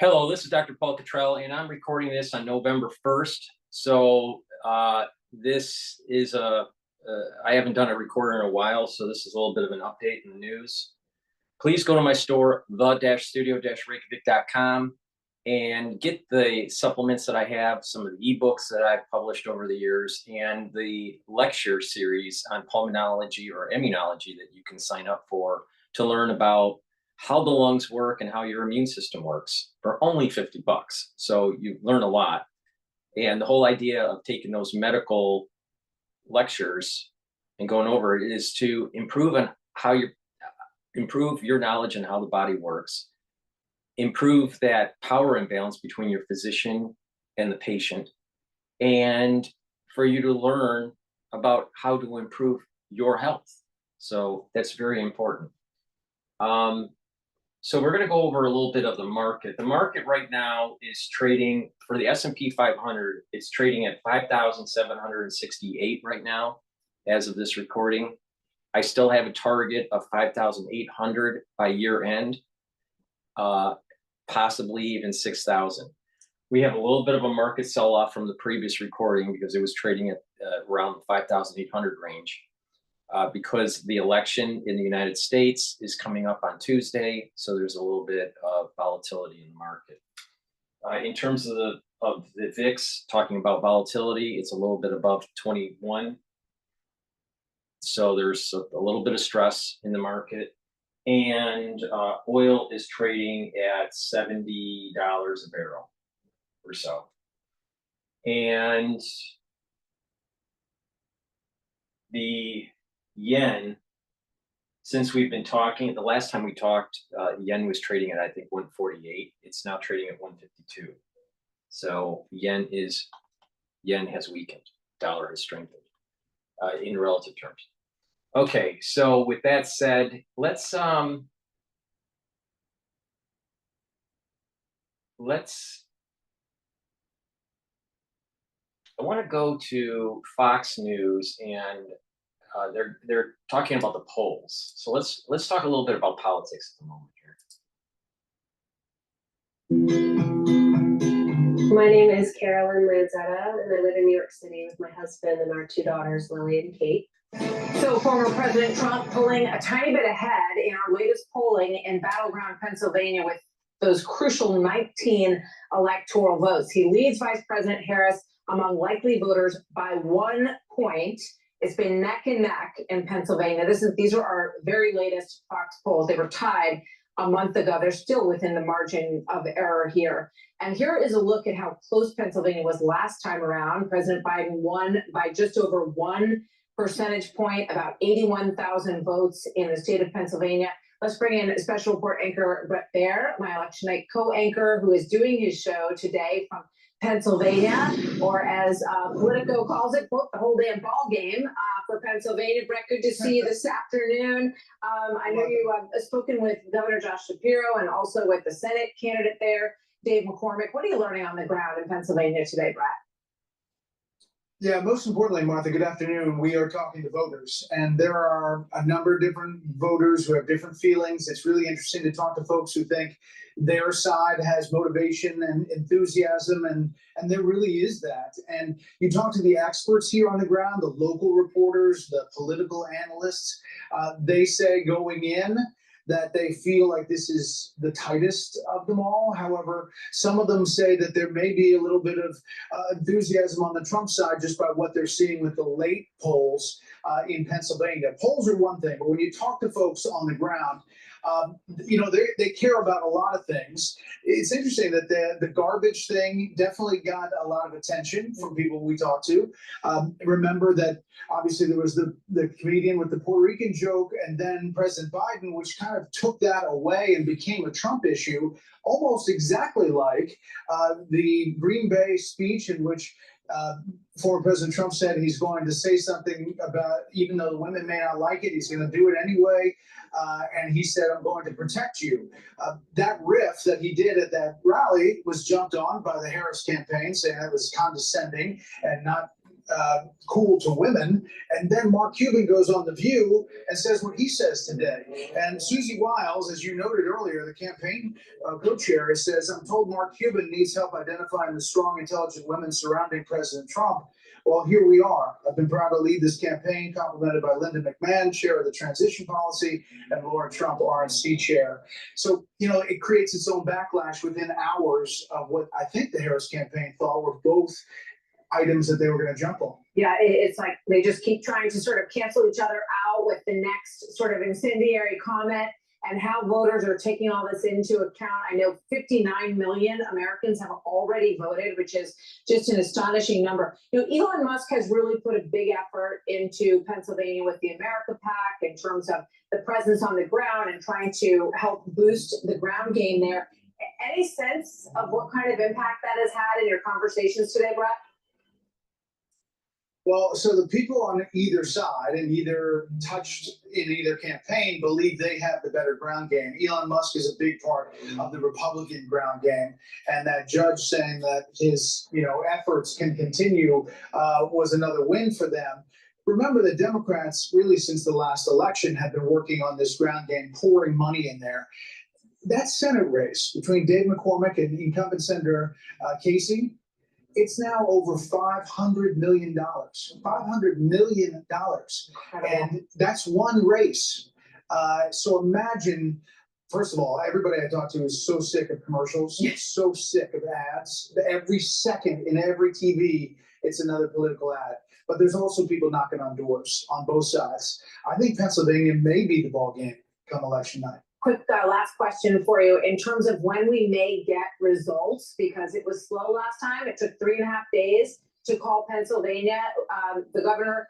Hello, this is Dr. Paul Cottrell, and I'm recording this on November 1st. So this is I haven't done a recorder in a while, so this is a little bit of an update in the news. Please go to my store, the-studio-reykjavik.com, and get the supplements that I have, some of the ebooks that I've published over the years, and the lecture series on pulmonology or immunology that you can sign up for to learn about how the lungs work and how your immune system works for only 50 bucks. So you learn a lot. And the whole idea of taking those medical lectures and going over it is to improve on how you improve your knowledge on how the body works, improve that power imbalance between your physician and the patient, and for you to learn about how to improve your health. So that's very important. So we're going to go over a little bit of the market. The market right now is trading for the S&P 500. It's trading at 5,768 right now as of this recording. I still have a target of 5,800 by year end, possibly even 6,000. We have a little bit of a market sell-off from the previous recording because it was trading at around the 5,800 range. Because the election in the United States is coming up on Tuesday, so there's a little bit of volatility in the market. In terms of the VIX, talking about volatility, it's a little bit above 21. So there's a little bit of stress in the market. And oil is trading at $70 a barrel or so. And the yen, since we've been talking, the last time we talked, yen was trading at, I think, 148. It's now trading at 152. So yen has weakened. Dollar has strengthened in relative terms. Okay, so with that said, I want to go to Fox News, and they're talking about the polls. So let's talk a little bit about politics at the moment here. My name is Carolyn Lanzetta, and I live in New York City with my husband and our two daughters, Lily and Kate. So former President Trump pulling a tiny bit ahead in our latest polling in battleground Pennsylvania with those crucial 19 electoral votes. He leads Vice President Harris among likely voters by 1 point. It's been neck and neck in Pennsylvania. These are our very latest Fox polls. They were tied a month ago. They're still within the margin of error here. And here is a look at how close Pennsylvania was last time around. President Biden won by just over 1 percentage point, about 81,000 votes in the state of Pennsylvania. Let's bring in special report anchor Brett Baer, my election night co-anchor, who is doing his show today from Pennsylvania, or as Politico calls it, quote, the whole damn ball game for Pennsylvania. Brett, good to see you this afternoon. I know you have spoken with Governor Josh Shapiro and also with the Senate candidate there, Dave McCormick. What are you learning on the ground in Pennsylvania today, Brett? Yeah, most importantly, Martha, good afternoon. We are talking to voters, and there are a number of different voters who have different feelings. It's really interesting to talk to folks who think their side has motivation and enthusiasm, and there really is that. And you talk to the experts here on the ground, the local reporters, the political analysts, they say going in that they feel like this is the tightest of them all. However, some of them say that there may be a little bit of enthusiasm on the Trump side just by what they're seeing with the late polls in Pennsylvania. Polls are one thing, but when you talk to folks on the ground, you know, they care about a lot of things. It's interesting that the garbage thing definitely got a lot of attention from people we talked to. Remember that obviously there was the comedian with the Puerto Rican joke, and then President Biden, which kind of took that away and became a Trump issue, almost exactly like the Green Bay speech in which former President Trump said he's going to say something about, even though the women may not like it, he's going to do it anyway. And he said, I'm going to protect you. That riff that he did at that rally was jumped on by the Harris campaign, saying that was condescending and not cool to women. And then Mark Cuban goes on The View and says what he says today. And Susie Wiles, as you noted earlier, the campaign co-chair, says, I'm told Mark Cuban needs help identifying the strong, intelligent women surrounding President Trump. Well, here we are. I've been proud to lead this campaign, complemented by Linda McMahon, chair of the transition policy, and Laura Trump, RNC chair. So, you know, it creates its own backlash within hours of what I think the Harris campaign thought were both items that they were going to jump on. Yeah, it's like they just keep trying to sort of cancel each other out with the next sort of incendiary comment, and how voters are taking all this into account. I know 59 million Americans have already voted, which is just an astonishing number. You know, Elon Musk has really put a big effort into Pennsylvania with the America PAC in terms of the presence on the ground and trying to help boost the ground game there. Any sense of what kind of impact that has had in your conversations today, Brett? Well, so the people on either side and either touched in either campaign believe they have the better ground game. Elon Musk is a big part of the Republican ground game, and that judge saying that his, you know, efforts can continue was another win for them. Remember, the Democrats, really since the last election, have been working on this ground game, pouring money in there. That Senate race between Dave McCormick and incumbent Senator Casey, it's now over $500 million. $500 million. And that's one race. So imagine, first of all, everybody I talked to is so sick of commercials, so sick of ads. Every second in every TV, it's another political ad. But there's also people knocking on doors on both sides. I think Pennsylvania may be the ball game come election night. Quick last question for you in terms of when we may get results, because it was slow last time. It took 3.5 days to call Pennsylvania. The governor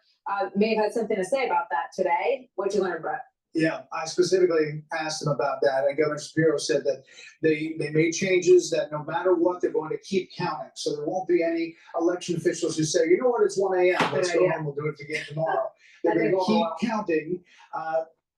may have had something to say about that today. What'd you learn, Brett? Yeah, I specifically asked him about that, and Governor Shapiro said that they made changes that no matter what, they're going to keep counting. So there won't be any election officials who say, you know what, it's 1 a.m. Let's go home, we'll do it again tomorrow. They're going to keep counting.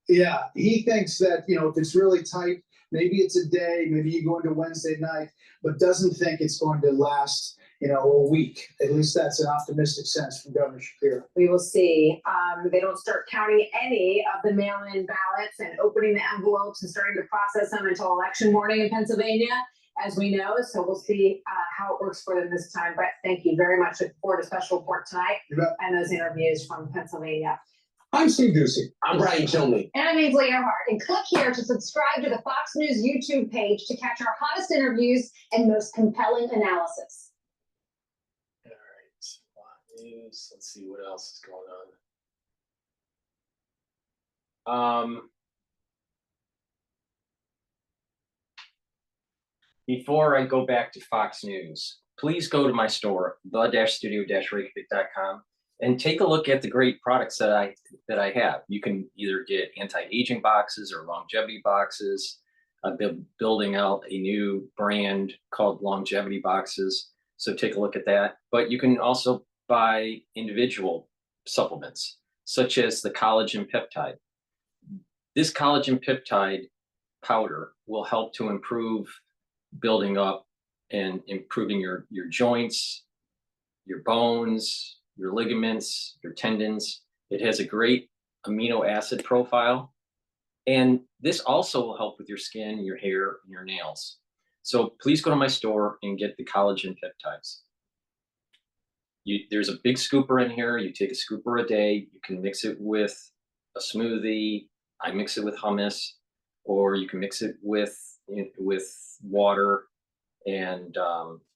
Yeah, he thinks that, you know, if it's really tight, maybe it's a day, maybe you go into Wednesday night, but doesn't think it's going to last, you know, a week. At least that's an optimistic sense from Governor Shapiro. We will see. They don't start counting any of the mail-in ballots and opening the envelopes and starting to process them until election morning in Pennsylvania, as we know. So we'll see how it works for them this time. Brett, thank you very much. Looking forward to special report tonight and those interviews from Pennsylvania. I'm Steve Ducey. I'm Brian Kilmeade. And I'm Ainsley Earhart. And click here to subscribe to the Fox News YouTube page to catch our hottest interviews and most compelling analysis. All right, Fox News. Let's see what else is going on. Before I go back to Fox News, please go to my store, the-studio-reykjavik.com, and take a look at the great products that I have. You can either get anti-aging boxes or longevity boxes. I've been building out a new brand called Longevity Boxes, so take a look at that. But you can also buy individual supplements, such as the collagen peptide. This collagen peptide powder will help to improve building up and improving your joints, your bones, your ligaments, your tendons. It has a great amino acid profile. And this also will help with your skin, your hair, and your nails. So please go to my store and get the collagen peptides. There's a big scooper in here. You take a scooper a day. You can mix it with a smoothie. I mix it with hummus, or you can mix it with water and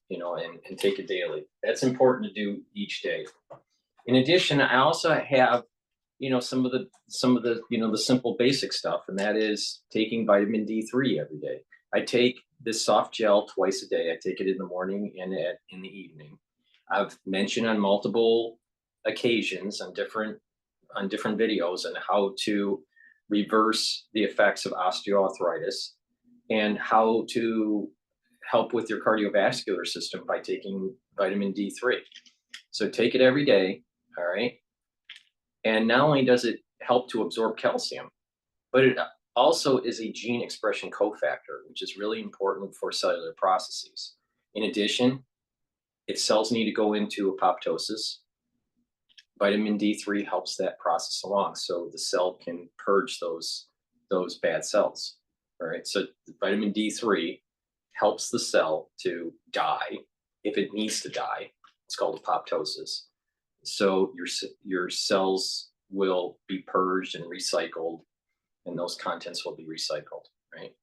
you know, and take it daily. That's important to do each day. In addition, I also have, you know, some of the you know, the simple basic stuff, and that is taking vitamin D3 every day. I take this soft gel twice a day. I take it in the morning and in the evening. I've mentioned on multiple occasions on different videos on how to reverse the effects of osteoarthritis and how to help with your cardiovascular system by taking vitamin D3. So take it every day, all right? And not only does it help to absorb calcium, but it also is a gene expression cofactor, which is really important for cellular processes. In addition, if cells need to go into apoptosis, Vitamin D3 helps that process along, so the cell can purge those bad cells. All right, so vitamin D3 helps the cell to die if it needs to die. It's called apoptosis. So your cells will be purged and recycled, and those contents will be recycled, right?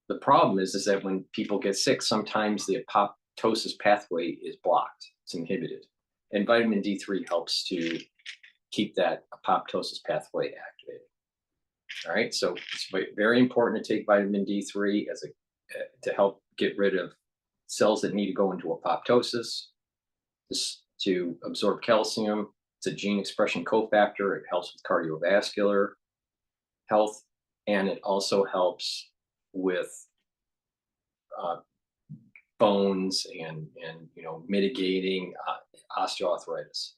The problem is that when people get sick, sometimes the apoptosis pathway is blocked, it's inhibited. And vitamin D3 helps to keep that apoptosis pathway activated. All right, so it's very important to take vitamin D3 to help get rid of cells that need to go into apoptosis, to absorb calcium. It's a gene expression cofactor. It helps with cardiovascular health, and it also helps with bones and mitigating osteoarthritis.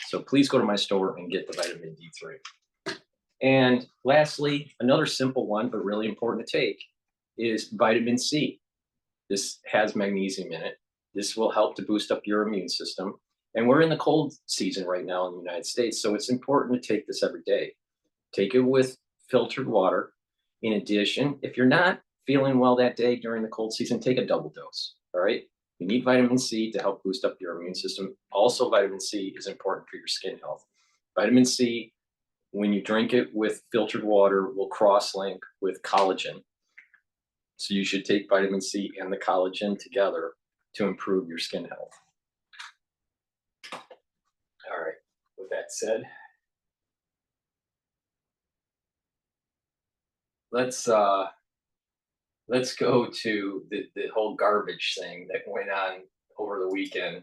So please go to my store and get the vitamin D3. And lastly, another simple one but really important to take is vitamin C. This has magnesium in it. This will help to boost up your immune system. And we're in the cold season right now in the United States, so it's important to take this every day. Take it with filtered water. In addition, if you're not feeling well that day during the cold season, take a double dose, all right? You need vitamin C to help boost up your immune system. Also, vitamin C is important for your skin health. Vitamin C, when you drink it with filtered water, will cross-link with collagen. So you should take vitamin C and the collagen together to improve your skin health. All right, with that said, Let's go to the whole garbage thing that went on over the weekend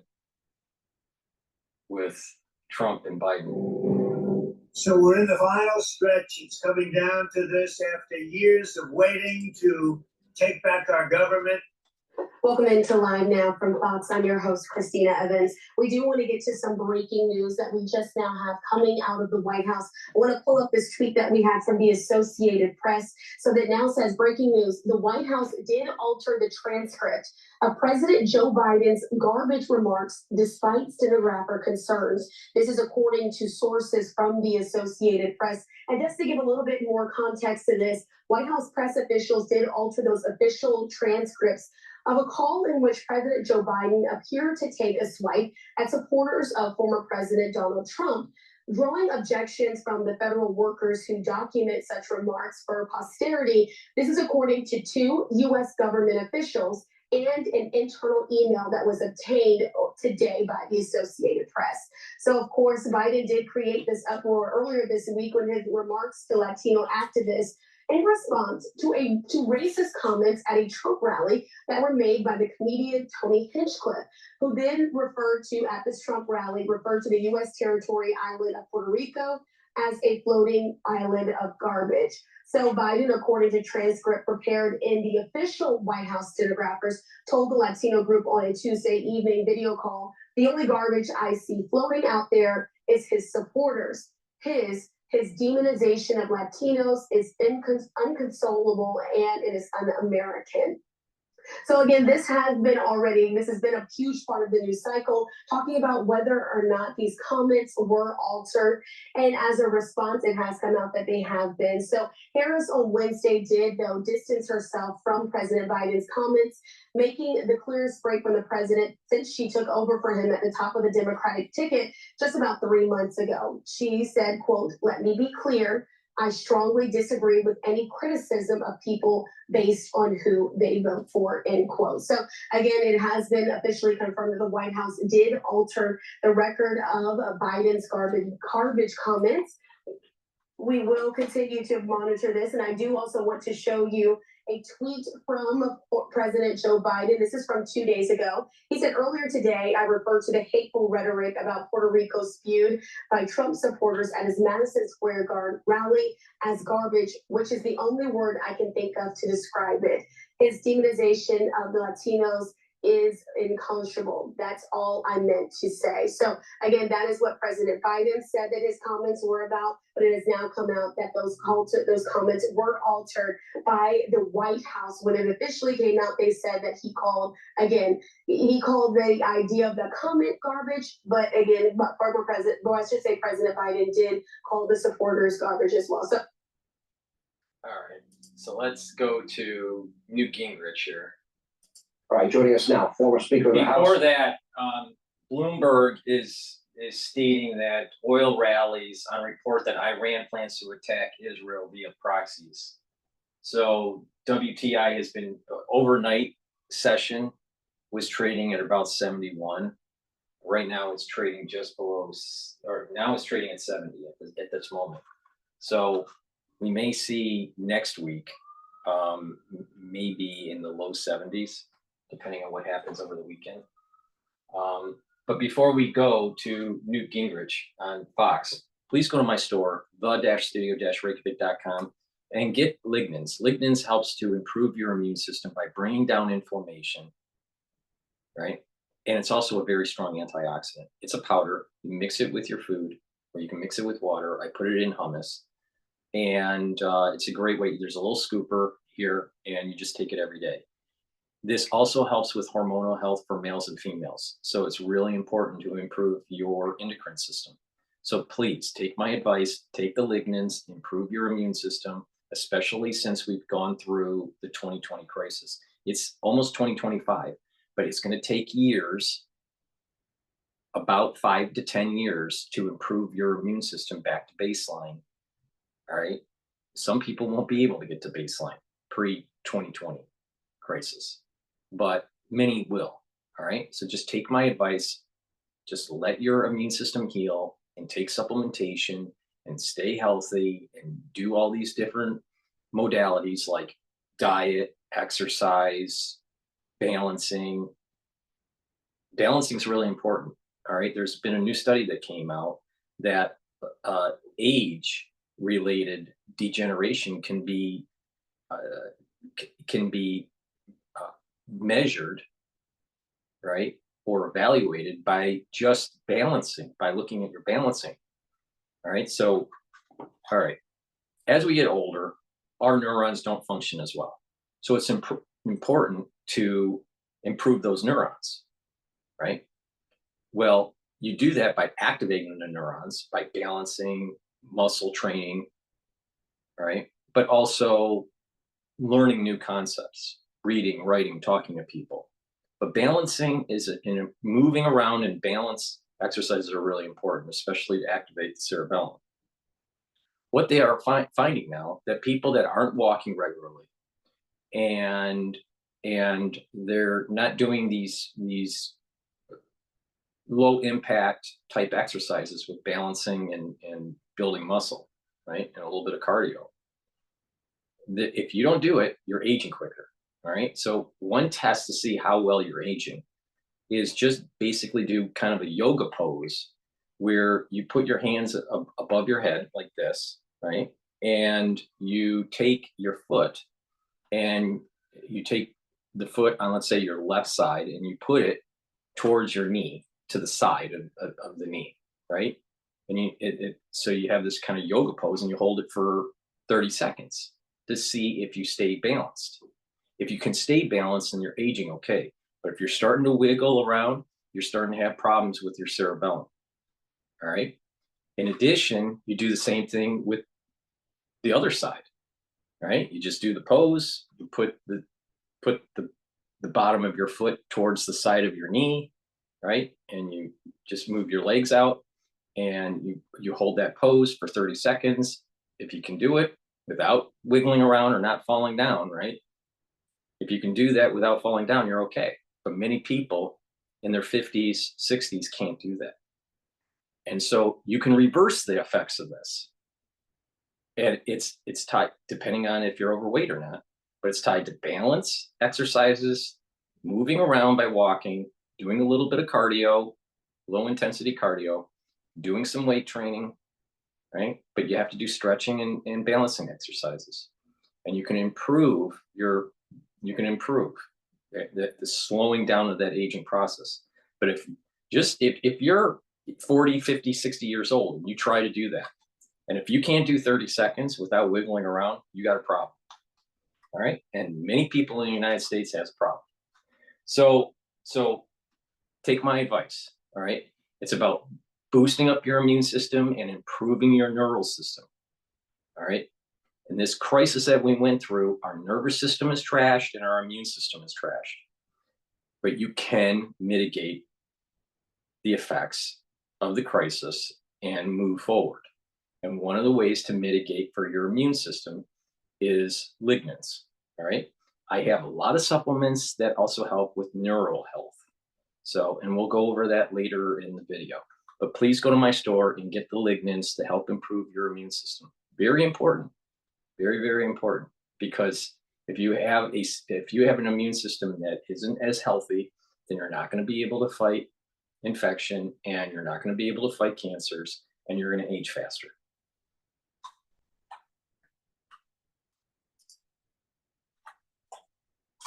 with Trump and Biden. So we're in the final stretch. It's coming down to this after years of waiting to take back our government. Welcome into Live Now from Fox. I'm your host, Christina Evans. We do want to get to some breaking news that we just now have coming out of the White House. I want to pull up this tweet that we had from the Associated Press. So that now says, breaking news, the White House did alter the transcript of President Joe Biden's garbage remarks despite stenographer concerns. This is according to sources from the Associated Press. And just to give a little bit more context to this, White House press officials did alter those official transcripts of a call in which President Joe Biden appeared to take a swipe at supporters of former President Donald Trump, drawing objections from the federal workers who document such remarks for posterity. This is according to 2 U.S. government officials and an internal email that was obtained today by the Associated Press. So, of course, Biden did create this uproar earlier this week when his remarks to Latino activists in response to racist comments at a Trump rally that were made by the comedian Tony Hinchcliffe, who then referred to, at this Trump rally, referred to the U.S. territory island of Puerto Rico as a floating island of garbage. So Biden, according to transcript prepared in the official White House stenographers, told the Latino group on a Tuesday evening video call, "The only garbage I see floating out there is his supporters. His demonization of Latinos is inconsolable and it is un-American." So again, this has been a huge part of the news cycle, talking about whether or not these comments were altered. And as a response, it has come out that they have been. So Harris on Wednesday did, though, distance herself from President Biden's comments, making the clearest break from the president since she took over for him at the top of the Democratic ticket just about 3 months ago. She said, quote, "Let me be clear. I strongly disagree with any criticism of people based on who they vote for," end quote. So again, it has been officially confirmed that the White House did alter the record of Biden's garbage comments. We will continue to monitor this, and I do also want to show you a tweet from President Joe Biden. This is from 2 days ago. He said, "Earlier today, I referred to the hateful rhetoric about Puerto Rico spewed by Trump supporters at his Madison Square Garden rally as garbage, which is the only word I can think of to describe it. His demonization of the Latinos is unconscionable. That's all I meant to say. So again, that is what President Biden said that his comments were about, but it has now come out that those comments were altered by the White House. When it officially came out, they said that he called the idea of the comment garbage, but again, President Biden did call the supporters garbage as well. So All right, so let's go to Newt Gingrich here. All right, joining us now, former Speaker of the House. Before that, Bloomberg is stating that oil rallies on report that Iran plans to attack Israel via proxies. So WTI has been overnight session was trading at about 71. Right now it's trading just below, or now it's trading at 70 at this moment. So we may see next week, maybe in the low 70s, depending on what happens over the weekend. But before we go to Newt Gingrich on Fox, please go to my store, the-studio-reykjavik.com, and get lignans. Lignans helps to improve your immune system by bringing down inflammation, right? And it's also a very strong antioxidant. It's a powder. You mix it with your food, or you can mix it with water. I put it in hummus, and it's a great way. There's a little scooper here, and you just take it every day. This also helps with hormonal health for males and females. So it's really important to improve your endocrine system. So please take my advice, take the lignans, improve your immune system, especially since we've gone through the 2020 crisis. It's almost 2025, but it's going to take years, about 5 to 10 years, to improve your immune system back to baseline. All right. Some people won't be able to get to baseline pre-2020 crisis, but many will. All right. So just take my advice. Just let your immune system heal and take supplementation and stay healthy and do all these different modalities like diet, exercise, balancing. Balancing is really important. All right. There's been a new study that came out that age-related degeneration can be measured, right, or evaluated by just balancing, by looking at your balancing. All right. So, all right. As we get older, our neurons don't function as well. So it's important to improve those neurons, right? Well, you do that by activating the neurons, by balancing, muscle training, right? But also learning new concepts, reading, writing, talking to people. But balancing is moving around, and balance exercises are really important, especially to activate the cerebellum. What they are finding now, that people that aren't walking regularly and they're not doing these low impact type exercises with balancing and building muscle, right? And a little bit of cardio. If you don't do it, you're aging quicker. All right. So one test to see how well you're aging is just basically do kind of a yoga pose where you put your hands above your head like this, right? And you take your foot and you take the foot on, let's say, your left side, and you put it towards your knee, to the side of the knee, right? And so you have this kind of yoga pose, and you hold it for 30 seconds to see if you stay balanced. If you can stay balanced, then you're aging okay. But if you're starting to wiggle around, you're starting to have problems with your cerebellum. All right. In addition, you do the same thing with the other side, right? You just do the pose, you put the bottom of your foot towards the side of your knee, right? And you just move your legs out, and you hold that pose for 30 seconds. If you can do it without wiggling around or not falling down, right? If you can do that without falling down, you're okay. But many people in their 50s, 60s can't do that. And so you can reverse the effects of this. And it's tied, depending on if you're overweight or not, but it's tied to balance, exercises, moving around by walking, doing a little bit of cardio, low intensity cardio, doing some weight training, right? But you have to do stretching and balancing exercises. And you can improve the slowing down of that aging process. But if you're 40, 50, 60 years old and you try to do that, and if you can't do 30 seconds without wiggling around, you got a problem. All right. And many people in the United States has a problem. So take my advice. All right. It's about boosting up your immune system and improving your neural system. All right. In this crisis that we went through, our nervous system is trashed and our immune system is trashed. But you can mitigate the effects of the crisis and move forward. And one of the ways to mitigate for your immune system is lignans. All right. I have a lot of supplements that also help with neural health. So, and we'll go over that later in the video. But please go to my store and get the lignans to help improve your immune system. Very important. Very, very important. Because if you have an immune system that isn't as healthy, then you're not going to be able to fight infection, and you're not going to be able to fight cancers, and you're going to age faster.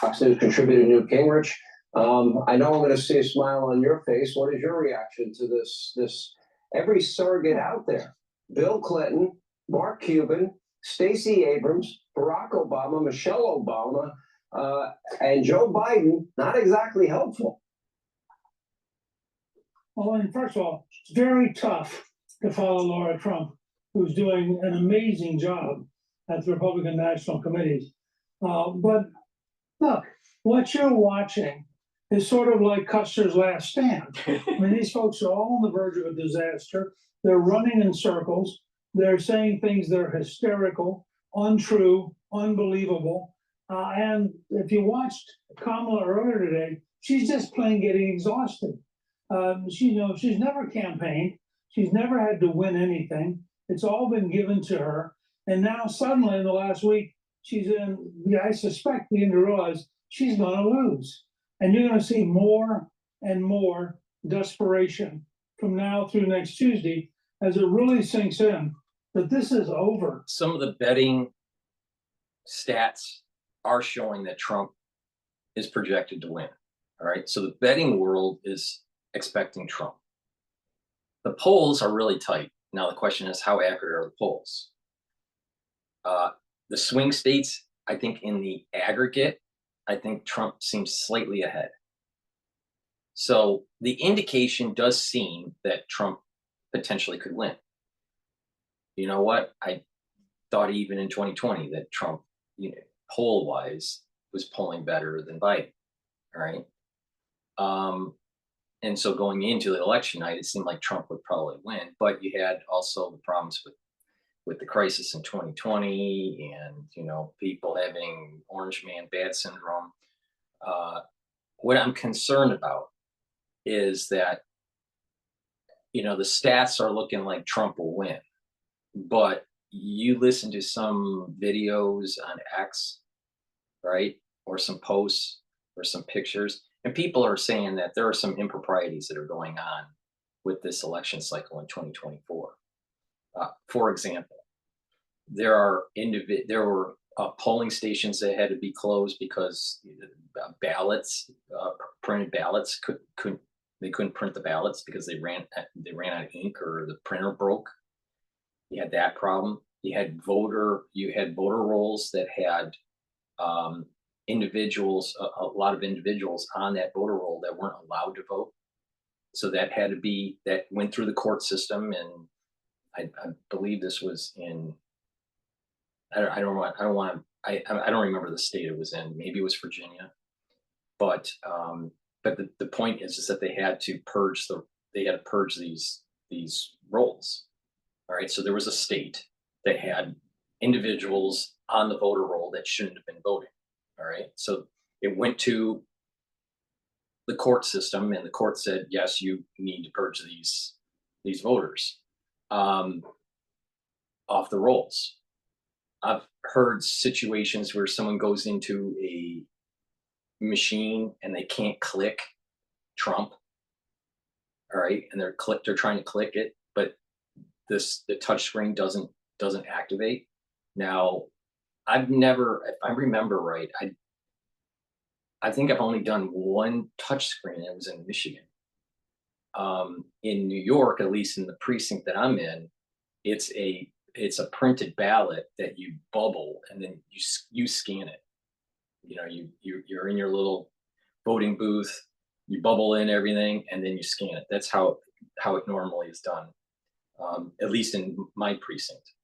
Fox News contributor Newt Gingrich. I know I'm going to see a smile on your face. What is your reaction to this? Every surrogate out there: Bill Clinton, Mark Cuban, Stacey Abrams, Barack Obama, Michelle Obama, and Joe Biden. Not exactly helpful. Well, and first of all, it's very tough to follow Laura Trump, who's doing an amazing job at the Republican National Committees. But look, what you're watching is sort of like Custer's Last Stand. I mean, these folks are all on the verge of a disaster. They're running in circles. They're saying things that are hysterical, untrue, unbelievable. And if you watched Kamala earlier today, she's just plain getting exhausted. She's never campaigned. She's never had to win anything. It's all been given to her. And now suddenly in the last week, I suspect, beginning to realize she's going to lose. And you're going to see more and more desperation from now through next Tuesday as it really sinks in that this is over. Some of the betting stats are showing that Trump is projected to win. All right. So the betting world is expecting Trump. The polls are really tight. Now the question is, how accurate are the polls? The swing states, I think in the aggregate, I think Trump seems slightly ahead. So the indication does seem that Trump potentially could win. You know what? I thought even in 2020 that Trump, poll-wise, was polling better than Biden. All right. And so going into the election night, it seemed like Trump would probably win. But you had also the problems with the crisis in 2020 and, people having orange man bad syndrome. What I'm concerned about is that, the stats are looking like Trump will win. But you listen to some videos on X, right? Or some posts or some pictures, and people are saying that there are some improprieties that are going on with this election cycle in 2024. For example, there were polling stations that had to be closed because ballots, printed ballots, couldn't print the ballots because they ran out of ink or the printer broke. You had that problem. You had voter rolls that had individuals, a lot of individuals on that voter roll that weren't allowed to vote. So that went through the court system, and I believe this was in. I don't remember the state it was in. Maybe it was Virginia, but the point is that they had to purge these rolls. All right, so there was a state that had individuals on the voter roll that shouldn't have been voting. All right, so it went to the court system, and the court said, yes, you need to purge these voters off the rolls. I've heard situations where someone goes into a machine and they can't click Trump. All right, and they're trying to click it, but the touch screen doesn't activate. Now, if I remember right, I think I've only done one touch screen. It was in Michigan. In New York, at least in the precinct that I'm in, it's a printed ballot that you bubble and then you scan it. You know, you're in your little voting booth, you bubble in everything, and then you scan it. That's how it normally is done, at least in my precinct.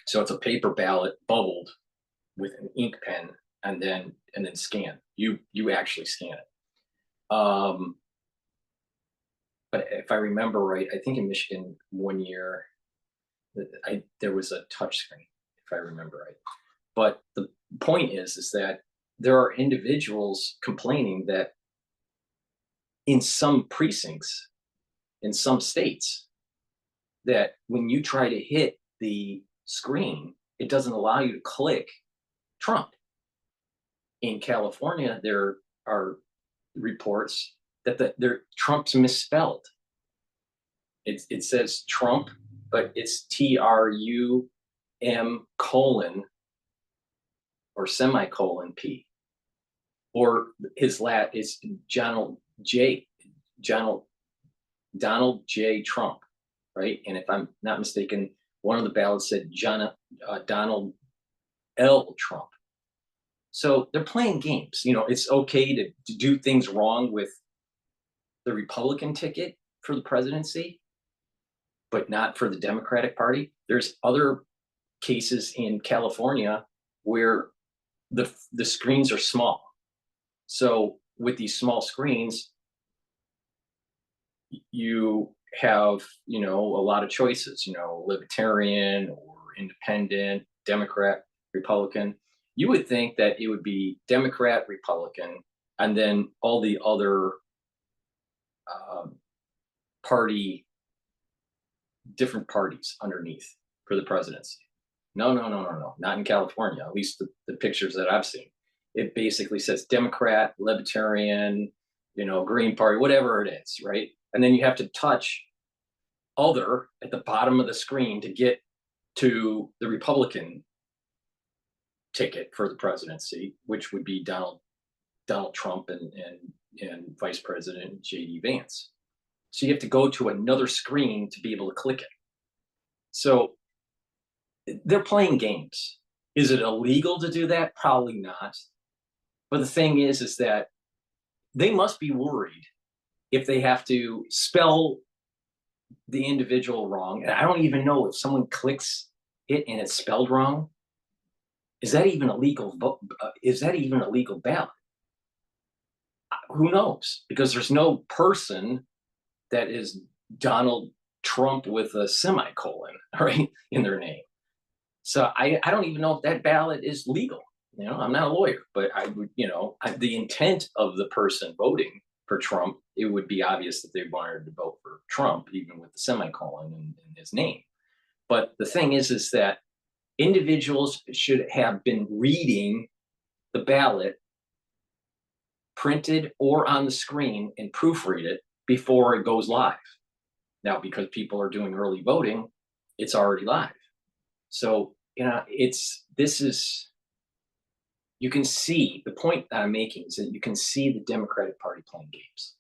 So it's a paper ballot bubbled with an ink pen, and then scan. You actually scan it. But if I remember right, I think in Michigan one year, there was a touch screen, if I remember right. But the point is that there are individuals complaining that in some precincts, in some states, that when you try to hit the screen, it doesn't allow you to click Trump. In California, there are reports that Trump's misspelled. It says Trump, but it's TRUM colon or semicolon P. Or his lat is Donald J. Trump, right? And if I'm not mistaken, one of the ballots said Donald L. Trump. So they're playing games. You know, it's okay to do things wrong with the Republican ticket for the presidency, but not for the Democratic Party. There's other cases in California where the screens are small. So with these small screens, you have, you know, a lot of choices, you know, libertarian or independent, Democrat, Republican. You would think that it would be Democrat, Republican, and then all the other different parties underneath for the presidency. No, not in California, at least the pictures that I've seen. It basically says Democrat, Libertarian, you know, Green Party, whatever it is, right? And then you have to touch other at the bottom of the screen to get to the Republican ticket for the presidency, which would be Donald Trump and Vice President J.D. Vance. So you have to go to another screen to be able to click it. So they're playing games. Is it illegal to do that? Probably not. But the thing is that they must be worried if they have to spell the individual wrong. And I don't even know if someone clicks it and it's spelled wrong. Is that even a legal vote? Is that even a legal ballot? Who knows? Because there's no person that is Donald Trump with a semicolon, right, in their name. So I don't even know if that ballot is legal. You know, I'm not a lawyer, but I would, you know, the intent of the person voting for Trump, it would be obvious that they wanted to vote for Trump, even with the semicolon in his name. But the thing is that individuals should have been reading the ballot printed or on the screen and proofread it before it goes live. Now, because people are doing early voting, it's already live. So, you know, you can see, the point that I'm making is that you can see the Democratic Party playing games,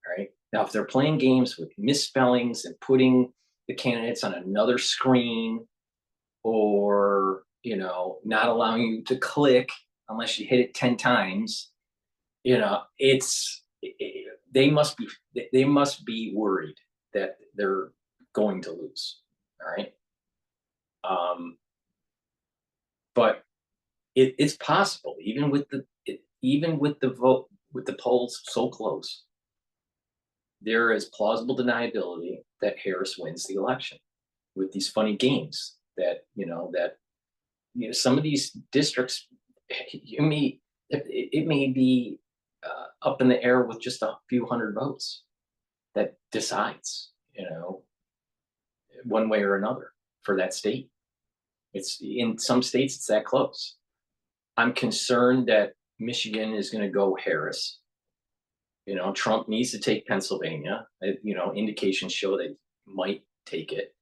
right? Now, if they're playing games with misspellings and putting the candidates on another screen, or, you know, not allowing you to click unless you hit it 10 times, you know, they must be worried that they're going to lose. All right. But it's possible, even with the vote, with the polls so close, there is plausible deniability that Harris wins the election with these funny games that some of these districts, it may be up in the air with just a few hundred votes that decides, you know, one way or another for that state. It's in some states it's that close. I'm concerned that Michigan is going to go Harris. You know, Trump needs to take Pennsylvania. You know, indications show they might take it.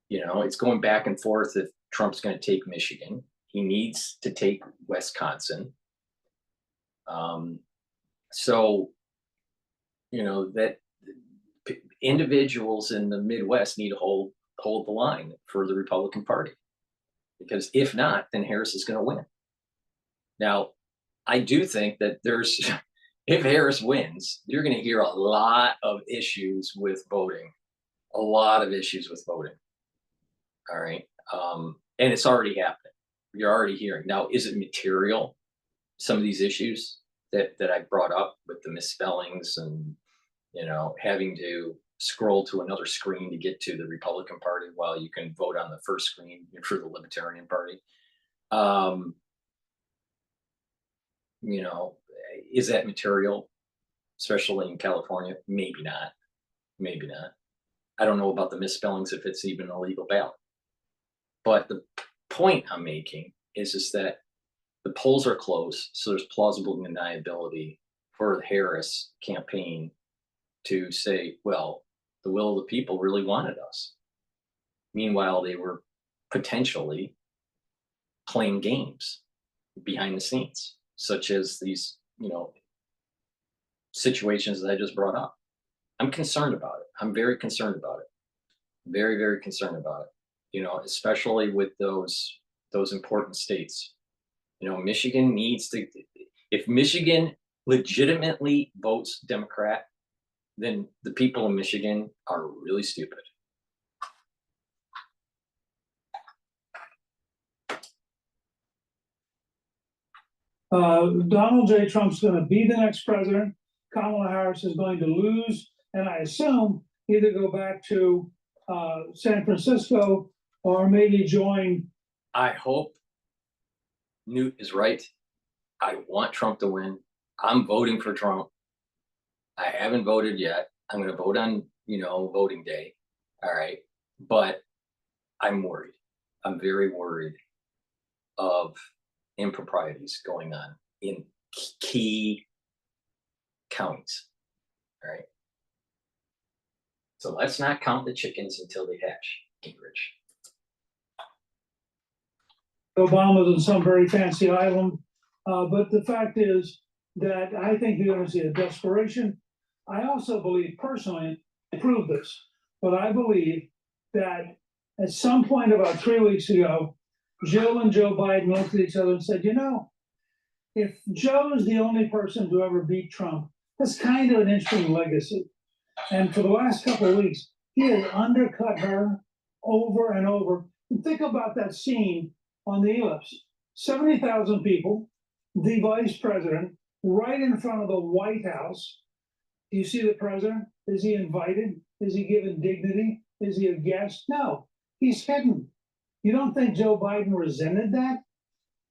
You know, it's going back and forth if Trump's going to take Michigan. He needs to take Wisconsin. So, you know, that individuals in the Midwest need to hold the line for the Republican Party, because if not, then Harris is going to win. Now, I do think that there's, if Harris wins, you're going to hear a lot of issues with voting, a lot of issues with voting. All right. And it's already happening. You're already hearing. Now, is it material? Some of these issues that I brought up with the misspellings and, you know, having to scroll to another screen to get to the Republican Party while you can vote on the first screen for the Libertarian Party. You know, is that material, especially in California? Maybe not. Maybe not. I don't know about the misspellings if it's even a legal ballot. But the point I'm making is that the polls are close, so there's plausible deniability for the Harris campaign to say, well, the will of the people really wanted us. Meanwhile, they were potentially playing games behind the scenes, such as these, you know, situations that I just brought up. I'm concerned about it. I'm very concerned about it. Very, very concerned about it. You know, especially with those important states. You know, Michigan needs to, if Michigan legitimately votes Democrat, then the people in Michigan are really stupid. Donald J. Trump's going to be the next president. Kamala Harris is going to lose, and I assume either go back to San Francisco or maybe join. I hope Newt is right. I want Trump to win. I'm voting for Trump. I haven't voted yet. I'm going to vote on, you know, voting day. All right. But I'm worried. I'm very worried of improprieties going on in key counties. All right. So let's not count the chickens until they hatch, Gingrich. Obama's on some very fancy island. But the fact is that I think you're going to see a desperation. I also believe personally, I prove this, but I believe that at some point about 3 weeks ago, Jill and Joe Biden looked at each other and said, you know, if Joe is the only person to ever beat Trump, that's kind of an interesting legacy. And for the last couple of weeks, he has undercut her over and over. And think about that scene on the ellipse. 70,000 people, the vice president, right in front of the White House. Do you see the president? Is he invited? Is he given dignity? Is he a guest? No, he's hidden. You don't think Joe Biden resented that?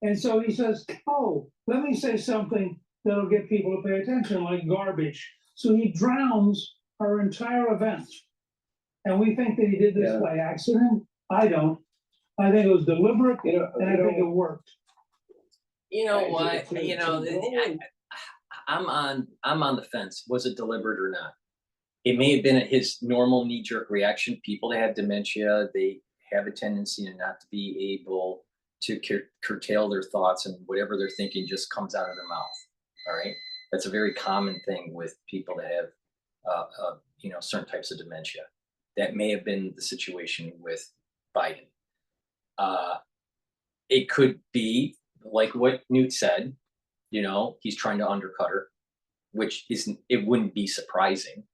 And so he says, oh, let me say something that'll get people to pay attention, like garbage. So he drowns our entire event. And we think that he did this by accident. I don't. I think it was deliberate, and I think it worked. You know what? You know, I'm on the fence. Was it deliberate or not? It may have been his normal knee-jerk reaction. People that have dementia, they have a tendency to not to be able to curtail their thoughts, and whatever they're thinking just comes out of their mouth. All right, that's a very common thing with people that have, you know, certain types of dementia. That may have been the situation with Biden. It could be like what Newt said. You know, he's trying to undercut her, which isn't. It wouldn't be surprising.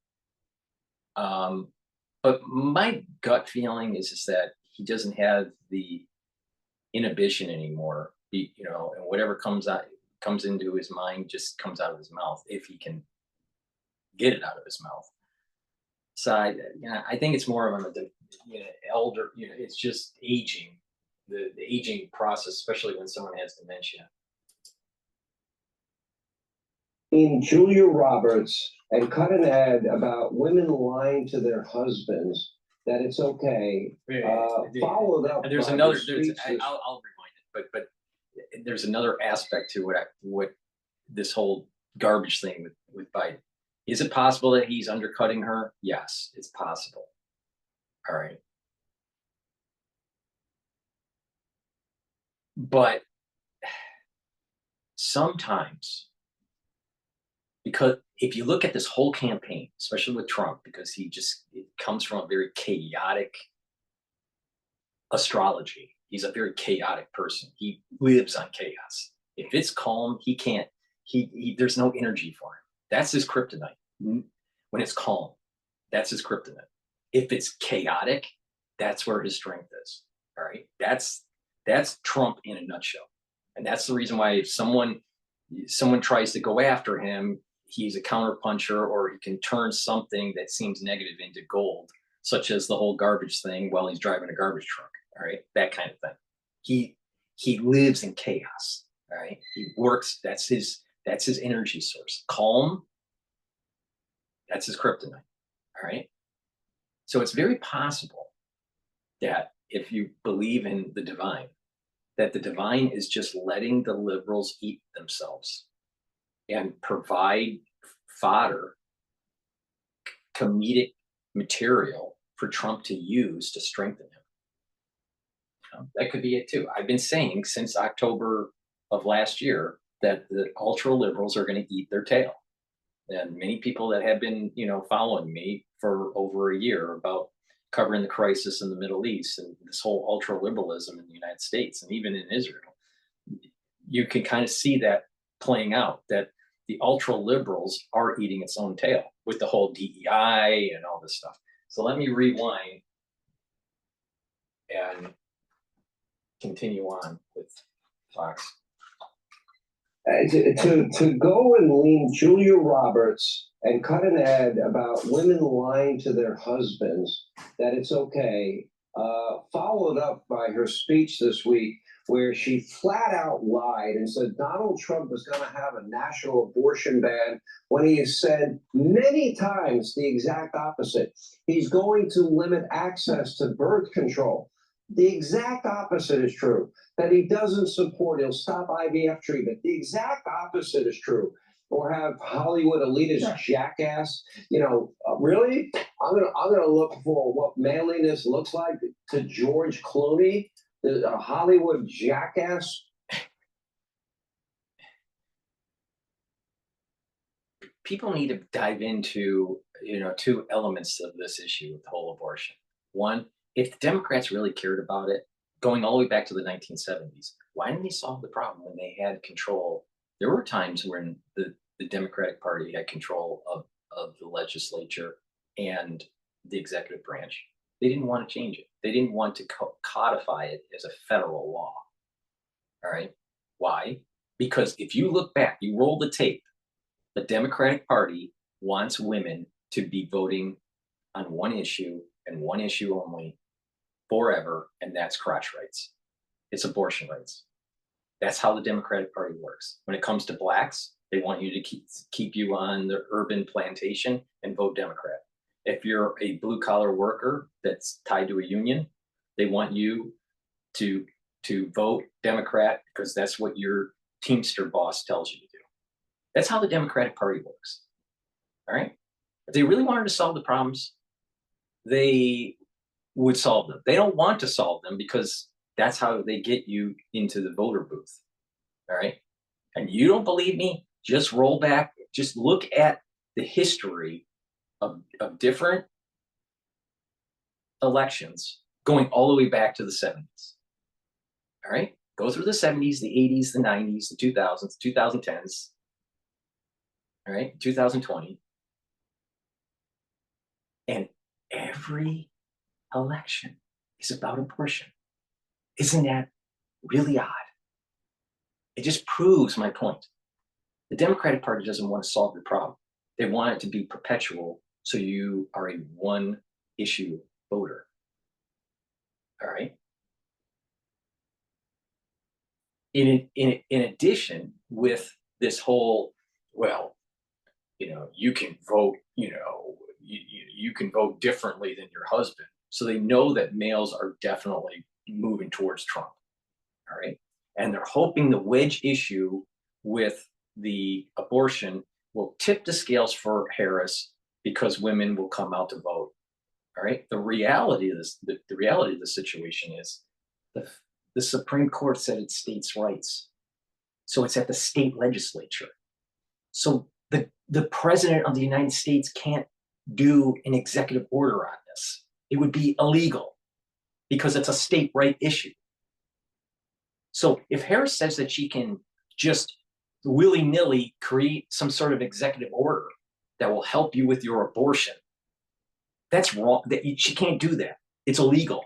But my gut feeling is that he doesn't have the inhibition anymore. You know, and whatever comes into his mind just comes out of his mouth if he can get it out of his mouth. So I think it's more of an elder. You know, it's just aging, the aging process, especially when someone has dementia. In Julia Roberts and cut an ad about women lying to their husbands that it's okay. Followed up. And there's another. I'll rewind it, but there's another aspect to what this whole garbage thing with Biden. Is it possible that he's undercutting her? Yes, it's possible. All right. But sometimes Because if you look at this whole campaign, especially with Trump, because it comes from a very chaotic astrology. He's a very chaotic person. He lives on chaos. If it's calm, he can't, there's no energy for him. That's his kryptonite. When it's calm, that's his kryptonite. If it's chaotic, that's where his strength is. All right. That's Trump in a nutshell. And that's the reason why if someone tries to go after him, he's a counterpuncher, or he can turn something that seems negative into gold, such as the whole garbage thing while he's driving a garbage truck. All right, that kind of thing. He lives in chaos. All right, he works. That's his energy source. Calm. That's his kryptonite. All right. So it's very possible that if you believe in the divine, that the divine is just letting the liberals eat themselves and provide fodder, comedic material for Trump to use to strengthen him. That could be it too. I've been saying since October of last year that the ultra liberals are going to eat their tail. And many people that have been, following me for over a year about covering the crisis in the Middle East and this whole ultra liberalism in the United States and even in Israel, you can kind of see that playing out, that the ultra liberals are eating its own tail with the whole DEI and all this stuff. So let me rewind and continue on with Fox. To go and lean Julia Roberts and cut an ad about women lying to their husbands, that it's okay, followed up by her speech this week where she flat out lied and said Donald Trump was going to have a national abortion ban when he has said many times the exact opposite. He's going to limit access to birth control. The exact opposite is true, that he doesn't support, he'll stop IVF treatment. The exact opposite is true. Or have Hollywood elitist jackass, really? I'm gonna look for what manliness looks like to George Clooney, the Hollywood jackass. People need to dive into, two elements of this issue with the whole abortion. One, if the Democrats really cared about it, going all the way back to the 1970s, why didn't they solve the problem when they had control? There were times when the Democratic Party had control of the legislature and the executive branch. They didn't want to change it. They didn't want to codify it as a federal law. All right. Why? Because if you look back, you roll the tape, the Democratic Party wants women to be voting on one issue and one issue only forever, and that's crotch rights. It's abortion rights. That's how the Democratic Party works. When it comes to blacks, they want you to keep you on the urban plantation and vote Democrat. If you're a blue collar worker that's tied to a union, they want you to vote Democrat because that's what your Teamster boss tells you to do. That's how the Democratic Party works. All right. If they really wanted to solve the problems, they would solve them. They don't want to solve them because that's how they get you into the voter booth. All right. And you don't believe me? Just roll back. Just look at the history of different elections going all the way back to the 70s. All right. Go through the 70s, the 80s, the 90s, the 2000s, 2010s. All right. 2020. And every election is about abortion. Isn't that really odd? It just proves my point. The Democratic Party doesn't want to solve the problem. They want it to be perpetual, so you are a one-issue voter. All right? In addition, with this whole, you can vote, you can vote differently than your husband. So they know that males are definitely moving towards Trump. All right. And they're hoping the wedge issue with the abortion will tip the scales for Harris because women will come out to vote. All right. The reality of this, the reality of the situation is the Supreme Court said it's states' rights. So it's at the state legislature. So The president of the United States can't do an executive order on this. It would be illegal because it's a state right issue. So if Harris says that she can just willy-nilly create some sort of executive order that will help you with your abortion, that's wrong. She can't do that. It's illegal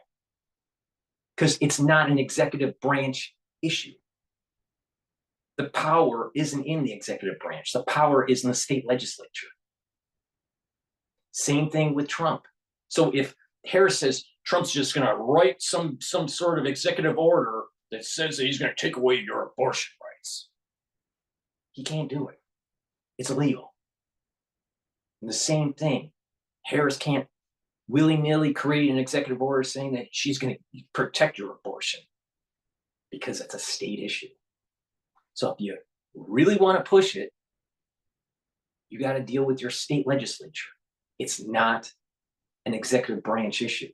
because it's not an executive branch issue. The power isn't in the executive branch. The power is in the state legislature. Same thing with Trump. So if Harris says Trump's just going to write some sort of executive order that says that he's going to take away your abortion rights, he can't do it. It's illegal. And the same thing, Harris can't willy-nilly create an executive order saying that she's going to protect your abortion because it's a state issue. So if you really want to push it, you got to deal with your state legislature. It's not an executive branch issue.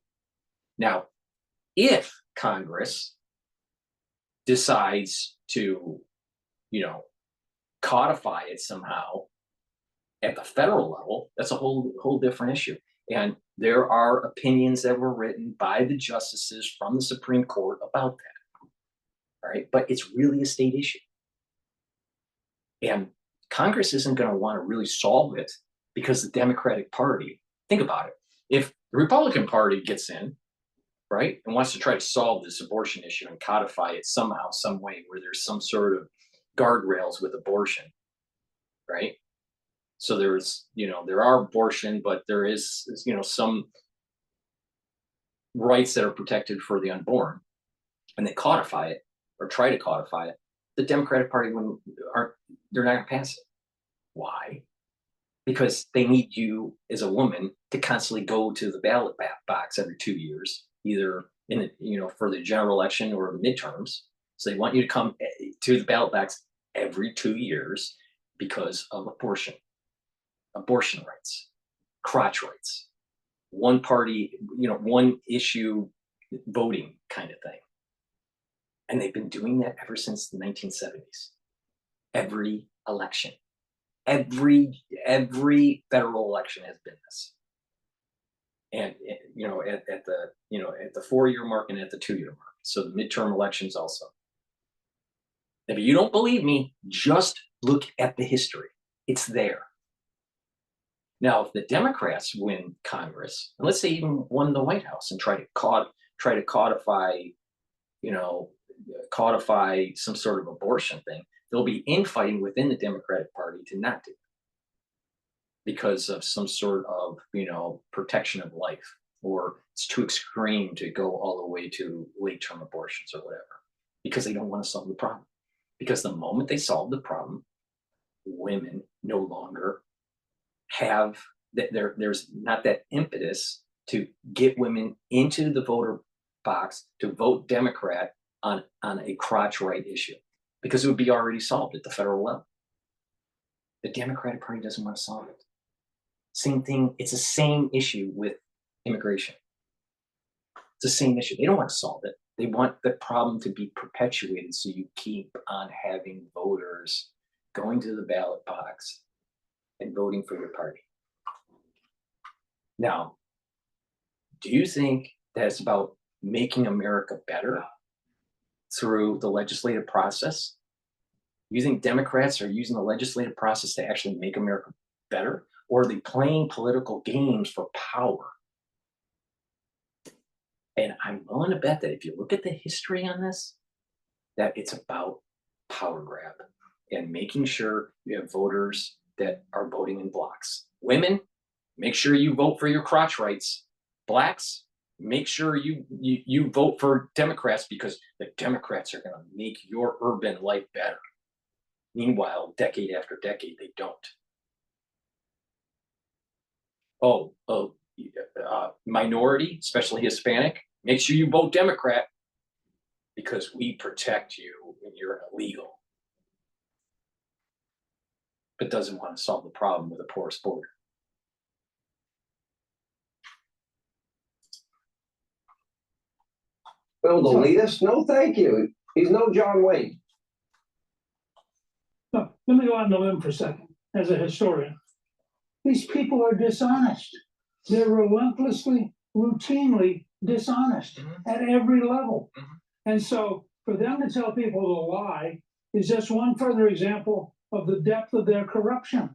Now, if Congress decides to, codify it somehow at the federal level, that's a whole different issue. And there are opinions that were written by the justices from the Supreme Court about that. All right, but it's really a state issue. And Congress isn't going to want to really solve it because the Democratic Party, think about it. If the Republican Party gets in, right, and wants to try to solve this abortion issue and codify it somehow, some way where there's some sort of guardrails with abortion, right? So there's, there are abortion, but there is, some rights that are protected for the unborn, and they codify it or try to codify it. The Democratic Party they're not going to pass it. Why? Because they need you as a woman to constantly go to the ballot box every 2 years, either in for the general election or the midterms. So they want you to come to the ballot box every 2 years because of abortion rights, crotch rights, one party, one issue voting kind of thing. And they've been doing that ever since the 1970s. Every election, every federal election has been this. And at the 4-year mark and at the 2-year mark. So the midterm elections also. If you don't believe me, just look at the history. It's there. Now, if the Democrats win Congress, and let's say even won the White House and try to codify, codify some sort of abortion thing, there'll be infighting within the Democratic Party to not do it because of some sort of, protection of life, or it's too extreme to go all the way to late-term abortions or whatever, because they don't want to solve the problem. Because the moment they solve the problem, women no longer have that. There's not that impetus to get women into the voter box to vote Democrat on a crotch right issue, because it would be already solved at the federal level. The Democratic Party doesn't want to solve it. Same thing. It's the same issue with immigration. It's the same issue. They don't want to solve it. They want the problem to be perpetuated, so you keep on having voters going to the ballot box and voting for your party. Now, do you think that it's about making America better through the legislative process? You think Democrats are using the legislative process to actually make America better? Or are they playing political games for power? And I'm willing to bet that if you look at the history on this, that it's about power grab and making sure you have voters that are voting in blocks. Women, make sure you vote for your crotch rights. Blacks, make sure you vote for Democrats, because the Democrats are going to make your urban life better. Meanwhile, decade after decade, they don't. Minority, especially Hispanic, make sure you vote Democrat, because we protect you when you're illegal. But doesn't want to solve the problem with a porous border. Bill, the elitist? No, thank you. He's no John Wayne. No, let me go out on a limb for a second. as a historian. These people are dishonest. They're relentlessly, routinely dishonest at every level. And so for them to tell people to lie is just one further example of the depth of their corruption.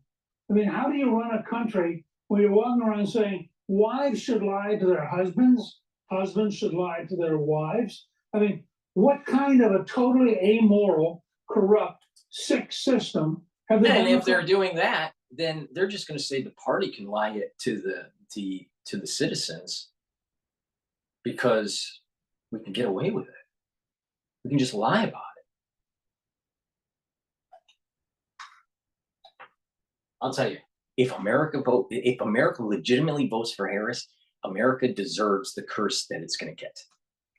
I mean, how do you run a country where you're walking around saying wives should lie to their husbands, husbands should lie to their wives? I mean, what kind of a totally amoral, corrupt, sick system have they? And if they're doing that, then they're just going to say the party can lie it to the citizens because we can get away with it. We can just lie about it. I'll tell you, if America legitimately votes for Harris, America deserves the curse that it's going to get.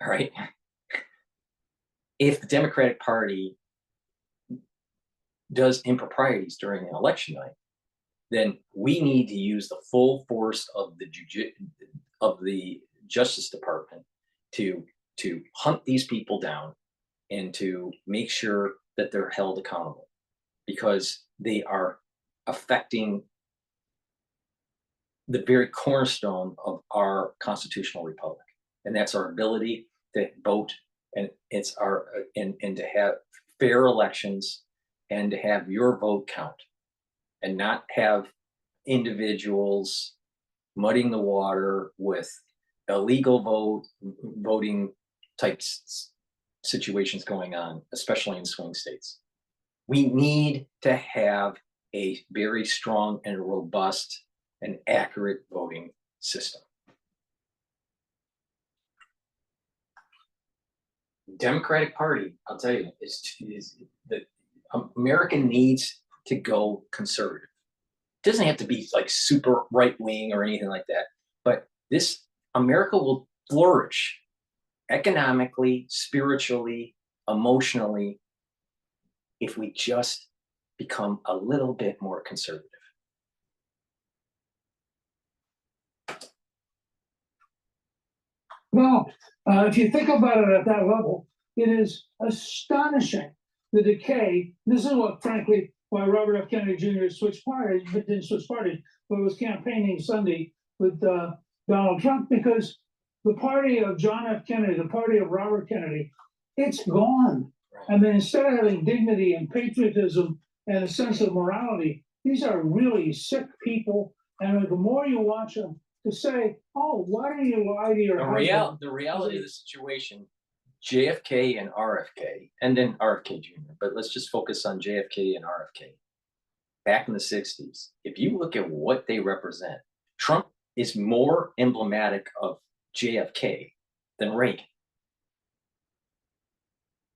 All right. If the Democratic Party does improprieties during an election night, then we need to use the full force of the Justice Department to hunt these people down and to make sure that they're held accountable, because they are affecting the very cornerstone of our constitutional republic, and that's our ability to vote, and it's our and to have fair elections and to have your vote count, and not have individuals muddying the water with illegal voting types situations going on, especially in swing states. We need to have a very strong and robust and accurate voting system. Democratic Party, I'll tell you, is that America needs to go conservative. It doesn't have to be like super right wing or anything like that, but this America will flourish economically, spiritually, emotionally, if we just become a little bit more conservative. Well, if you think about it at that level, it is astonishing the decay. This is what, frankly, why Robert F. Kennedy Jr. switched parties, but didn't switch parties, but was campaigning Sunday with Donald Trump, because the party of John F. Kennedy, the party of Robert Kennedy, it's gone. I mean, instead of having dignity and patriotism and a sense of morality, these are really sick people. And the more you watch them, to say, oh, why do you lie to your husband? The reality of the situation, JFK and RFK, and then RFK Jr., but let's just focus on JFK and RFK. Back in the 60s, if you look at what they represent, Trump is more emblematic of JFK than Reagan.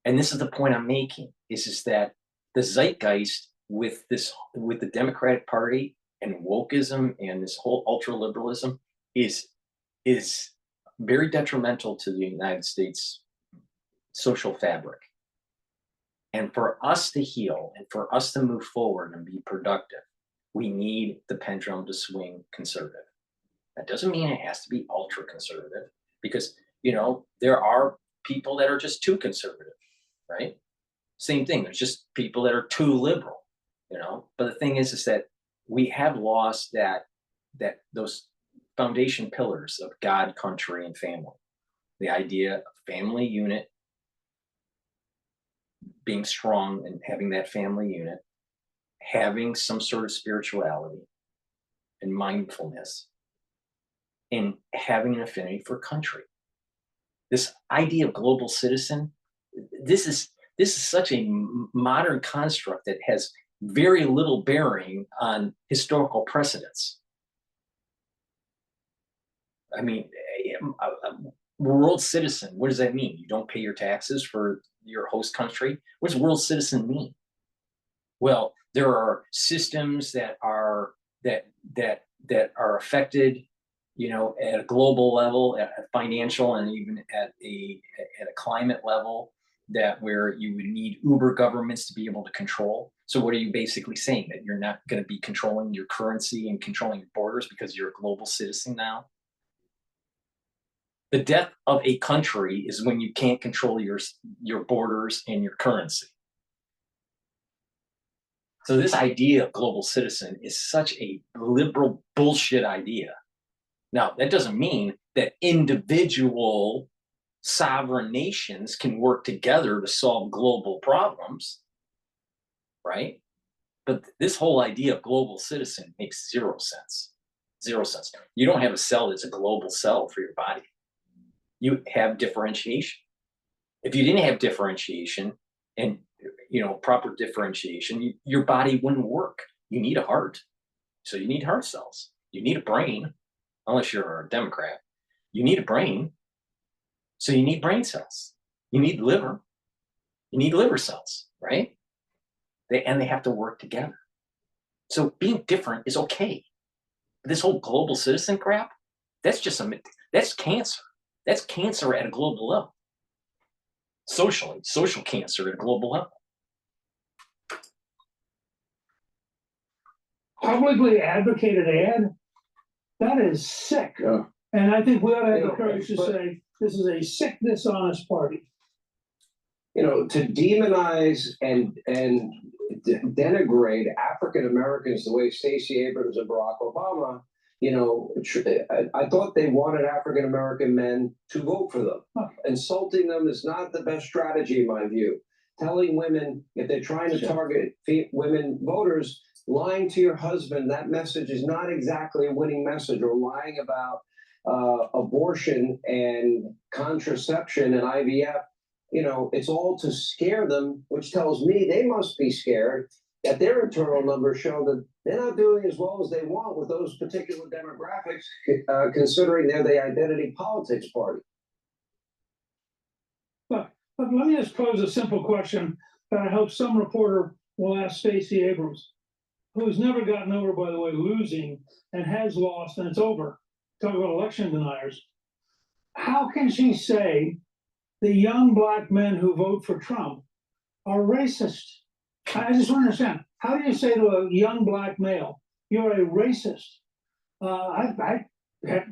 And this is the point I'm making, is that the zeitgeist with the Democratic Party and wokeism and this whole ultra-liberalism is very detrimental to the United States social fabric. And for us to heal and for us to move forward and be productive, we need the pendulum to swing conservative. That doesn't mean it has to be ultra conservative, because, you know, there are people that are just too conservative, right? Same thing. There's just people that are too liberal, you know. But the thing is that we have lost those foundation pillars of God, country, and family. The idea of family unit, being strong and having that family unit, having some sort of spirituality and mindfulness, and having an affinity for country. This idea of global citizen, this is such a modern construct that has very little bearing on historical precedents. I mean, world citizen, what does that mean? You don't pay your taxes for your host country? What does world citizen mean? Well, there are systems that are affected, you know, at a global level, at a financial, and even at a climate level, that where you would need uber governments to be able to control. So what are you basically saying? That you're not going to be controlling your currency and controlling your borders because you're a global citizen now? The death of a country is when you can't control your borders and your currency. So this idea of global citizen is such a liberal bullshit idea. Now, that doesn't mean that individual sovereign nations can work together to solve global problems, right? But this whole idea of global citizen makes zero sense. Zero sense. You don't have a cell that's a global cell for your body. You have differentiation. If you didn't have differentiation and proper differentiation, your body wouldn't work. You need a heart, so you need heart cells. You need a brain, unless you're a Democrat. You need a brain, so you need brain cells. You need liver. You need liver cells, right? They have to work together. So being different is okay. This whole global citizen crap, that's cancer. That's cancer at a global level. Social cancer at a global level. Publicly advocated ad? That is sick. Yeah. And I think we ought to have the courage to say, this is a sick, dishonest party. To demonize and denigrate African Americans the way Stacey Abrams and Barack Obama, I thought they wanted African American men to vote for them. Insulting them is not the best strategy in my view. Telling women, if they're trying to target women voters, lying to your husband, that message is not exactly a winning message. Or lying about abortion and contraception and IVF, it's all to scare them, which tells me they must be scared that their internal numbers show that they're not doing as well as they want with those particular demographics, considering they're the identity politics party. But let me just pose a simple question that I hope some reporter will ask Stacey Abrams, who's never gotten over, by the way, losing and has lost and it's over. Talk about election deniers. How can she say the young black men who vote for Trump are racist? I just want to understand. How do you say to a young black male, you're a racist? I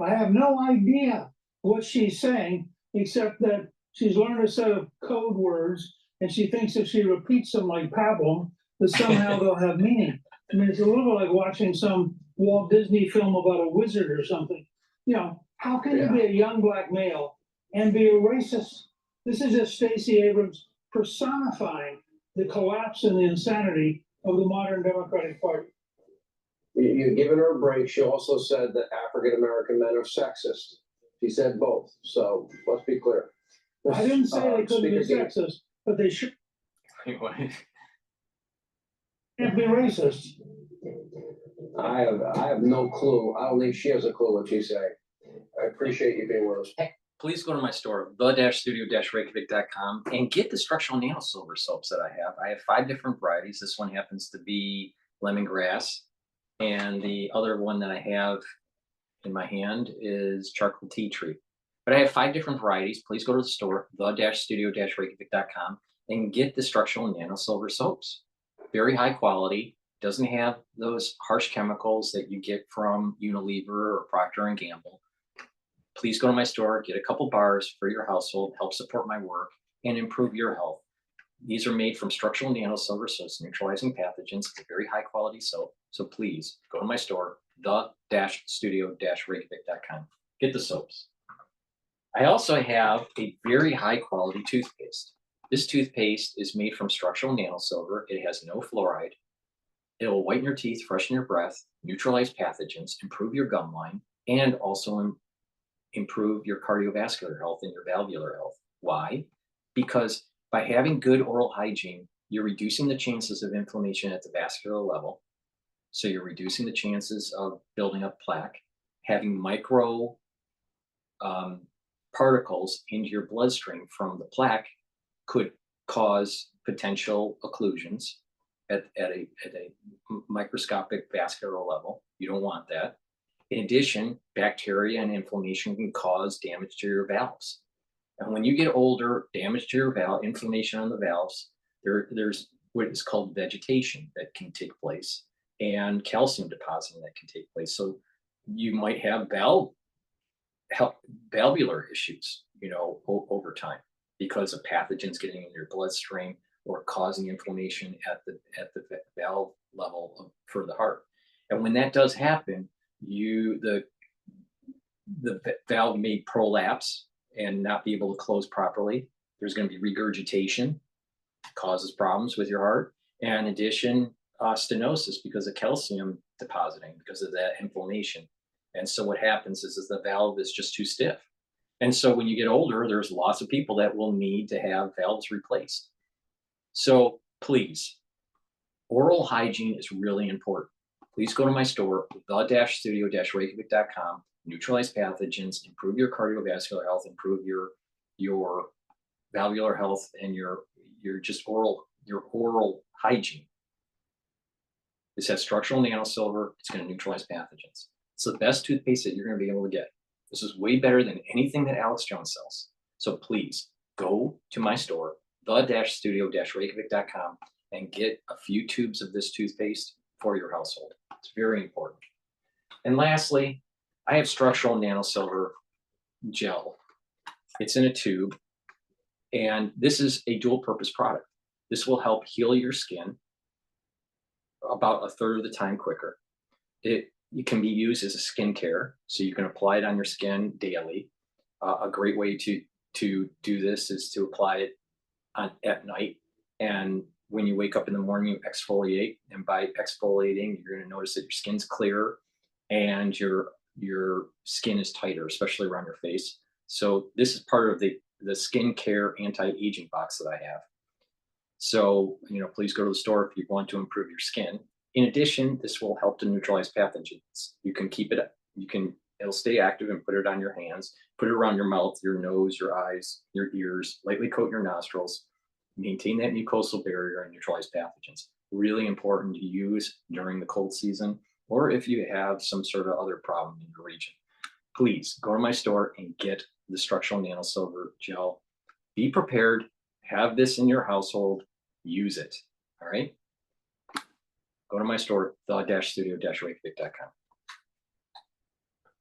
have no idea what she's saying, except that she's learned a set of code words, and she thinks if she repeats them like pablum, that somehow they'll have meaning. I mean, it's a little like watching some Walt Disney film about a wizard or something. How can you be a young black male and be a racist? This is just Stacey Abrams personifying the collapse and the insanity of the modern Democratic Party. You've given her a break. She also said that African American men are sexist. She said both. So let's be clear. I didn't say they couldn't be sexist, but they should. Can't be racist. I have no clue. I don't think she has a clue what she's saying. I appreciate you being with us. Hey, please go to my store, the-studio-reykjavik.com, and get the structural nano silver soaps that I have. I have 5 different varieties. This one happens to be lemongrass, and the other one that I have in my hand is charcoal tea tree. But I have 5 different varieties. Please go to the store, the-studio-reykjavik.com, and get the structural nano silver soaps. Very high quality. Doesn't have those harsh chemicals that you get from Unilever or Procter & Gamble. Please go to my store, get a couple bars for your household, help support my work, and improve your health. These are made from structural nano silver, so it's neutralizing pathogens. It's a very high quality soap. So please go to my store, the-studio-reykjavik.com. Get the soaps. I also have a very high quality toothpaste. This toothpaste is made from structural nano silver. It has no fluoride. It will whiten your teeth, freshen your breath, neutralize pathogens, improve your gum line, and also improve your cardiovascular health and your valvular health. Why? Because by having good oral hygiene, you're reducing the chances of inflammation at the vascular level. So you're reducing the chances of building up plaque. Having micro particles into your bloodstream from the plaque could cause potential occlusions at a microscopic vascular level. You don't want that. In addition, bacteria and inflammation can cause damage to your valves. And when you get older, damage to your valve, inflammation on the valves, there's what is called vegetation that can take place and calcium depositing that can take place. So you might have valvular issues, over time because of pathogens getting in your bloodstream or causing inflammation at the valve level for the heart. And when that does happen, the valve may prolapse and not be able to close properly. There's going to be regurgitation, causes problems with your heart. And in addition, stenosis because of calcium depositing because of that inflammation. And so what happens is the valve is just too stiff. And so when you get older, there's lots of people that will need to have valves replaced. So please, oral hygiene is really important. Please go to my store, the-studio-reykjavik.com, neutralize pathogens, improve your cardiovascular health, improve your valvular health, and your oral hygiene. This has structural nanosilver. It's going to neutralize pathogens. It's the best toothpaste that you're going to be able to get. This is way better than anything that Alex Jones sells. So please go to my store, the-studio-reykjavik.com, and get a few tubes of this toothpaste for your household. It's very important. And lastly, I have structural nanosilver gel. It's in a tube, and this is a dual purpose product. This will help heal your skin about a third of the time quicker. It can be used as a skincare, so you can apply it on your skin daily. A great way to do this is to apply it at night, and when you wake up in the morning, you exfoliate, and by exfoliating, you're going to notice that your skin's clearer and your skin is tighter, especially around your face. So this is part of the skincare anti-aging box that I have. So, please go to the store if you want to improve your skin. In addition, this will help to neutralize pathogens. You can keep it, it'll stay active and put it on your hands, put it around your mouth, your nose, your eyes, your ears, lightly coat your nostrils, maintain that mucosal barrier and neutralize pathogens. Really important to use during the cold season, or if you have some sort of other problem in your region. Please go to my store and get the structural nanosilver gel. Be prepared, have this in your household, use it, all right? Go to my store, the-studio-reykjavik.com.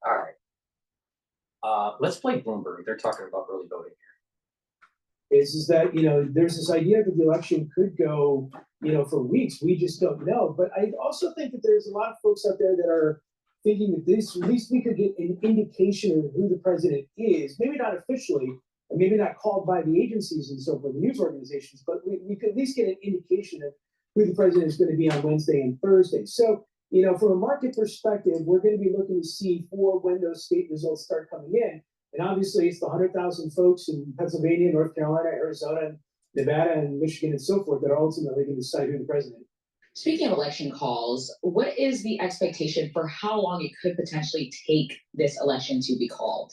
All right, let's play Bloomberg. They're talking about early voting here. Is that, there's this idea that the election could go, for weeks. We just don't know. But I also think that there's a lot of folks out there that are thinking that at least we could get an indication of who the president is, maybe not officially, and maybe not called by the agencies and so forth, the news organizations, but we could at least get an indication of who the president is going to be on Wednesday and Thursday. So, from a market perspective, we're going to be looking to see for when those state results start coming in. And obviously, it's the 100,000 folks in Pennsylvania, North Carolina, Arizona, Nevada, and Michigan, and so forth that are ultimately going to decide who the president is. Speaking of election calls, what is the expectation for how long it could potentially take this election to be called?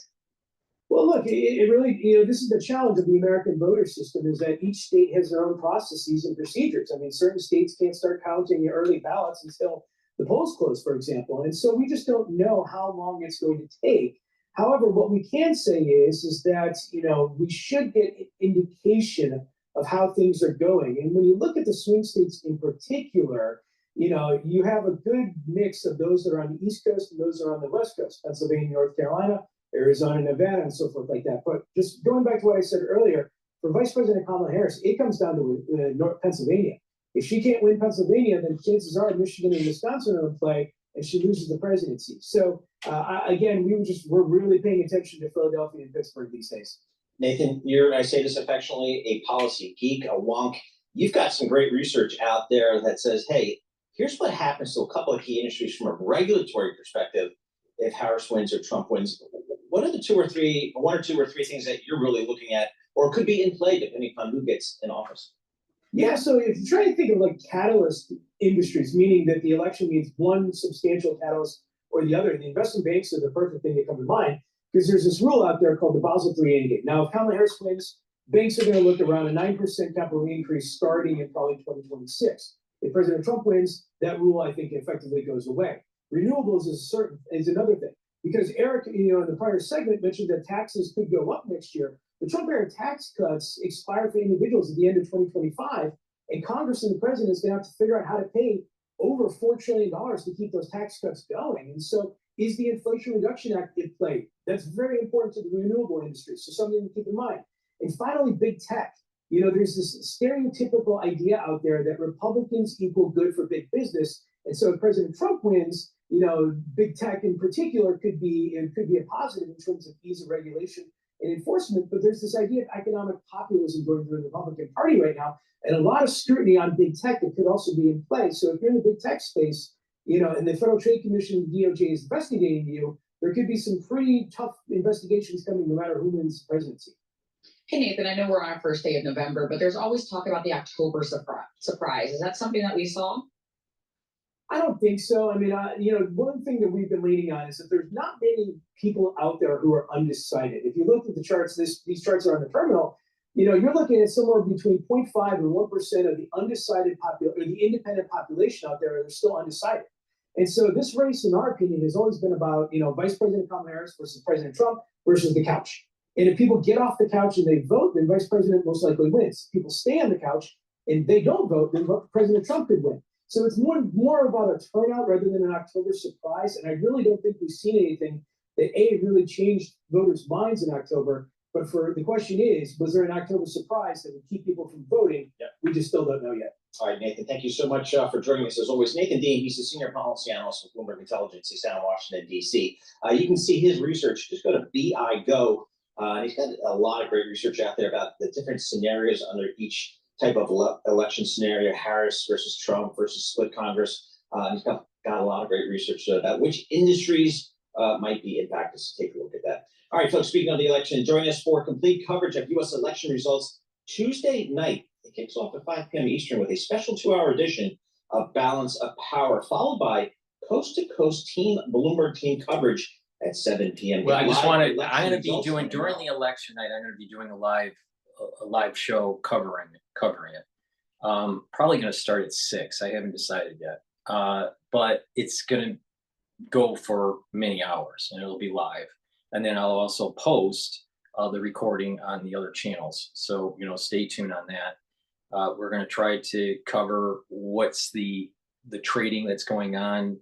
Well, look, it really, this is the challenge of the American voter system, is that each state has their own processes and procedures. I mean, certain states can't start counting the early ballots until the polls close, for example. And so we just don't know how long it's going to take. However, what we can say is that, we should get an indication of how things are going. And when you look at the swing states in particular, you have a good mix of those that are on the East Coast and those that are on the West Coast, Pennsylvania, North Carolina, Arizona, Nevada, and so forth like that. But just going back to what I said earlier, for Vice President Kamala Harris, it comes down to North Pennsylvania. If she can't win Pennsylvania, then chances are Michigan and Wisconsin are in play, and she loses the presidency. So again, we're really paying attention to Philadelphia and Pittsburgh these days. Nathan, I say this affectionately, a policy geek, a wonk. You've got some great research out there that says, hey, here's what happens to a couple of key industries from a regulatory perspective if Harris wins or Trump wins. What are the one or two or three things that you're really looking at, or could be in play depending on who gets in office? Yeah, so if you try to think of like catalyst industries, meaning that the election means one substantial catalyst or the other, the investment banks are the perfect thing to come to mind, because there's this rule out there called the Basel III Endgame. Now, if Kamala Harris wins, banks are going to look around a 9% capital increase starting in probably 2026. If President Trump wins, that rule, I think, effectively goes away. Renewables is another thing, because Eric, in the prior segment mentioned that taxes could go up next year. The Trump-era tax cuts expire for individuals at the end of 2025, and Congress and the president is going to have to figure out how to pay over $4 trillion to keep those tax cuts going. And so is the Inflation Reduction Act in play? That's very important to the renewable industry, so something to keep in mind. And finally, big tech. there's this stereotypical idea out there that Republicans equal good for big business. And so if President Trump wins, big tech in particular could be a positive in terms of ease of regulation and enforcement. But there's this idea of economic populism going through the Republican Party right now, and a lot of scrutiny on big tech that could also be in play. So if you're in the big tech space, and the Federal Trade Commission, the DOJ is investigating you, there could be some pretty tough investigations coming no matter who wins the presidency. Hey, Nathan, I know we're on our first day of November, but there's always talk about the October surprise. Is that something that we saw? I don't think so. I mean, one thing that we've been leaning on is that there's not many people out there who are undecided. If you look at the charts, these charts are on the terminal, you're looking at somewhere between 0.5 and 1% of the undecided or the independent population out there that are still undecided. And so this race, in our opinion, has always been about, Vice President Kamala Harris versus President Trump versus the couch. And if people get off the couch and they vote, then Vice President most likely wins. If people stay on the couch and they don't vote, then President Trump could win. So it's more about a turnout rather than an October surprise. And I really don't think we've seen anything that really changed voters' minds in October. But the question is, was there an October surprise that would keep people from voting? Yeah. We just still don't know yet. All right, Nathan, thank you so much for joining us as always. Nathan Dean, he's a senior policy analyst with Bloomberg Intelligence based out of Washington, D.C. You can see his research. Just go to BIGO. He's got a lot of great research out there about the different scenarios under each type of election scenario, Harris versus Trump versus split Congress. He's got a lot of great research about which industries might be impacted. So take a look at that. All right, folks, speaking of the election, join us for complete coverage of U.S. election results Tuesday night. It kicks off at 5 p.m. Eastern with a special 2-hour edition of Balance of Power, followed by coast-to-coast Bloomberg team coverage at 7 p.m. Well, I'm going to be doing, during the election night, I'm going to be doing a live show covering it. Probably going to start at 6. I haven't decided yet. But it's going to go for many hours and it'll be live. And then I'll also post the recording on the other channels. So, stay tuned on that. We're going to try to cover what's the trading that's going on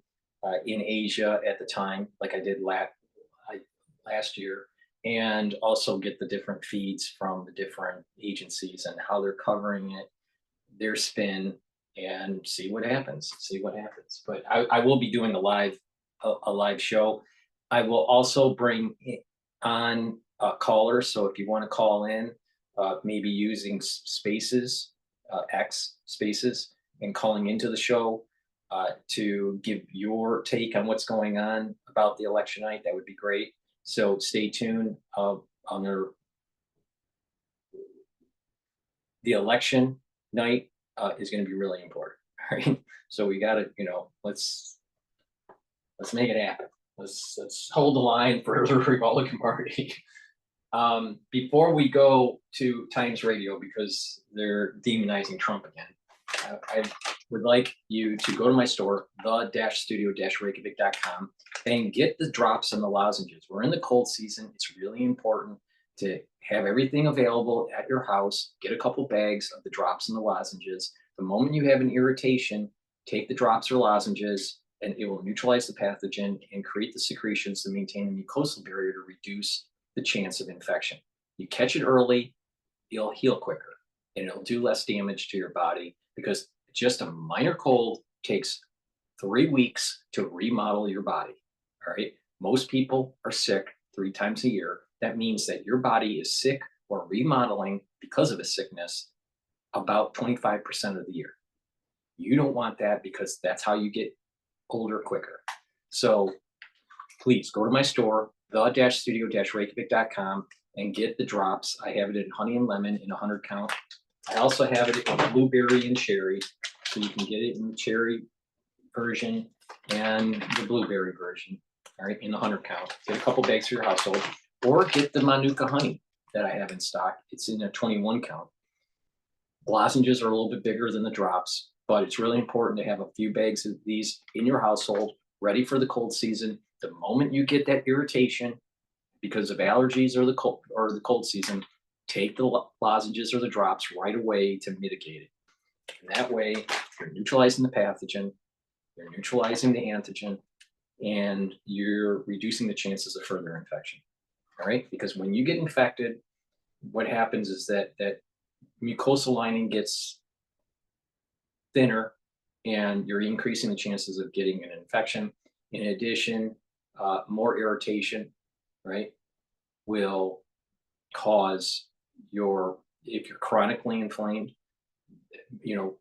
in Asia at the time, like I did last year, and also get the different feeds from the different agencies and how they're covering it, their spin, and see what happens. But I will be doing a live show. I will also bring on callers. So if you want to call in, maybe using spaces, X spaces, and calling into the show to give your take on what's going on about the election night, that would be great. So stay tuned on the election night is going to be really important. Right? So we got to, let's make it happen. Let's hold the line for the Republican Party. Before we go to Times Radio, because they're demonizing Trump again, I would like you to go to my store, the-studio-reykjavik.com, and get the drops and the lozenges. We're in the cold season. It's really important to have everything available at your house. Get a couple bags of the drops and the lozenges. The moment you have an irritation, take the drops or lozenges, and it will neutralize the pathogen and create the secretions to maintain the mucosal barrier to reduce the chance of infection. You catch it early, it'll heal quicker, and it'll do less damage to your body, because just a minor cold takes 3 weeks to remodel your body. All right. Most people are sick 3 times a year. That means that your body is sick or remodeling because of a sickness about 25% of the year. You don't want that, because that's how you get older quicker. So please go to my store, the-studio-reykjavik.com, and get the drops. I have it in honey and lemon in 100 count. I also have it in blueberry and cherry, so you can get it in the cherry version and the blueberry version, all right, in the 100 count. Get a couple bags for your household, or get the Manuka honey that I have in stock. It's in a 21 count. Lozenges are a little bit bigger than the drops, but it's really important to have a few bags of these in your household, ready for the cold season. The moment you get that irritation because of allergies or the cold season, take the lozenges or the drops right away to mitigate it. And that way, you're neutralizing the pathogen, you're neutralizing the antigen, and you're reducing the chances of further infection. All right? Because when you get infected, what happens is that mucosal lining gets thinner, and you're increasing the chances of getting an infection. In addition, more irritation, right, will cause if you're chronically inflamed, you know,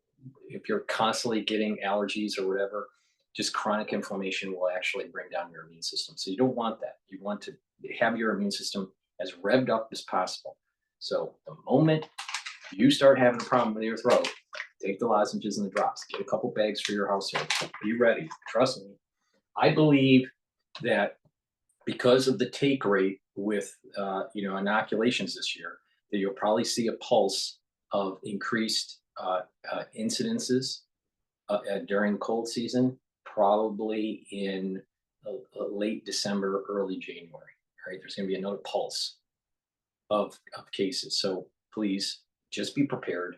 if you're constantly getting allergies or whatever, just chronic inflammation will actually bring down your immune system. So you don't want that. You want to have your immune system as revved up as possible. So the moment you start having a problem with your throat, take the lozenges and the drops. Get a couple bags for your household. Be ready. Trust me. I believe that because of the take rate with inoculations this year, that you'll probably see a pulse of increased incidences during cold season, probably in late December, early January. Right? There's going to be another pulse of cases. So please just be prepared.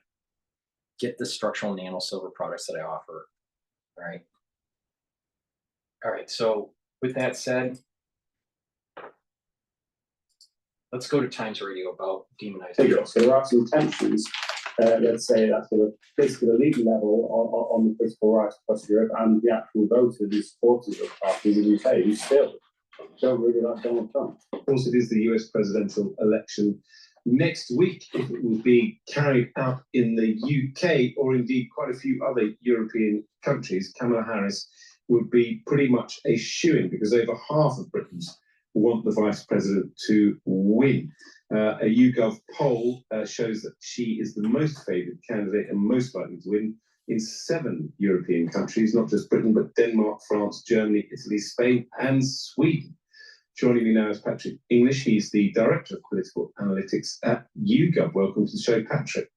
Get the structural nano silver products that I offer. All right. All right. So with that said, let's go to Times Radio about demonization. So there are some tensions, let's say, at the political elite level on the political right across Europe, and the actual voters, the supporters of parties in the UK, who still don't really like Donald Trump. Of course, it is the US presidential election next week. If it will be carried out in the UK or indeed quite a few other European countries, Kamala Harris would be pretty much a shoo-in, because over half of Britons want the vice president to win. A YouGov poll shows that she is the most favoured candidate and most likely to win in 7 European countries, not just Britain, but Denmark, France, Germany, Italy, Spain, and Sweden. Joining me now is Patrick English. He's the Director of Political Analytics at YouGov. Welcome to the show, Patrick.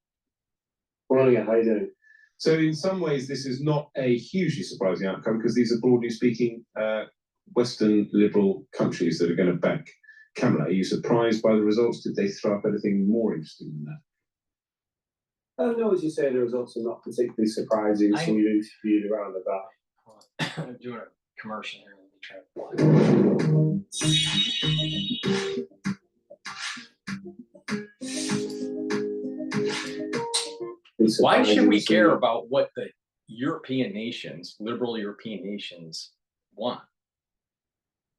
Morning, how are you doing? So in some ways, this is not a hugely surprising outcome, because these are, broadly speaking, Western liberal countries that are going to back Kamala. Are you surprised by the results? Did they throw up anything more interesting than that? No, as you say, the results are not particularly surprising. So we interviewed around about. I'm doing a commercial here. Let me try. Why should we care about what the European nations, liberal European nations, want?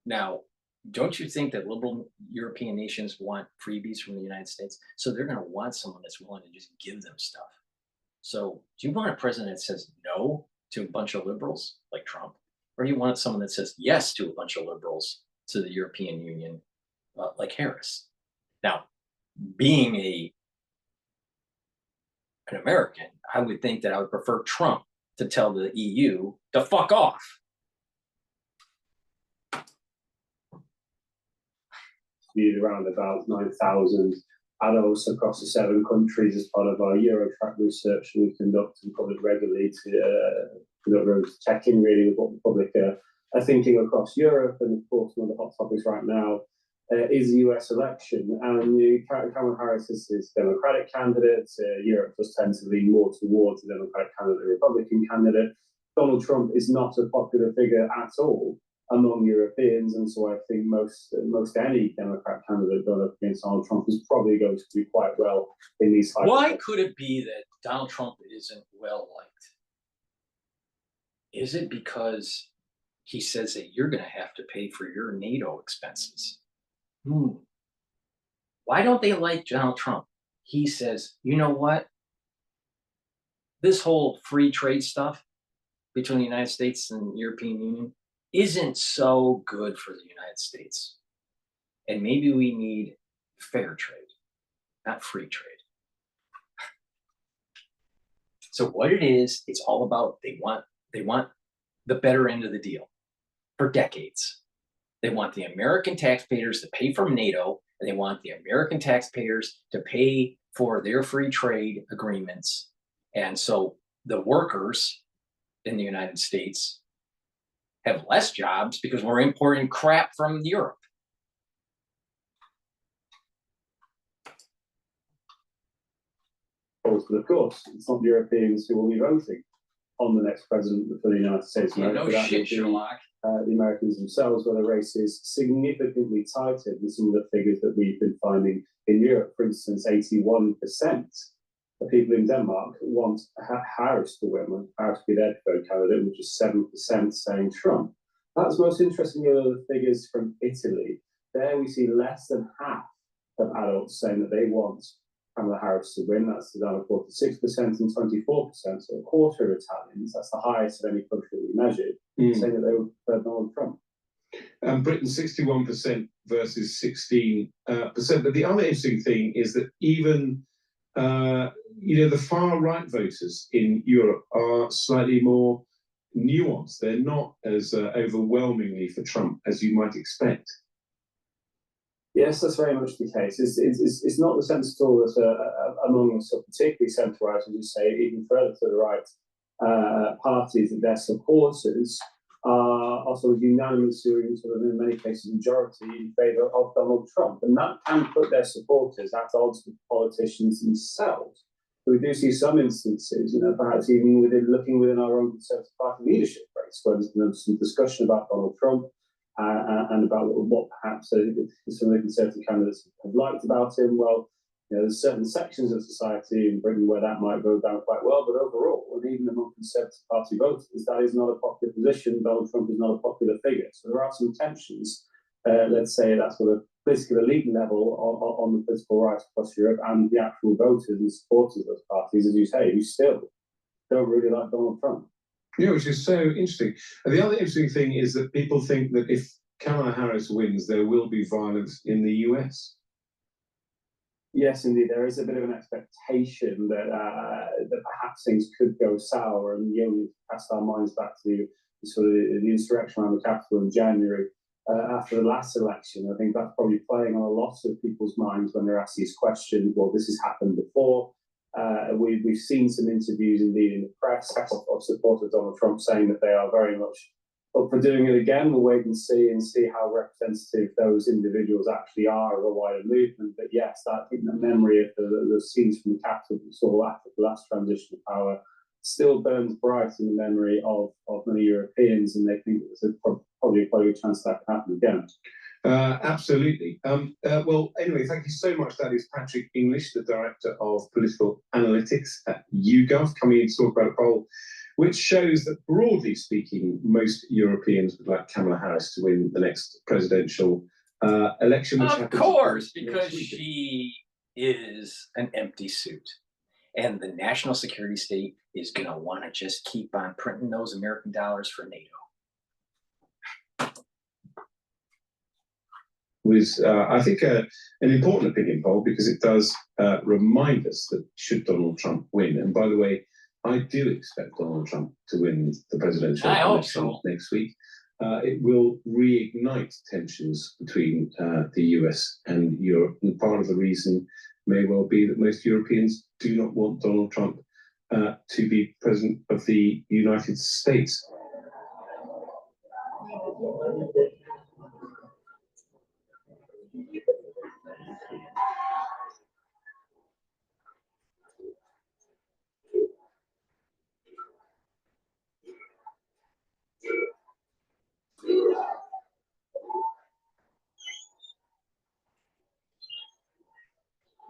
Now, don't you think that liberal European nations want freebies from the United States? So they're going to want someone that's willing to just give them stuff. So do you want a president that says no to a bunch of liberals like Trump? Or do you want someone that says yes to a bunch of liberals to the European Union like Harris? Now, being an American, I would think that I would prefer Trump to tell the EU to fuck off. Around about 9,000 adults across the 7 countries as part of our Eurotrack research we conduct and publish regularly to conduct checking really with what the public are thinking across Europe. And of course, one of the hot topics right now is the US election. And Kamala Harris is a Democratic candidate. Europe does tend to lean more towards the Democratic candidate, the Republican candidate. Donald Trump is not a popular figure at all among Europeans, and so I think most any Democrat candidate going up against Donald Trump is probably going to do quite well in these. Why could it be that Donald Trump isn't well liked? Is it because he says that you're going to have to pay for your NATO expenses? Why don't they like Donald Trump? He says, you know what? This whole free trade stuff between the United States and the European Union isn't so good for the United States. And maybe we need fair trade, not free trade. So what it is, it's all about they want the better end of the deal for decades. They want the American taxpayers to pay for NATO, and they want the American taxpayers to pay for their free trade agreements. And so the workers in the United States have less jobs because we're importing crap from Europe. But of course, it's not Europeans who will be voting on the next president for the United States. Yeah, no shit, Sherlock. The Americans themselves, where the race is significantly tighter than some of the figures that we've been finding in Europe. For instance, 81% the people in Denmark want Harris to win, Harris to be their preferred candidate, which is 7% saying Trump. That's most interesting. The figures from Italy. There we see less than half of adults saying that they want Kamala Harris to win. That's down to 46% and 24%, so a quarter of Italians, that's the highest of any country that we measured, saying that they would prefer Donald Trump. Britain 61% versus 16%. But the other interesting thing is that even the far right voters in Europe are slightly more nuanced. They're not as overwhelmingly for Trump as you might expect. Yes, that's very much the case. It's not the sense at all that among us, particularly centre-right, as you say, even further to the right, parties that their supporters are also unanimously, sort of in many cases, majority in favour of Donald Trump. And that can put their supporters at odds with politicians themselves. So we do see some instances, perhaps even looking within our own Conservative Party leadership race, where there's been some discussion about Donald Trump, and about what perhaps some of the Conservative candidates have liked about him. Well, there's certain sections of society in Britain where that might go down quite well, but overall, and even among Conservative Party voters, that is not a popular position. Donald Trump is not a popular figure. So there are some tensions, let's say, at that sort of political elite level on the political right across Europe, and the actual voters and supporters of those parties, as you say, who still don't really like Donald Trump. Yeah, which is so interesting. And the other interesting thing is that people think that if Kamala Harris wins, there will be violence in the US. Yes, indeed, there is a bit of an expectation that perhaps things could go sour, and we cast our minds back to sort of the insurrection around the Capitol in January after the last election. I think that's probably playing on a lot of people's minds when they're asked these questions. Well, this has happened before. We've seen some interviews indeed in the press of supporters of Donald Trump saying that they are very much up for doing it again. We'll wait and see how representative those individuals actually are of a wider movement. But yes, I think the memory of the scenes from the Capitol that we saw after the last transition of power still burns bright in the memory of many Europeans, and they think there's probably quite a good chance that can happen again. Absolutely. Well, anyway, thank you so much. That is Patrick English, the Director of Political Analytics at YouGov, coming in to talk about a poll which shows that, broadly speaking, most Europeans would like Kamala Harris to win the next presidential election. Which of course, because she is an empty suit. And the national security state is going to want to just keep on printing those American dollars for NATO. Was, I think, an important opinion poll, because it does remind us that should Donald Trump win, and by the way, I do expect Donald Trump to win the presidential election next week, it will reignite tensions between the US and Europe. And part of the reason may well be that most Europeans do not want Donald Trump to be president of the United States.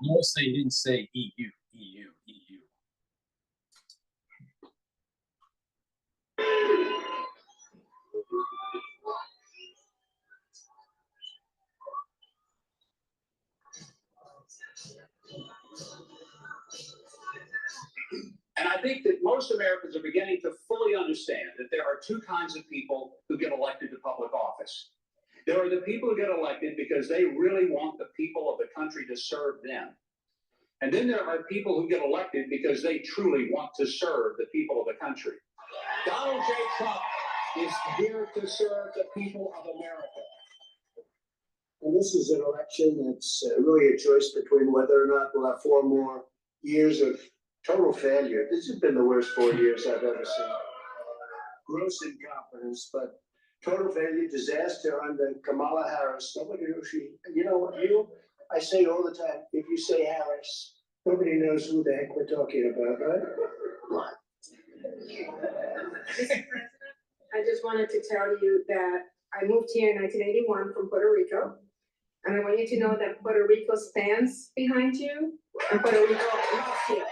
Notice they didn't say EU, EU, EU. And I think that most Americans are beginning to fully understand that there are two kinds of people who get elected to public office. There are the people who get elected because they really want the people of the country to serve them. And then there are people who get elected because they truly want to serve the people of the country. Donald J. Trump is here to serve the people of America. And this is an election that's really a choice between whether or not we'll have 4 more years of total failure. This has been the worst 4 years I've ever seen. Gross incompetence, but total failure, disaster under Kamala Harris. Nobody knows I say all the time, if you say Harris, nobody knows who the heck we're talking about, right? I just wanted to tell you that I moved here in 1981 from Puerto Rico. And I want you to know that Puerto Rico stands behind you And Puerto Rico loves you.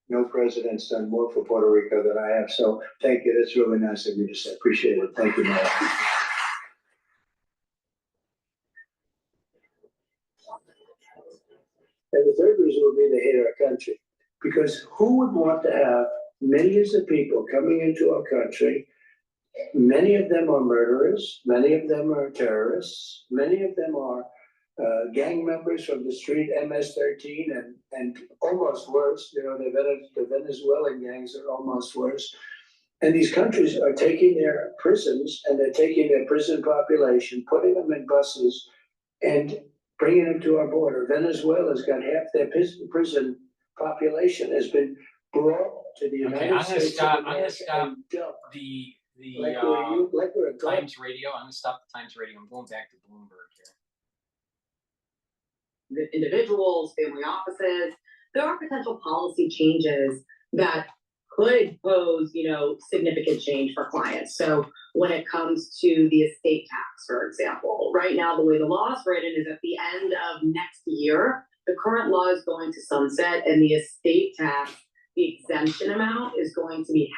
No president's done more for Puerto Rico than I have, so thank you. That's really nice of you to say. Appreciate it. Thank you, Mayor. And the third reason would be they hate our country. Because who would want to have millions of people coming into our country? Many of them are murderers, many of them are terrorists, many of them are gang members from the street MS-13 and almost worse. You know, the Venezuelan gangs are almost worse. And these countries are taking their prisons and they're taking their prison population, putting them in buses and bringing them to our border. Venezuela's got half their prison population has been brought to the United States. I'm gonna stop the like we're a Times Radio. I'm gonna stop the Times Radio. I'm going back to Bloomberg here. The individuals, family offices, there are potential policy changes that could pose, significant change for clients. So when it comes to the estate tax, for example, right now, the way the law is written is at the end of next year, the current law is going to sunset and the estate tax, the exemption amount is going to be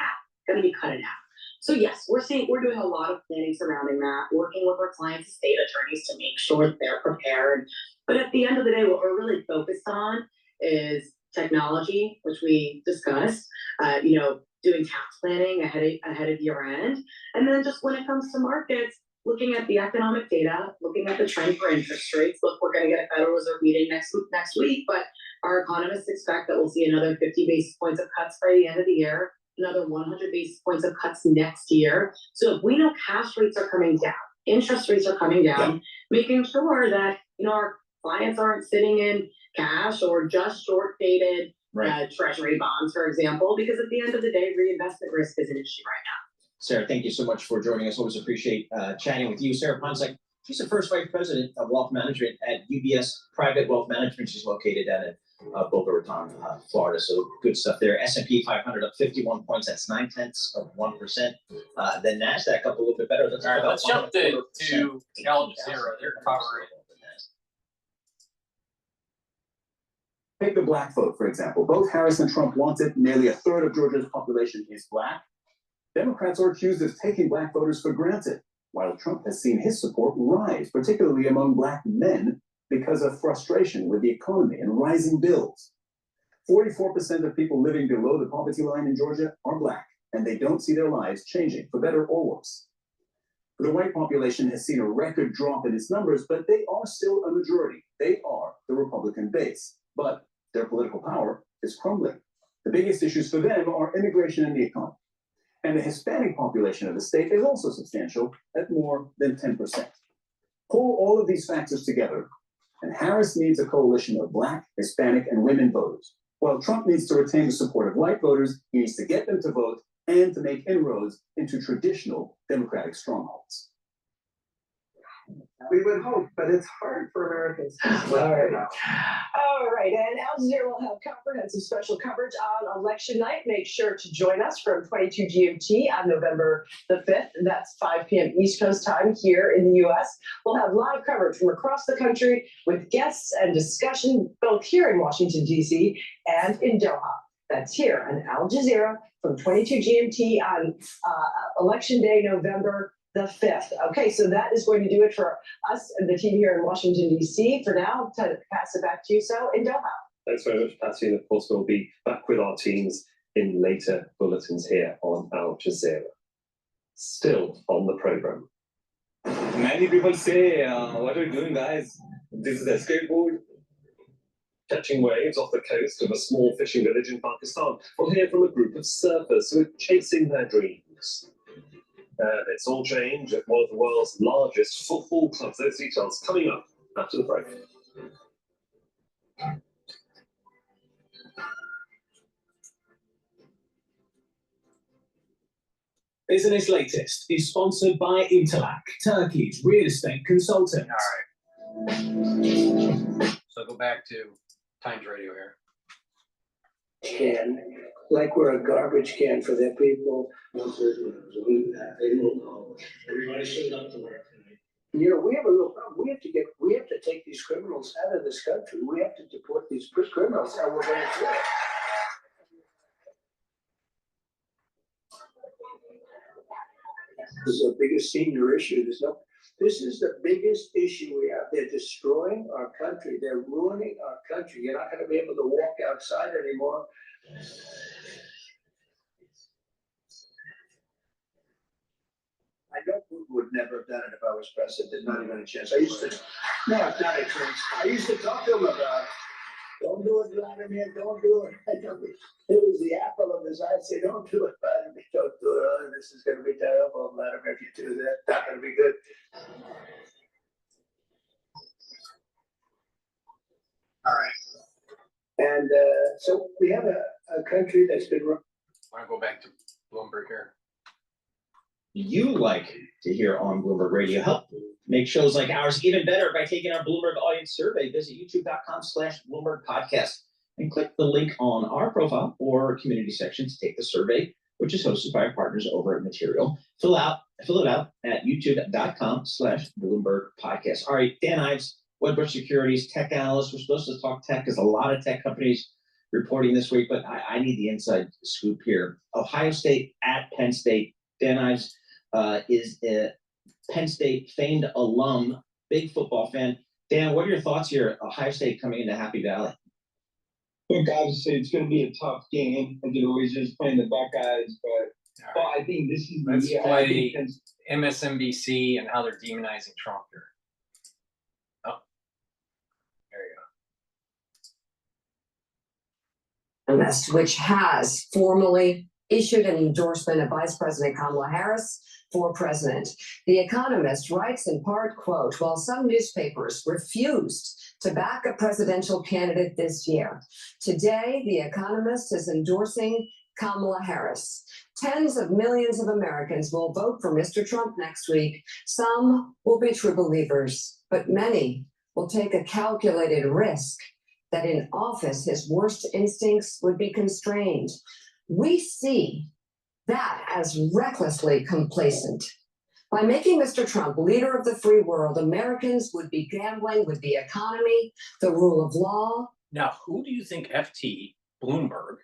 cut in half. So yes, we're doing a lot of planning surrounding that, working with our clients' estate attorneys to make sure that they're prepared. But at the end of the day, what we're really focused on is technology, which we discussed, doing tax planning ahead of year end. And then just when it comes to markets, looking at the economic data, looking at the trend for interest rates. Look, we're going to get a Federal Reserve meeting next week, but our economists expect that we'll see another 50 basis points of cuts by the end of the year, another 100 basis points of cuts next year. So if we know cash rates are coming down, interest rates are coming down, making sure that, our clients aren't sitting in cash or just short-dated treasury bonds, for example, because at the end of the day, reinvestment risk is an issue right now. Sarah, thank you so much for joining us. Always appreciate chatting with you. Sarah Ponczek, she's the first vice president of wealth management at UBS Private Wealth Management. She's located down in Boca Raton, Florida. So good stuff there. S&P 500 up 51 points. That's 0.9%. Then NASDAQ up a little bit better. That's all right, let's jump to Al Jazeera. They're covering. Take the black vote, for example. Both Harris and Trump want it. Nearly a third of Georgia's population is black. Democrats are accused of taking black voters for granted, while Trump has seen his support rise, particularly among black men, because of frustration with the economy and rising bills. 44% of people living below the poverty line in Georgia are black, and they don't see their lives changing for better or worse. The white population has seen a record drop in its numbers, but they are still a majority. They are the Republican base, but their political power is crumbling. The biggest issues for them are immigration and the economy. And the Hispanic population of the state is also substantial at more than 10%. Pull all of these factors together, and Harris needs a coalition of black, Hispanic, and women voters. While Trump needs to retain the support of white voters, he needs to get them to vote and to make inroads into traditional Democratic strongholds. We would hope, but it's hard for Americans. All right, and Al Jazeera will have comprehensive special coverage on election night. Make sure to join us from 22 GMT on November the 5th. That's 5 p.m. East Coast time here in the U.S. We'll have live coverage from across the country with guests and discussion both here in Washington, D.C. and in Doha. That's here on Al Jazeera from 22 GMT on Election Day, November the 5th. Okay, so that is going to do it for us and the team here in Washington, D.C. For now, to pass it back to you, so in Doha. Thanks very much, Patty. And of course, we'll be back with our teams in later bulletins here on Al Jazeera. Still on the program. Many people say, what are you doing, guys? This is a skateboard. Catching waves off the coast of a small fishing village in Pakistan. We'll hear from a group of surfers who are chasing their dreams. And it's all change at one of the world's largest football clubs. Those details coming up after the break. Business Latest is sponsored by Interlac, Turkey's real estate consultant. All right. So go back to Times Radio here. Can, like we're a garbage can for their people. Everybody showed up to work tonight. You know, we have a real problem. We have to take these criminals out of this country. We have to deport these criminals, and we're going to do it. This is the biggest senior issue. This is the biggest issue we have. They're destroying our country. They're ruining our country. You're not going to be able to walk outside anymore. I know Putin would never have done it if I was president. Not even a chance. No, it's not a chance. I used to talk to him about, don't do it, Vladimir, don't do it. It was the apple of his eye. I say, don't do it, Vladimir, don't do it. Oh, this is going to be terrible, Vladimir, if you do that. Not going to be good. All right. And so we have a country that's been. I want to go back to Bloomberg here. You like to hear on Bloomberg Radio. Help make shows like ours even better by taking our Bloomberg audience survey. Visit youtube.com/Bloomberg podcast and click the link on our profile or community section to take the survey, which is hosted by our partners over at Material. Fill it out at youtube.com/Bloomberg podcast. All right, Dan Ives, Wedbush Securities tech analyst. We're supposed to talk tech because a lot of tech companies reporting this week, but I need the inside scoop here. Ohio State at Penn State. Dan Ives is a Penn State famed alum, big football fan. Dan, what are your thoughts here? Ohio State coming into Happy Valley. Look, obviously it's going to be a tough game. I could always just playing the Buckeyes, but I think this is Let's play MSNBC and how they're demonizing Trump here. Oh, there you go. Which has formally issued an endorsement of Vice President Kamala Harris for president. The Economist writes in part, quote, while some newspapers refused to back a presidential candidate this year, today The Economist is endorsing Kamala Harris. Tens of millions of Americans will vote for Mr. Trump next week. Some will be true believers, but many will take a calculated risk that in office his worst instincts would be constrained. We see that as recklessly complacent. By making Mr. Trump leader of the free world, Americans would be gambling with the economy, the rule of law. Now, who do you think FT, Bloomberg,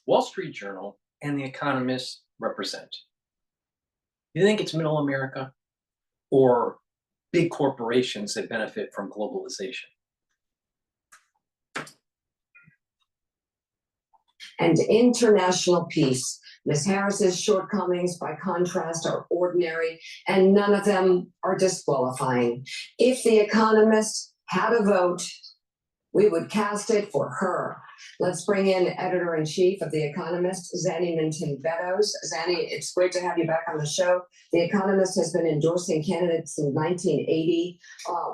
Wall Street Journal, and The Economist represent? You think it's middle America or big corporations that benefit from globalization? And international peace. Ms. Harris's shortcomings, by contrast, are ordinary, and none of them are disqualifying. If The Economist had a vote, we would cast it for her. Let's bring in editor-in-chief of The Economist, Zanny Minton-Beddoes. Zanny, it's great to have you back on the show. The Economist has been endorsing candidates since 1980.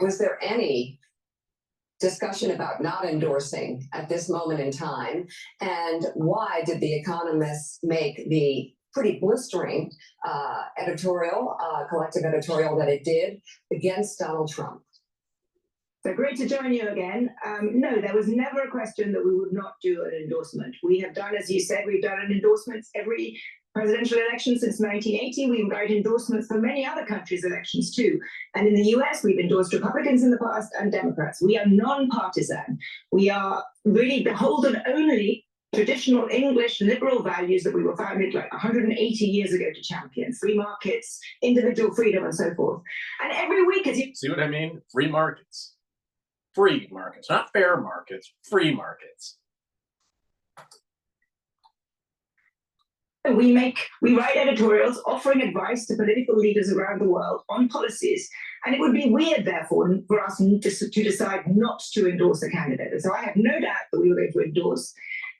Was there any discussion about not endorsing at this moment in time? And why did The Economist make the pretty blistering collective editorial that it did against Donald Trump? So great to join you again. No, there was never a question that we would not do an endorsement. We have done, as you said, we've done an endorsement every presidential election since 1980. We write endorsements for many other countries' elections too. And in the US, we've endorsed Republicans in the past and Democrats. We are non-partisan. We are really beholden only traditional English liberal values that we were founded like 180 years ago to champion: free markets, individual freedom, and so forth. And every week, as you see what I mean? Free markets. Free markets, not fair markets, free markets. We write editorials offering advice to political leaders around the world on policies, and it would be weird, therefore, for us to decide not to endorse a candidate. And so I have no doubt that we were going to endorse.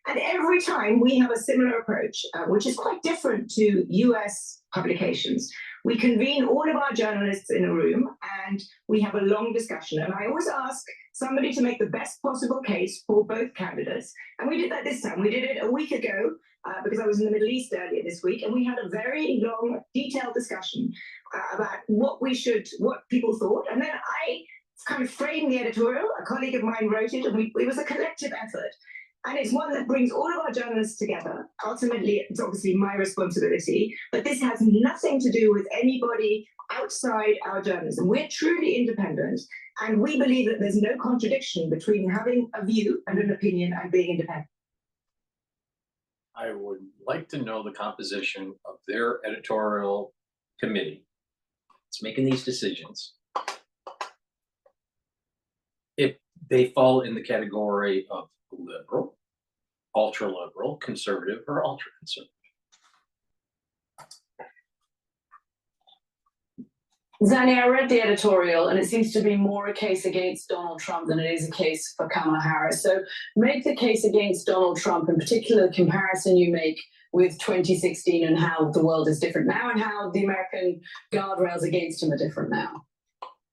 And every time we have a similar approach, which is quite different to US publications. We convene all of our journalists in a room and we have a long discussion. And I always ask somebody to make the best possible case for both candidates. And we did that this time. We did it a week ago because I was in the Middle East earlier this week. And we had a very long, detailed discussion about what people thought. And then I kind of framed the editorial. A colleague of mine wrote it, and it was a collective effort. And it's one that brings all of our journalists together. Ultimately, it's obviously my responsibility, but this has nothing to do with anybody outside our journalism. We're truly independent, and we believe that there's no contradiction between having a view and an opinion and being independent. I would like to know the composition of their editorial committee. It's making these decisions. If they fall in the category of liberal, ultra-liberal, conservative, or ultra-conservative. Zanny, I read the editorial and it seems to be more a case against Donald Trump than it is a case for Kamala Harris. So make the case against Donald Trump, in particular the comparison you make with 2016 and how the world is different now and how the American guardrails against him are different now.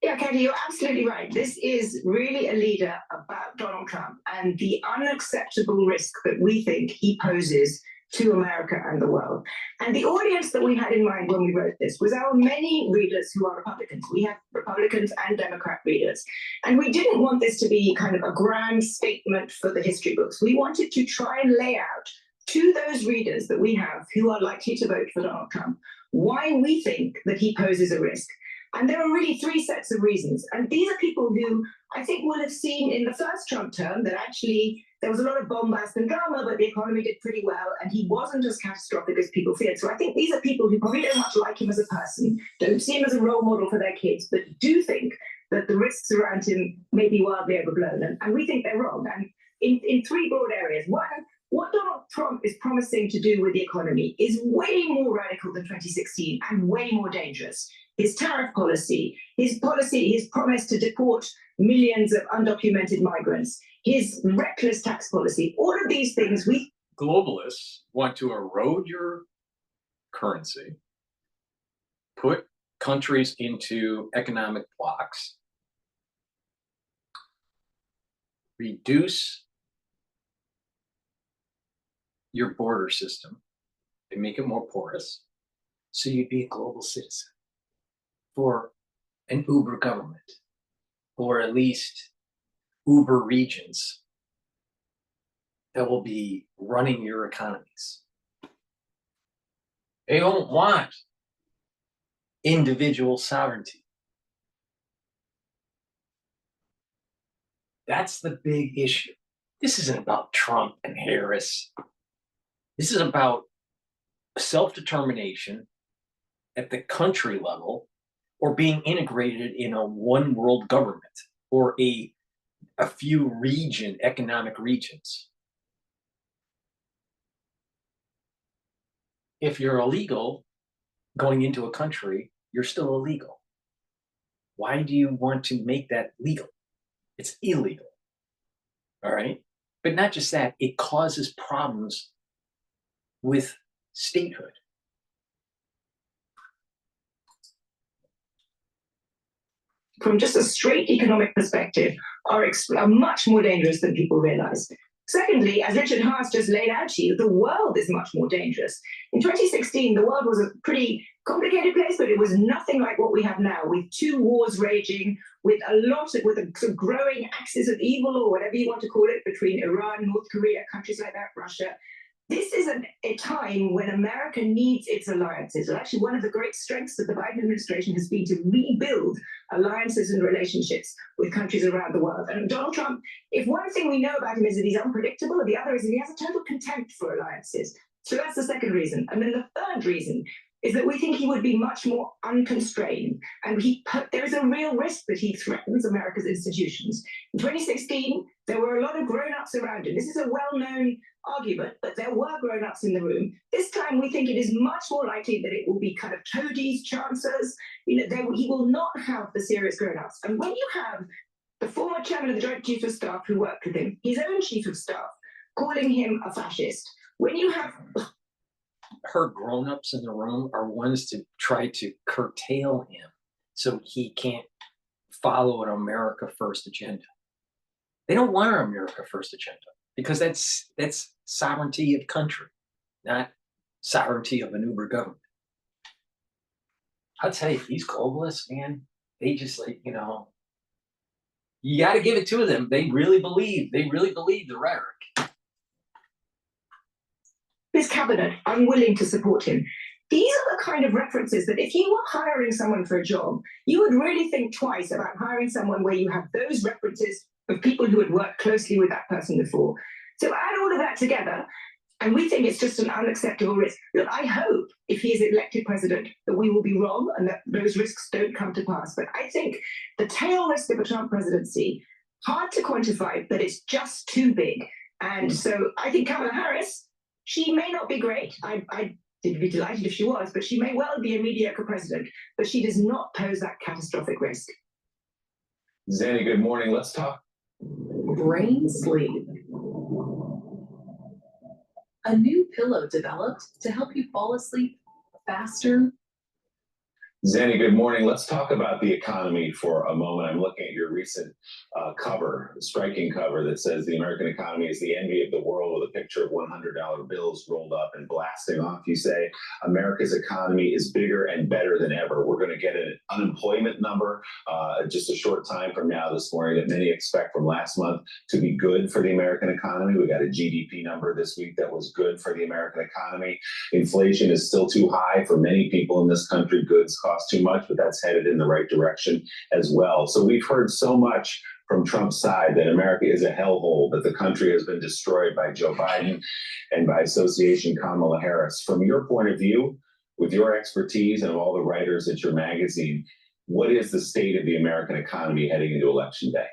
Yeah, Katie, you're absolutely right. This is really a leader about Donald Trump and the unacceptable risk that we think he poses to America and the world. And the audience that we had in mind when we wrote this was our many readers who are Republicans. We have Republicans and Democrat readers. And we didn't want this to be kind of a grand statement for the history books. We wanted to try and lay out to those readers that we have who are likely to vote for Donald Trump why we think that he poses a risk. And there are really three sets of reasons. And these are people who I think will have seen in the first Trump term that actually there was a lot of bombast and drama, but the economy did pretty well, and he wasn't as catastrophic as people feared. So I think these are people who probably don't much like him as a person, don't see him as a role model for their kids, but do think that the risks around him may be wildly overblown. And we think they're wrong. And in three broad areas. One, what Donald Trump is promising to do with the economy is way more radical than 2016 and way more dangerous. His tariff policy, his promise to deport millions of undocumented migrants, his reckless tax policy, all of these things we... Globalists want to erode your currency, put countries into economic blocks, reduce your border system, and make it more porous, so you'd be a global citizen for an Uber government, or at least Uber regions that will be running your economies. They don't want individual sovereignty. That's the big issue. This isn't about Trump and Harris. This is about self-determination at the country level, or being integrated in a one world government, or a few economic regions. If you're illegal going into a country, you're still illegal. Why do you want to make that legal? It's illegal. All right? But not just that, it causes problems with statehood. From just a straight economic perspective, are much more dangerous than people realize. Secondly, as Richard Haas just laid out to you, the world is much more dangerous. In 2016, the world was a pretty complicated place, but it was nothing like what we have now, with 2 wars raging, with a sort of growing axis of evil, or whatever you want to call it, between Iran, North Korea, countries like that, Russia. This is a time when America needs its alliances. And actually, one of the great strengths of the Biden administration has been to rebuild alliances and relationships with countries around the world. And Donald Trump, if one thing we know about him is that he's unpredictable, the other is that he has a total contempt for alliances. So that's the second reason. And then the third reason is that we think he would be much more unconstrained. And there is a real risk that he threatens America's institutions. In 2016, there were a lot of grown-ups around him. This is a well-known argument, but there were grown-ups in the room. This time, we think it is much more likely that it will be kind of toadies, chancers. He will not have the serious grown-ups. And when you have the former chairman of the Joint Chiefs of Staff who worked with him, his own chief of staff, calling him a fascist, when you have... Her grown-ups in the room are ones to try to curtail him so he can't follow an America First agenda. They don't want an America First agenda because that's sovereignty of country, not sovereignty of an Uber government. I'll tell you, these globalists, man, they just you got to give it to them. They really believe the rhetoric. His cabinet unwilling to support him. These are the kind of references that if you were hiring someone for a job, you would really think twice about hiring someone where you have those references of people who had worked closely with that person before. So add all of that together, and we think it's just an unacceptable risk. Look, I hope if he is elected president that we will be wrong and that those risks don't come to pass. But I think the tail risk of a Trump presidency, hard to quantify, but it's just too big. And so I think Kamala Harris, she may not be great. I'd be delighted if she was, but she may well be a mediocre president, but she does not pose that catastrophic risk. Zanny, good morning. Let's talk Brain sleep. A new pillow developed to help you fall asleep faster. Zanny, good morning. Let's talk about the economy for a moment. I'm looking at your recent cover, striking cover that says the American economy is the envy of the world, with a picture of $100 bills rolled up and blasting off. You say America's economy is bigger and better than ever. We're going to get an unemployment number just a short time from now this morning that many expect from last month to be good for the American economy. We got a GDP number this week that was good for the American economy. Inflation is still too high for many people in this country. Goods cost too much, but that's headed in the right direction as well. So we've heard so much from Trump's side that America is a hellhole, that the country has been destroyed by Joe Biden and by association Kamala Harris. From your point of view, with your expertise and all the writers at your magazine, what is the state of the American economy heading into Election Day?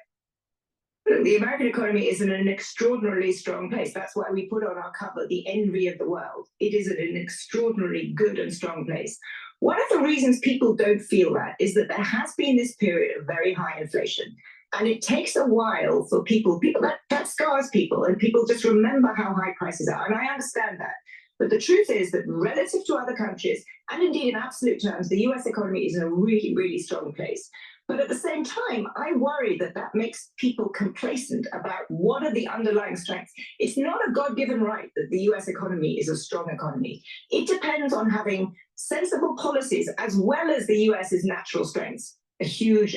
The American economy is in an extraordinarily strong place. That's why we put on our cover the envy of the world. It is in an extraordinarily good and strong place. One of the reasons people don't feel that is that there has been this period of very high inflation. And it takes a while for people that scars people, and people just remember how high prices are. And I understand that. But the truth is that relative to other countries, and indeed in absolute terms, the US economy is in a really, really strong place. But at the same time, I worry that that makes people complacent about what are the underlying strengths. It's not a God-given right that the US economy is a strong economy. It depends on having sensible policies as well as the US's natural strengths. A huge,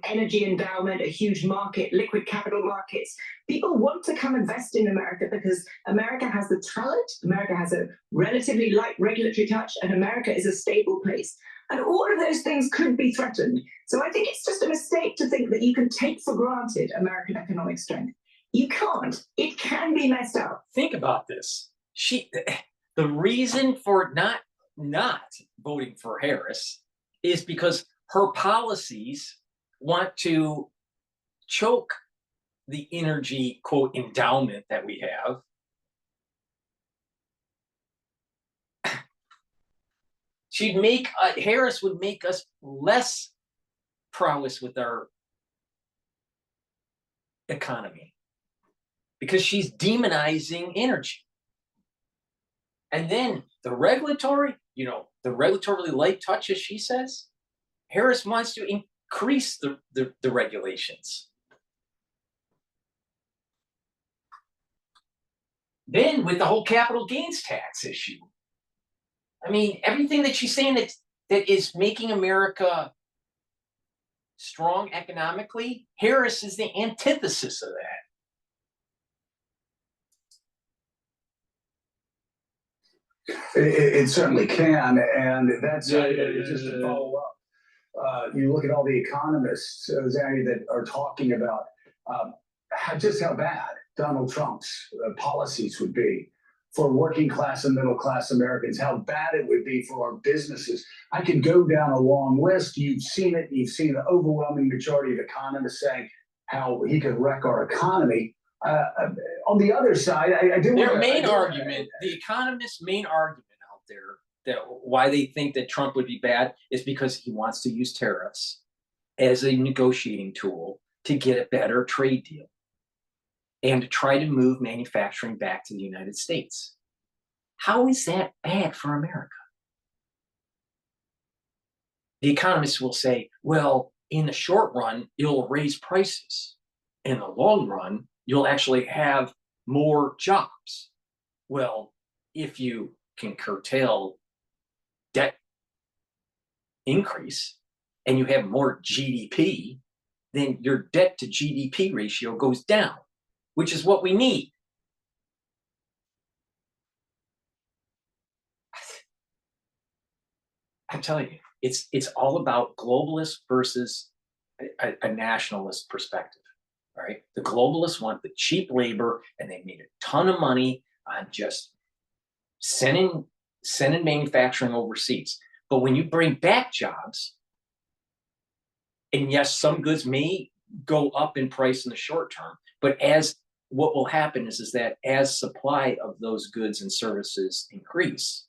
energy endowment, a huge market, liquid capital markets. People want to come invest in America because America has the talent, America has a relatively light regulatory touch, and America is a stable place. And all of those things could be threatened. So I think it's just a mistake to think that you can take for granted American economic strength. You can't. It can be messed up. Think about this. The reason for not voting for Harris is because her policies want to choke the energy, quote, endowment that we have. Harris would make us less prowess with our economy because she's demonizing energy. And then the regulatory light touch, as she says, Harris wants to increase the regulations. Then with the whole capital gains tax issue, I mean, everything that she's saying that is making America strong economically, Harris is the antithesis of that. It certainly can, and that's just to follow up. You look at all the economists, Zanny, that are talking about just how bad Donald Trump's policies would be for working class and middle class Americans, how bad it would be for our businesses. I can go down a long list. You've seen it. You've seen the overwhelming majority of economists saying how he could wreck our economy. On the other side, the economists' main argument out there that why they think that Trump would be bad is because he wants to use tariffs as a negotiating tool to get a better trade deal and to try to move manufacturing back to the United States. How is that bad for America? The economists will say, well, in the short run, it'll raise prices. In the long run, you'll actually have more jobs. Well, if you can curtail debt increase and you have more GDP, then your debt to GDP ratio goes down, which is what we need. I'm telling you, it's all about globalist versus a nationalist perspective. All right, the globalists want the cheap labor, and they made a ton of money on just sending manufacturing overseas. But when you bring back jobs, and yes, some goods may go up in price in the short term, but what will happen is that as supply of those goods and services increase,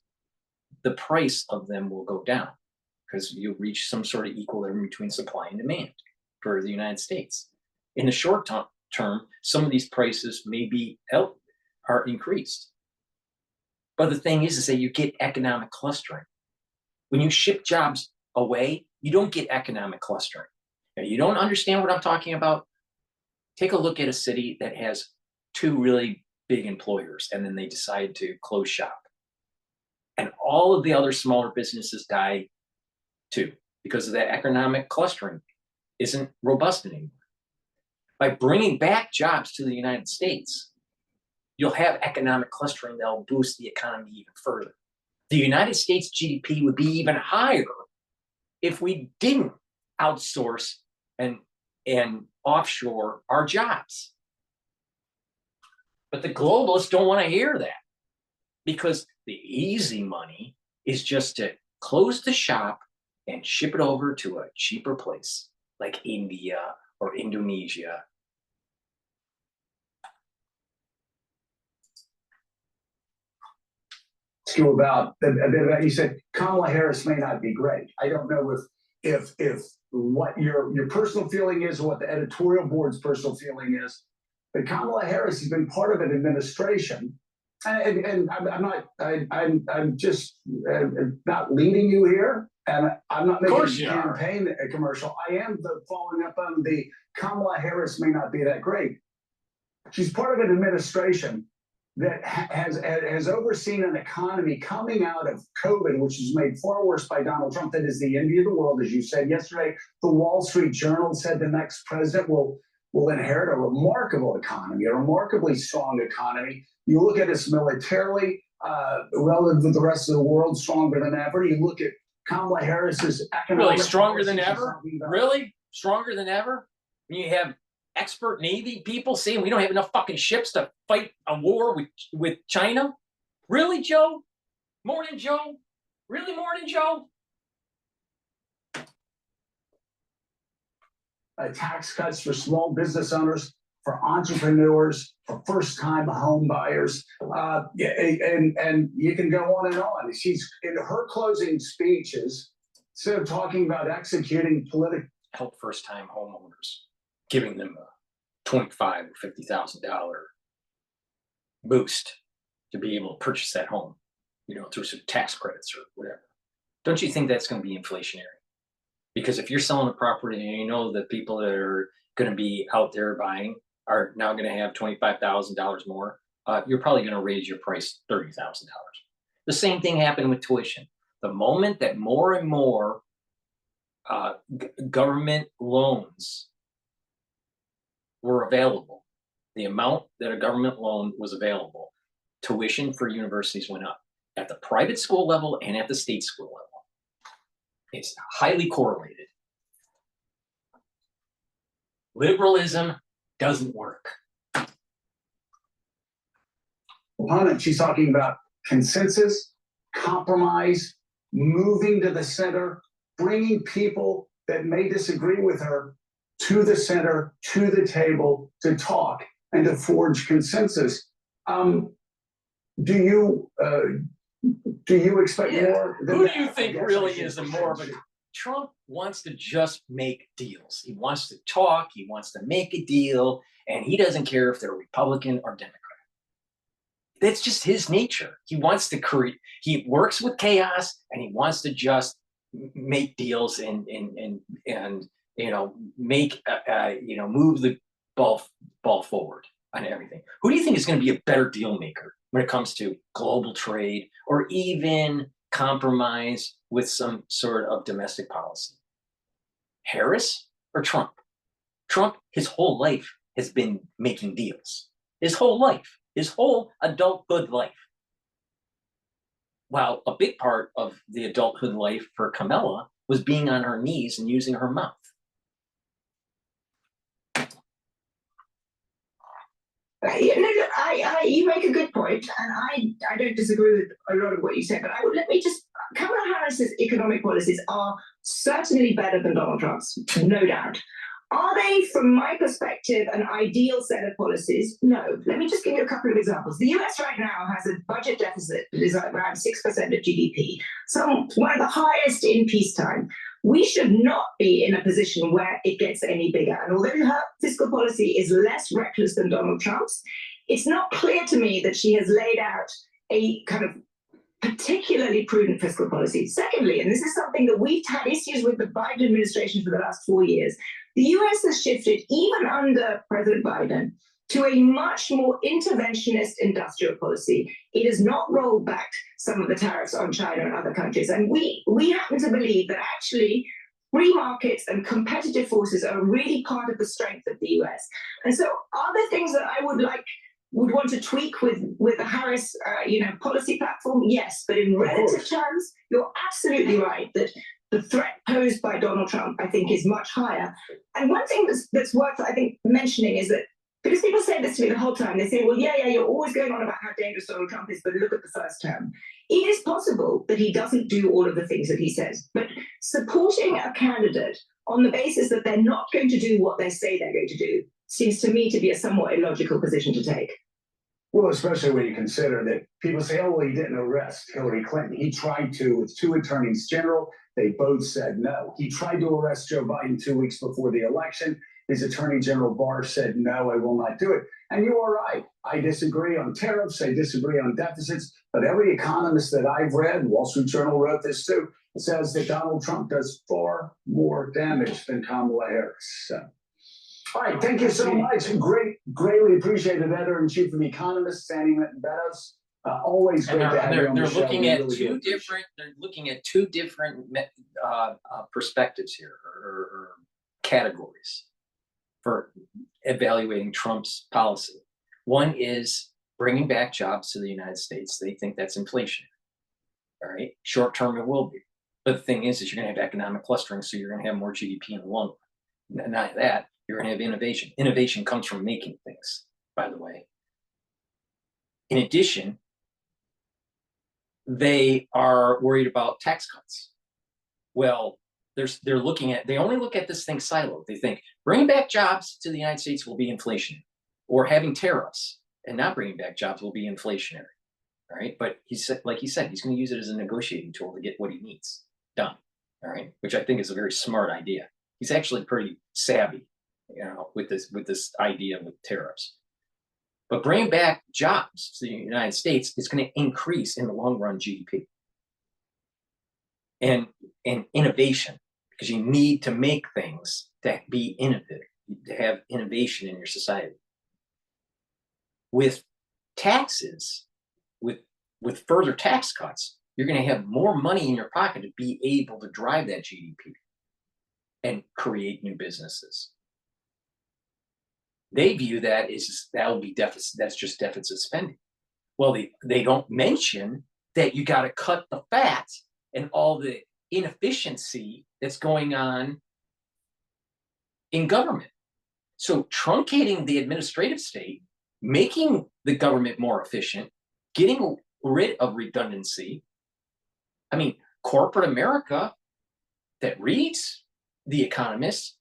the price of them will go down because you reach some sort of equilibrium between supply and demand for the United States. In the short term, some of these prices are increased. But the thing is that you get economic clustering. When you ship jobs away, you don't get economic clustering. Now, you don't understand what I'm talking about? Take a look at a city that has 2 really big employers, and then they decide to close shop. And all of the other smaller businesses die too, because of that economic clustering isn't robust anymore. By bringing back jobs to the United States, you'll have economic clustering that'll boost the economy even further. The United States GDP would be even higher if we didn't outsource and offshore our jobs. But the globalists don't want to hear that, because the easy money is just to close the shop and ship it over to a cheaper place like India or Indonesia. You about a bit about, you said Kamala Harris may not be great. I don't know if what your personal feeling is or what the editorial board's personal feeling is, but Kamala Harris has been part of an administration, and I'm just not leading you here, and I'm not making a campaign commercial. I am following up on the Kamala Harris may not be that great. She's part of an administration that has overseen an economy coming out of COVID, which is made far worse by Donald Trump, that is the envy of the world. As you said yesterday, the Wall Street Journal said the next president will inherit a remarkable economy, a remarkably strong economy. You look at us militarily, relative to the rest of the world, stronger than ever. You look at Kamala Harris's economic Really stronger than policies ever? Really? Stronger than ever? When you have expert Navy people saying we don't have enough fucking ships to fight a war with China? Really, Joe? Morning, Joe? Really, morning, Joe? Tax cuts for small business owners, for entrepreneurs, for first-time home buyers, and you can go on and on. She's in her closing speeches, instead of talking about executing political help first-time homeowners, giving them a $25,000 or $50,000 boost to be able to purchase that home, through some tax credits or whatever. Don't you think that's going to be inflationary? Because if you're selling a property and you know that people that are going to be out there buying are now going to have $25,000 more, you're probably going to raise your price $30,000. The same thing happened with tuition. The moment that more and more government loans were available, the amount that a government loan was available, tuition for universities went up at the private school level and at the state school level. It's highly correlated. Liberalism doesn't work. Opponent, she's talking about consensus, compromise, moving to the center, bringing people that may disagree with her to the center, to the table, to talk and to forge consensus. Do you expect more? Who do you think really is more of a... Trump wants to just make deals. He wants to talk, he wants to make a deal, and he doesn't care if they're Republican or Democrat. That's just his nature. He wants to create, he works with chaos, and he wants to just make deals and make move the ball forward on everything. Who do you think is going to be a better deal maker when it comes to global trade or even compromise with some sort of domestic policy? Harris or Trump? Trump, his whole life has been making deals. His whole life, his whole adulthood life. While a big part of the adulthood life for Kamala was being on her knees and using her mouth. You make a good point, and I don't disagree with a lot of what you said, but let me just, Kamala Harris's economic policies are certainly better than Donald Trump's, no doubt. Are they, from my perspective, an ideal set of policies? No. Let me just give you a couple of examples. The US right now has a budget deficit that is around 6% of GDP, so one of the highest in peacetime. We should not be in a position where it gets any bigger. And although her fiscal policy is less reckless than Donald Trump's, it's not clear to me that she has laid out a kind of particularly prudent fiscal policy. Secondly, and this is something that we've had issues with the Biden administration for the last 4 years, the US has shifted, even under President Biden, to a much more interventionist industrial policy. It has not rolled back some of the tariffs on China and other countries. And we happen to believe that actually free markets and competitive forces are really part of the strength of the US. And so are there things that I would want to tweak with the Harris policy platform? Yes, but in relative terms, you're absolutely right that the threat posed by Donald Trump, I think, is much higher. And one thing that's worth, I think, mentioning is that, because people say this to me the whole time, they say, well, yeah, you're always going on about how dangerous Donald Trump is, but look at the first term. It is possible that he doesn't do all of the things that he says, but supporting a candidate on the basis that they're not going to do what they say they're going to do seems to me to be a somewhat illogical position to take. Well, especially when you consider that people say, oh, well, he didn't arrest Hillary Clinton. He tried to with 2 attorneys general. They both said no. He tried to arrest Joe Biden 2 weeks before the election. His attorney general Barr said, no, I will not do it. And you are right. I disagree on tariffs. I disagree on deficits. But every economist that I've read, Wall Street Journal wrote this too, says that Donald Trump does far more damage than Kamala Harris. So. All right, thank you so much. Greatly appreciated, editor-in-chief of The Economist, Sandy Minton-Beddoes. Always great to have you on the show. They're looking at two different perspectives here, or categories for evaluating Trump's policy. One is bringing back jobs to the United States. They think that's inflationary. All right, short term it will be, but the thing is you're going to have economic clustering, so you're going to have more GDP in the long run. Not that. You're going to have innovation. Innovation comes from making things, by the way. In addition, they are worried about tax cuts. Well, they only look at this thing siloed. They think bringing back jobs to the United States will be inflationary, or having tariffs and not bringing back jobs will be inflationary. All right, but he said, like he said, he's going to use it as a negotiating tool to get what he needs done. All right, which I think is a very smart idea. He's actually pretty savvy, with this idea with tariffs. But bringing back jobs to the United States is going to increase in the long run GDP and innovation, because you need to make things that be innovative, to have innovation in your society. With taxes, with further tax cuts, you're going to have more money in your pocket to be able to drive that GDP and create new businesses. They view that that'll be deficit. That's just deficit spending. Well, they don't mention that you got to cut the fat and all the inefficiency that's going on in government. So truncating the administrative state, making the government more efficient, getting rid of redundancy. I mean, corporate America that reads The Economist,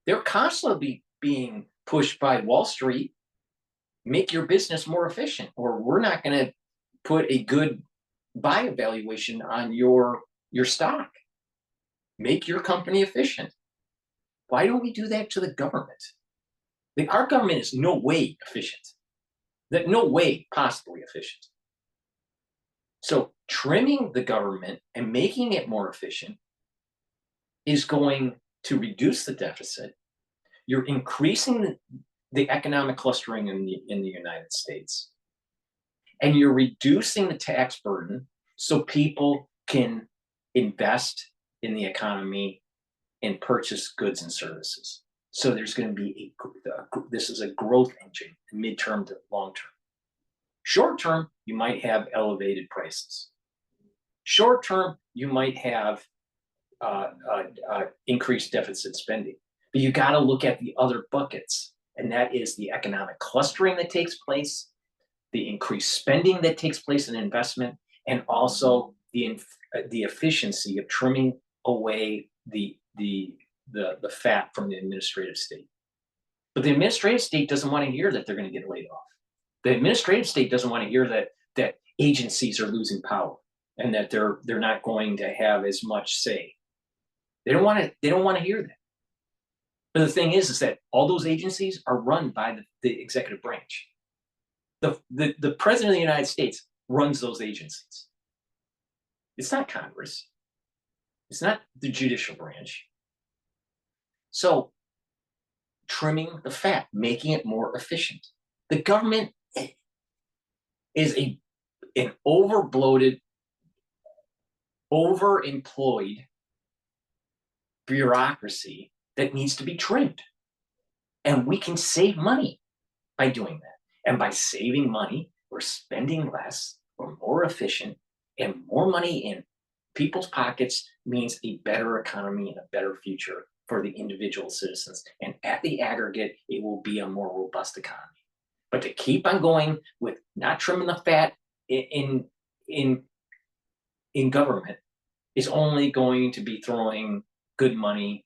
they're constantly being pushed by Wall Street, make your business more efficient, or we're not going to put a good buy evaluation on your stock. Make your company efficient. Why don't we do that to the government? Our government is no way efficient. No way possibly efficient. So trimming the government and making it more efficient is going to reduce the deficit. You're increasing the economic clustering in the United States, and you're reducing the tax burden so people can invest in the economy and purchase goods and services. So there's going to be this is a growth engine, midterm to long term. Short term, you might have elevated prices. Short term, you might have increased deficit spending, but you got to look at the other buckets, and that is the economic clustering that takes place, the increased spending that takes place in investment, and also the efficiency of trimming away the fat from the administrative state. But the administrative state doesn't want to hear that they're going to get laid off. The administrative state doesn't want to hear that agencies are losing power and that they're not going to have as much say. They don't want to hear that. But the thing is that all those agencies are run by the executive branch. The president of the United States runs those agencies. It's not Congress. It's not the judicial branch. So trimming the fat, making it more efficient. The government is an overbloated, overemployed bureaucracy that needs to be trimmed. And we can save money by doing that. And by saving money, we're spending less, we're more efficient, and more money in people's pockets means a better economy and a better future for the individual citizens. And at the aggregate, it will be a more robust economy. But to keep on going with not trimming the fat in government is only going to be throwing good money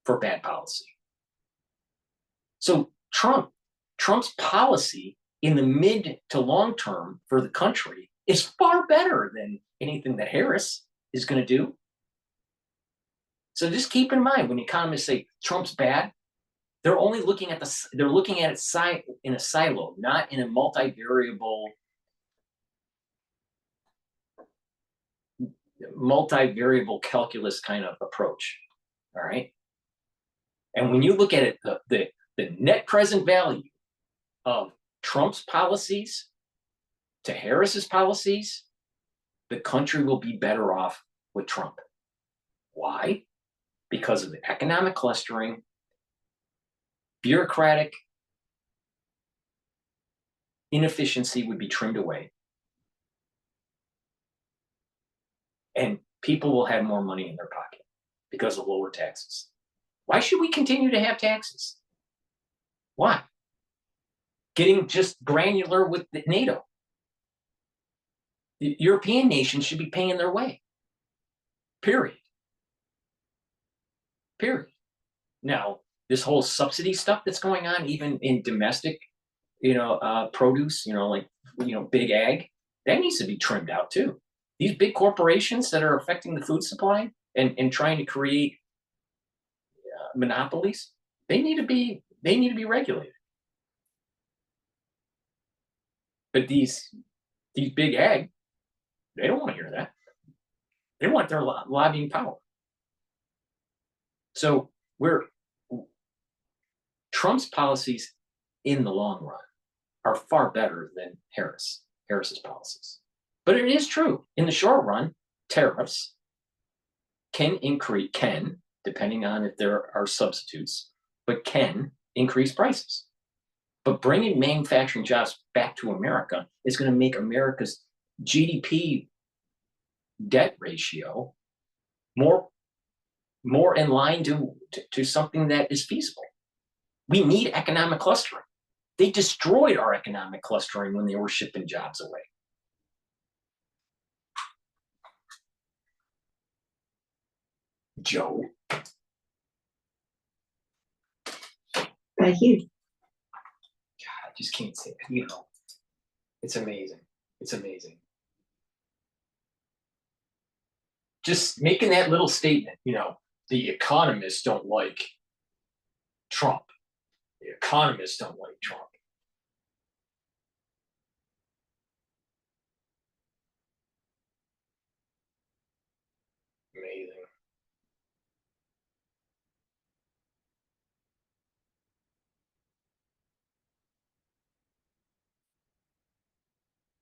for bad policy. So Trump's policy in the mid to long term for the country is far better than anything that Harris is going to do. So just keep in mind when economists say Trump's bad, they're only looking at it in a silo, not in a multivariable calculus kind of approach. All right. And when you look at it, the net present value of Trump's policies to Harris's policies, the country will be better off with Trump. Why? Because of the economic clustering, bureaucratic inefficiency would be trimmed away, and people will have more money in their pocket because of lower taxes. Why should we continue to have taxes? Why? Getting just granular with NATO. The European nations should be paying their way. Period. Now, this whole subsidy stuff that's going on, even in domestic, produce, big ag, that needs to be trimmed out too. These big corporations that are affecting the food supply and trying to create monopolies, they need to be regulated. But these big ag, they don't want to hear that. They want their lobbying power. So Trump's policies in the long run are far better than Harris's policies. But it is true, in the short run, tariffs can, depending on if there are substitutes, but can increase prices. But bringing manufacturing jobs back to America is going to make America's GDP debt ratio more in line to something that is feasible. We need economic clustering. They destroyed our economic clustering when they were shipping jobs away. Joe. Thank you. God, I just can't say it. It's amazing. It's amazing. Just making that little statement, the economists don't like Trump. The economists don't like Trump. Amazing.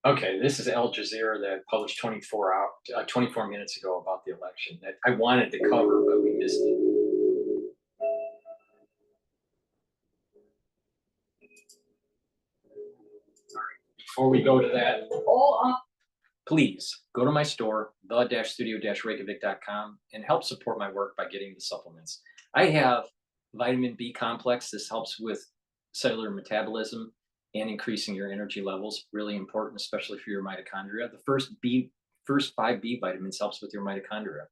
Okay, this is Al Jazeera that published 24 minutes ago about the election that I wanted to cover, but we missed it. Before we go to that, please go to my store, the-studio-reykjavik.com, and help support my work by getting the supplements. I have vitamin B complex. This helps with cellular metabolism and increasing your energy levels. Really important, especially for your mitochondria. The first 5 B vitamins helps with your mitochondria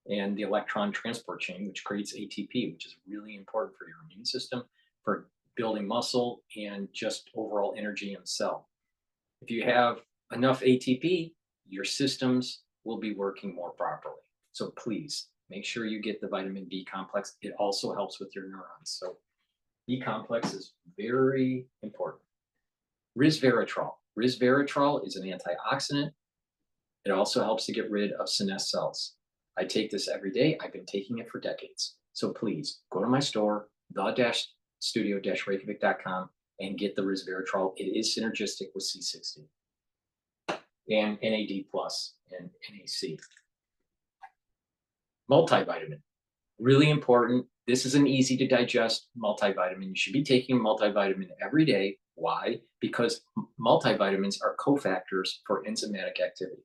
and the electron transport chain, which creates ATP, which is really important for your immune system, for building muscle, and just overall energy in the cell. If you have enough ATP, your systems will be working more properly. So please make sure you get the vitamin B complex. It also helps with your neurons. So B complex is very important. Resveratrol. Resveratrol is an antioxidant. It also helps to get rid of senescent cells. I take this every day. I've been taking it for decades. So please go to my store, the-studio-reykjavik.com, and get the resveratrol. It is synergistic with C60 and NAD plus and NAC. Multivitamin, really important. This is an easy to digest multivitamin. You should be taking a multivitamin every day. Why? Because multivitamins are cofactors for enzymatic activity.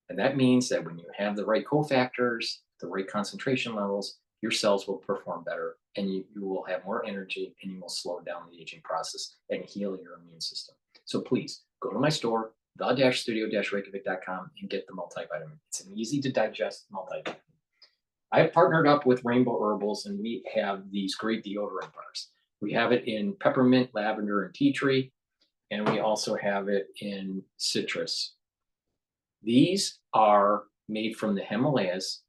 And that means that when you have the right cofactors, the right concentration levels, your cells will perform better, and you will have more energy, and you will slow down the aging process and heal your immune system. So please go to my store, the-studio-reykjavik.com, and get the multivitamin. It's an easy to digest multivitamin. I have partnered up with Rainbow Herbals, and we have these great deodorant bars. We have it in peppermint, lavender, and tea tree, and we also have it in citrus. These are made from the Himalayas,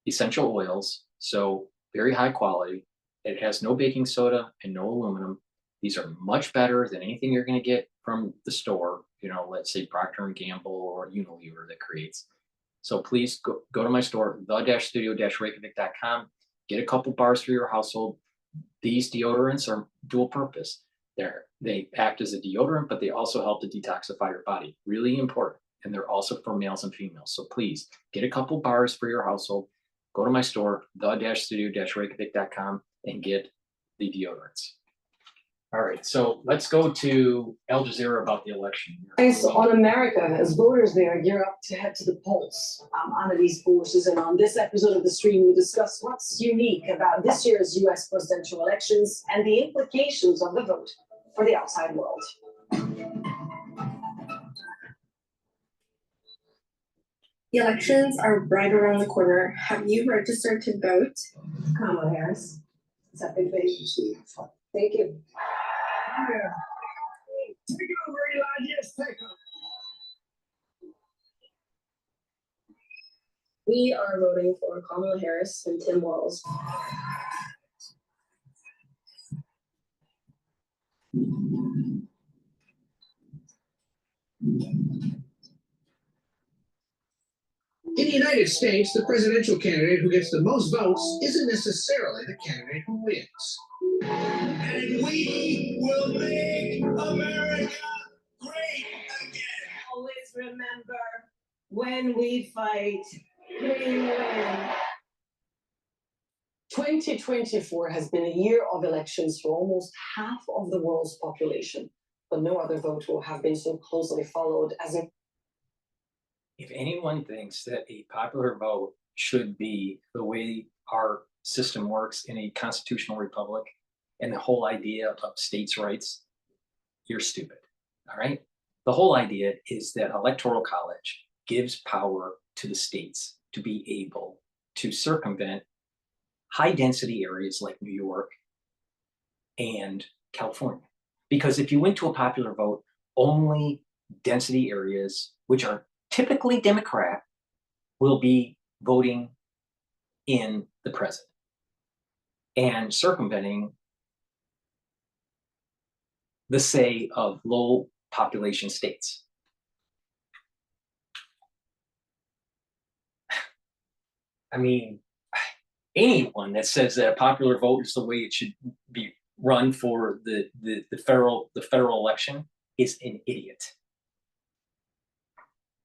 essential oils, so very high quality. It has no baking soda and no aluminum. These are much better than anything you're going to get from the store, let's say Procter & Gamble or Unilever that creates. So please go to my store, the-studio-reykjavik.com, get a couple bars for your household. These deodorants are dual purpose. They act as a deodorant, but they also help to detoxify your body. Really important. And they're also for males and females. So please get a couple bars for your household. Go to my store, the-studio-reykjavik.com, and get the deodorants. All right, so let's go to Al Jazeera about the election. Eyes on America as voters there gear up to head to the polls. I'm Annalise Forces, and on this episode of the stream, we discuss what's unique about this year's U.S. presidential elections and the implications of the vote for the outside world. The elections are right around the corner. Have you registered to vote? Kamala Harris. Is that big baby? Thank you. Yeah. Take over, Eli. Yes, take over. We are voting for Kamala Harris and Tim Walz. In the United States, the presidential candidate who gets the most votes isn't necessarily the candidate who wins. And we will make America great again. Always remember, when we fight, we win. 2024 has been a year of elections for almost half of the world's population, but no other vote will have been so closely followed as it. If anyone thinks that a popular vote should be the way our system works in a constitutional republic and the whole idea of states' rights, you're stupid, all right? The whole idea is that Electoral College gives power to the states to be able to circumvent high-density areas like New York and California. Because if you went to a popular vote, only density areas, which are typically Democrat, will be voting in the president and circumventing the say of low population states. I mean, anyone that says that a popular vote is the way it should be run for the federal election is an idiot.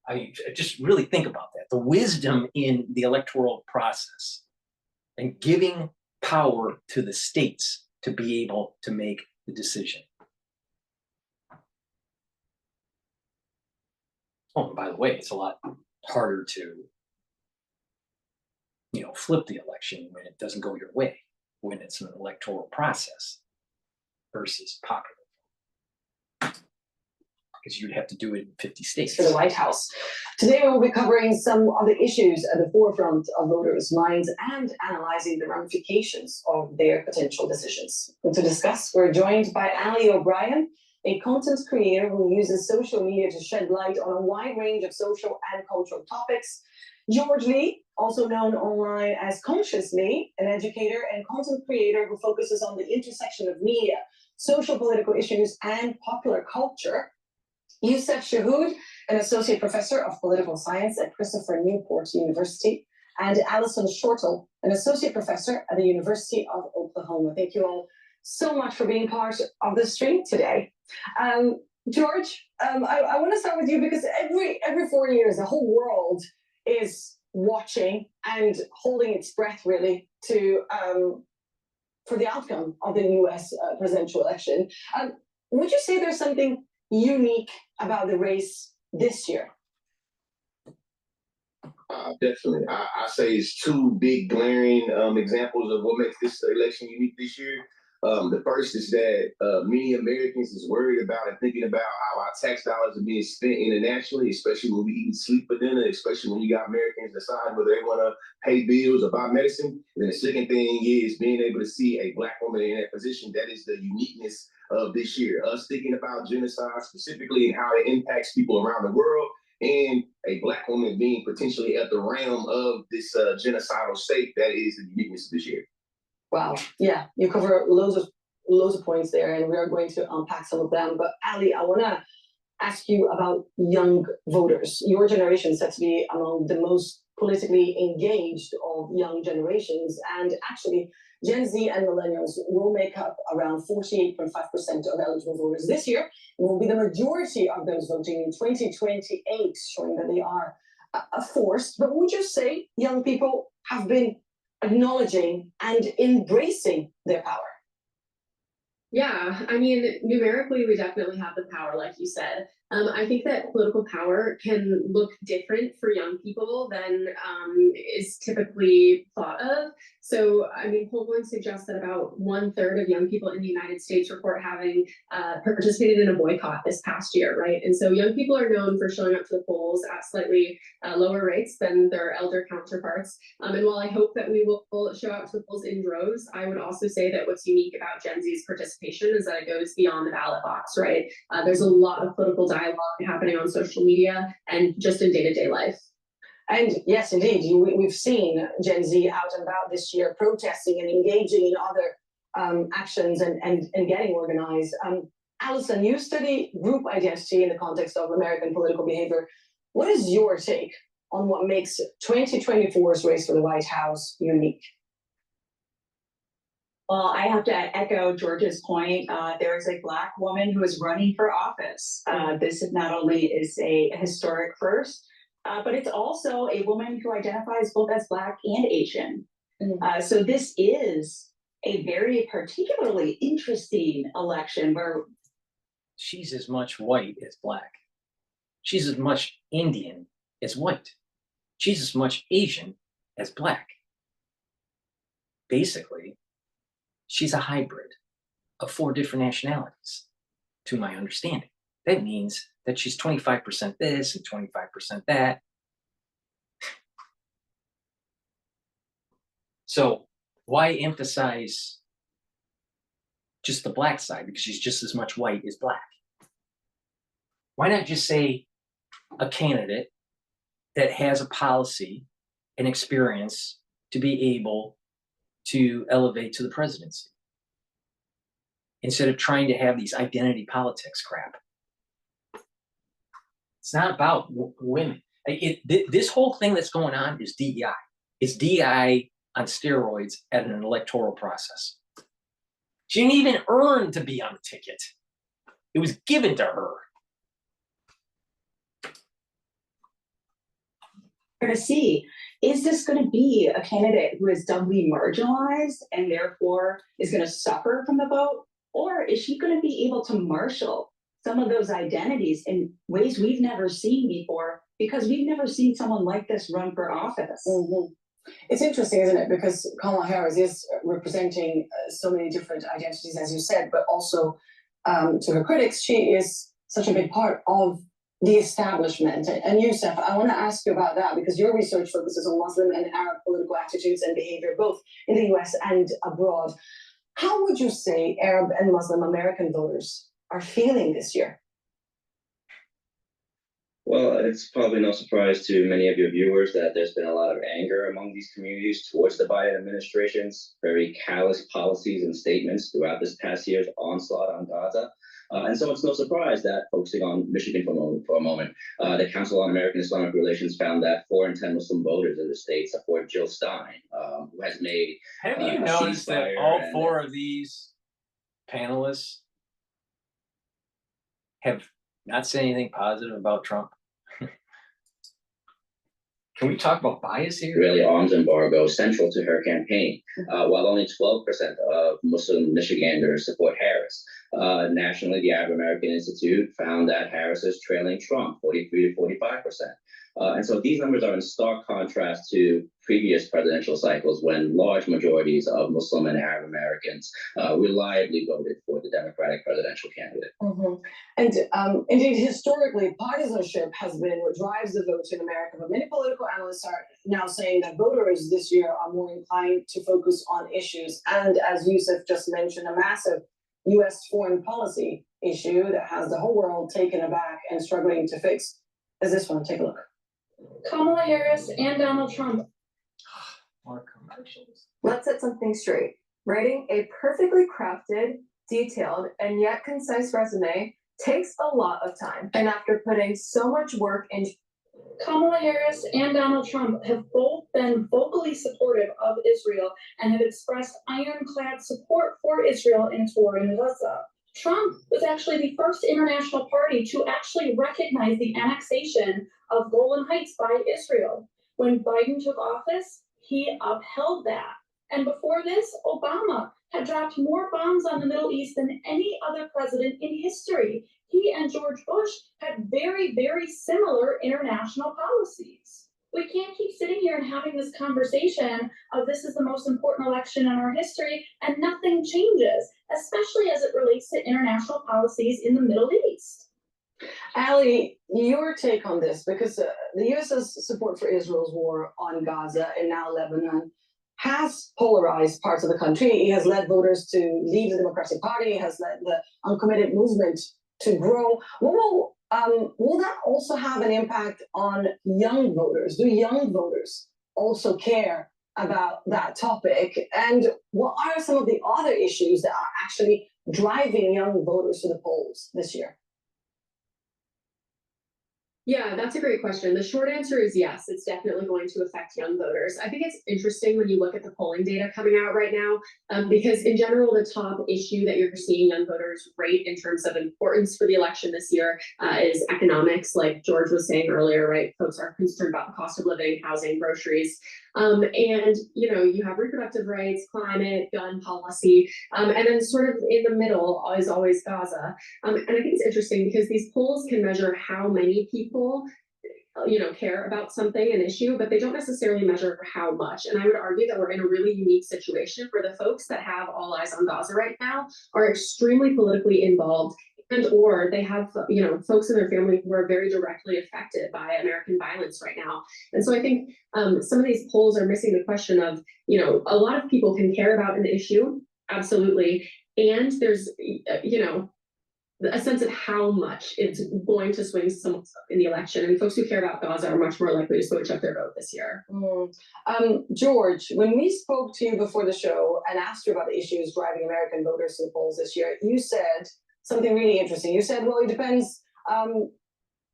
I mean, just really think about that. The wisdom in the electoral process and giving power to the states to be able to make the decision. Oh, and by the way, it's a lot harder to, flip the election when it doesn't go your way, when it's an electoral process versus popular. Because you'd have to do it in 50 states. For the White House. Today we will be covering some of the issues at the forefront of voters' minds and analyzing the ramifications of their potential decisions. And to discuss, we're joined by Ali O'Brien, a content creator who uses social media to shed light on a wide range of social and cultural topics. George Lee, also known online as Conscious Lee, an educator and content creator who focuses on the intersection of media, social political issues, and popular culture. Youssef Shahood, an associate professor of political science at Christopher Newport University, and Alison Shortle, an associate professor at the University of Oklahoma. Thank you all so much for being part of the stream today. George, I want to start with you because every 4 years, the whole world is watching and holding its breath, really, to for the outcome of the U.S. Presidential election. Would you say there's something unique about the race this year? Definitely. I say it's two big glaring examples of what makes this election unique this year. The first is that many Americans is worried about and thinking about how our tax dollars are being spent internationally, especially when we eat and sleep for dinner, especially when you got Americans decide whether they want to pay bills or buy medicine. And then the second thing is being able to see a Black woman in that position. That is the uniqueness of this year. Us thinking about genocide specifically and how it impacts people around the world, and a Black woman being potentially at the realm of this genocidal state. That is the uniqueness of this year. Wow. Yeah, you cover loads of points there, and we are going to unpack some of them. But Ali, I want to ask you about young voters. Your generation is said to be among the most politically engaged of young generations, and actually Gen Z and millennials will make up around 48.5% of eligible voters this year, and will be the majority of those voting in 2028, showing that they are a force. But would you say young people have been acknowledging and embracing their power? Yeah, I mean, numerically, we definitely have the power, like you said. I think that political power can look different for young people than is typically thought of. So, I mean, polling suggests that about 1/3 of young people in the United States report having participated in a boycott this past year, right? And so young people are known for showing up to the polls at slightly lower rates than their elder counterparts. And while I hope that we will show up to the polls in droves, I would also say that what's unique about Gen Z's participation is that it goes beyond the ballot box, right? There's a lot of political dialogue happening on social media and just in day-to-day life. And yes, indeed, we've seen Gen Z out and about this year protesting and engaging in other actions and getting organized. Alison, you study group identity in the context of American political behavior. What is your take on what makes 2024's race for the White House unique? Well, I have to echo George's point. There is a Black woman who is running for office. This not only is a historic first, but it's also a woman who identifies both as Black and Asian. So this is a very particularly interesting election where she's as much white as Black. She's as much Indian as white. She's as much Asian as Black. Basically, she's a hybrid of 4 different nationalities, to my understanding. That means that she's 25% this and 25% that. So why emphasize just the Black side? Because she's just as much white as Black. Why not just say a candidate that has a policy and experience to be able to elevate to the presidency, instead of trying to have these identity politics crap? It's not about women. This whole thing that's going on is DEI. It's DEI on steroids at an electoral process. She didn't even earn to be on the ticket. It was given to her. to see, is this going to be a candidate who is doubly marginalized and therefore is going to suffer from the vote? Or is she going to be able to marshal some of those identities in ways we've never seen before, because we've never seen someone like this run for office. It's interesting, isn't it? Because Kamala Harris is representing so many different identities, as you said, but also to her critics, she is such a big part of the establishment. And Youssef, I want to ask you about that because your research focuses on Muslim and Arab political attitudes and behavior, both in the US and abroad. How would you say Arab and Muslim American voters are feeling this year? Well, it's probably no surprise to many of your viewers that there's been a lot of anger among these communities towards the Biden administration's very callous policies and statements throughout this past year's onslaught on Gaza. And so it's no surprise that, focusing on Michigan for a moment, the Council on American Islamic Relations found that 4 in 10 Muslim voters in the state support Jill Stein, who has made Have you noticed that all 4 of these panelists have not said anything positive about Trump? Can we talk about bias here? Really, arms embargo central to her campaign, while only 12% of Muslim Michiganders support Harris. Nationally, the Arab American Institute found that Harris is trailing Trump, 43 to 45%. And so these numbers are in stark contrast to previous presidential cycles when large majorities of Muslim and Arab Americans reliably voted for the Democratic presidential candidate. And indeed, historically, partisanship has been what drives the votes in America. But many political analysts are now saying that voters this year are more inclined to focus on issues. And as Youssef just mentioned, a massive U.S. foreign policy issue that has the whole world taken aback and struggling to fix is this one. Take a look. Kamala Harris and Donald Trump. More commercials. Let's set something straight. Writing a perfectly crafted, detailed, and yet concise resume takes a lot of time. And after putting so much work into Kamala Harris and Donald Trump have both been vocally supportive of Israel and have expressed ironclad support for Israel in its war in Gaza. Trump was actually the first international party to actually recognize the annexation of Golan Heights by Israel. When Biden took office, he upheld that. And before this, Obama had dropped more bombs on the Middle East than any other president in history. He and George Bush had very, very similar international policies. We can't keep sitting here and having this conversation of this is the most important election in our history and nothing changes, especially as it relates to international policies in the Middle East. Ali, your take on this, because the U.S.'s support for Israel's war on Gaza and now Lebanon has polarized parts of the country. It has led voters to leave the Democratic Party. It has led the uncommitted movement to grow. Will that also have an impact on young voters? Do young voters also care about that topic? And what are some of the other issues that are actually driving young voters to the polls this year? Yeah, that's a great question. The short answer is yes, it's definitely going to affect young voters. I think it's interesting when you look at the polling data coming out right now, because in general, the top issue that you're seeing young voters rate in terms of importance for the election this year is economics, like George was saying earlier, right? Folks are concerned about the cost of living, housing, groceries. And, you know, you have reproductive rights, climate, gun policy, and then sort of in the middle is always Gaza. And I think it's interesting because these polls can measure how many people, you know, care about something, an issue, but they don't necessarily measure how much. And I would argue that we're in a really unique situation where the folks that have all eyes on Gaza right now are extremely politically involved, and or they have, you know, folks in their family who are very directly affected by American violence right now. And so I think some of these polls are missing the question of, you know, a lot of people can care about an issue, absolutely, and there's, you know, a sense of how much it's going to swing some in the election. And folks who care about Gaza are much more likely to switch up their vote this year. George, when we spoke to you before the show and asked you about the issues driving American voters to the polls this year, you said something really interesting. You said, well, it depends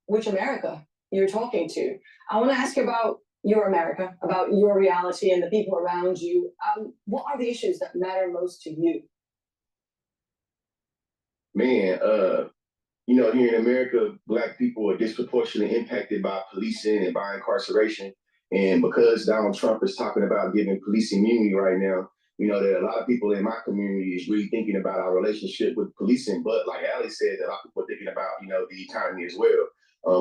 which America you're talking to. I want to ask you about your America, about your reality and the people around you. What are the issues that matter most to you? Man, you know, here in America, Black people are disproportionately impacted by policing and by incarceration. And because Donald Trump is talking about giving police immunity right now, you know, that a lot of people in my community is really thinking about our relationship with policing. But like Ali said, a lot of people are thinking about, you know, the economy as well.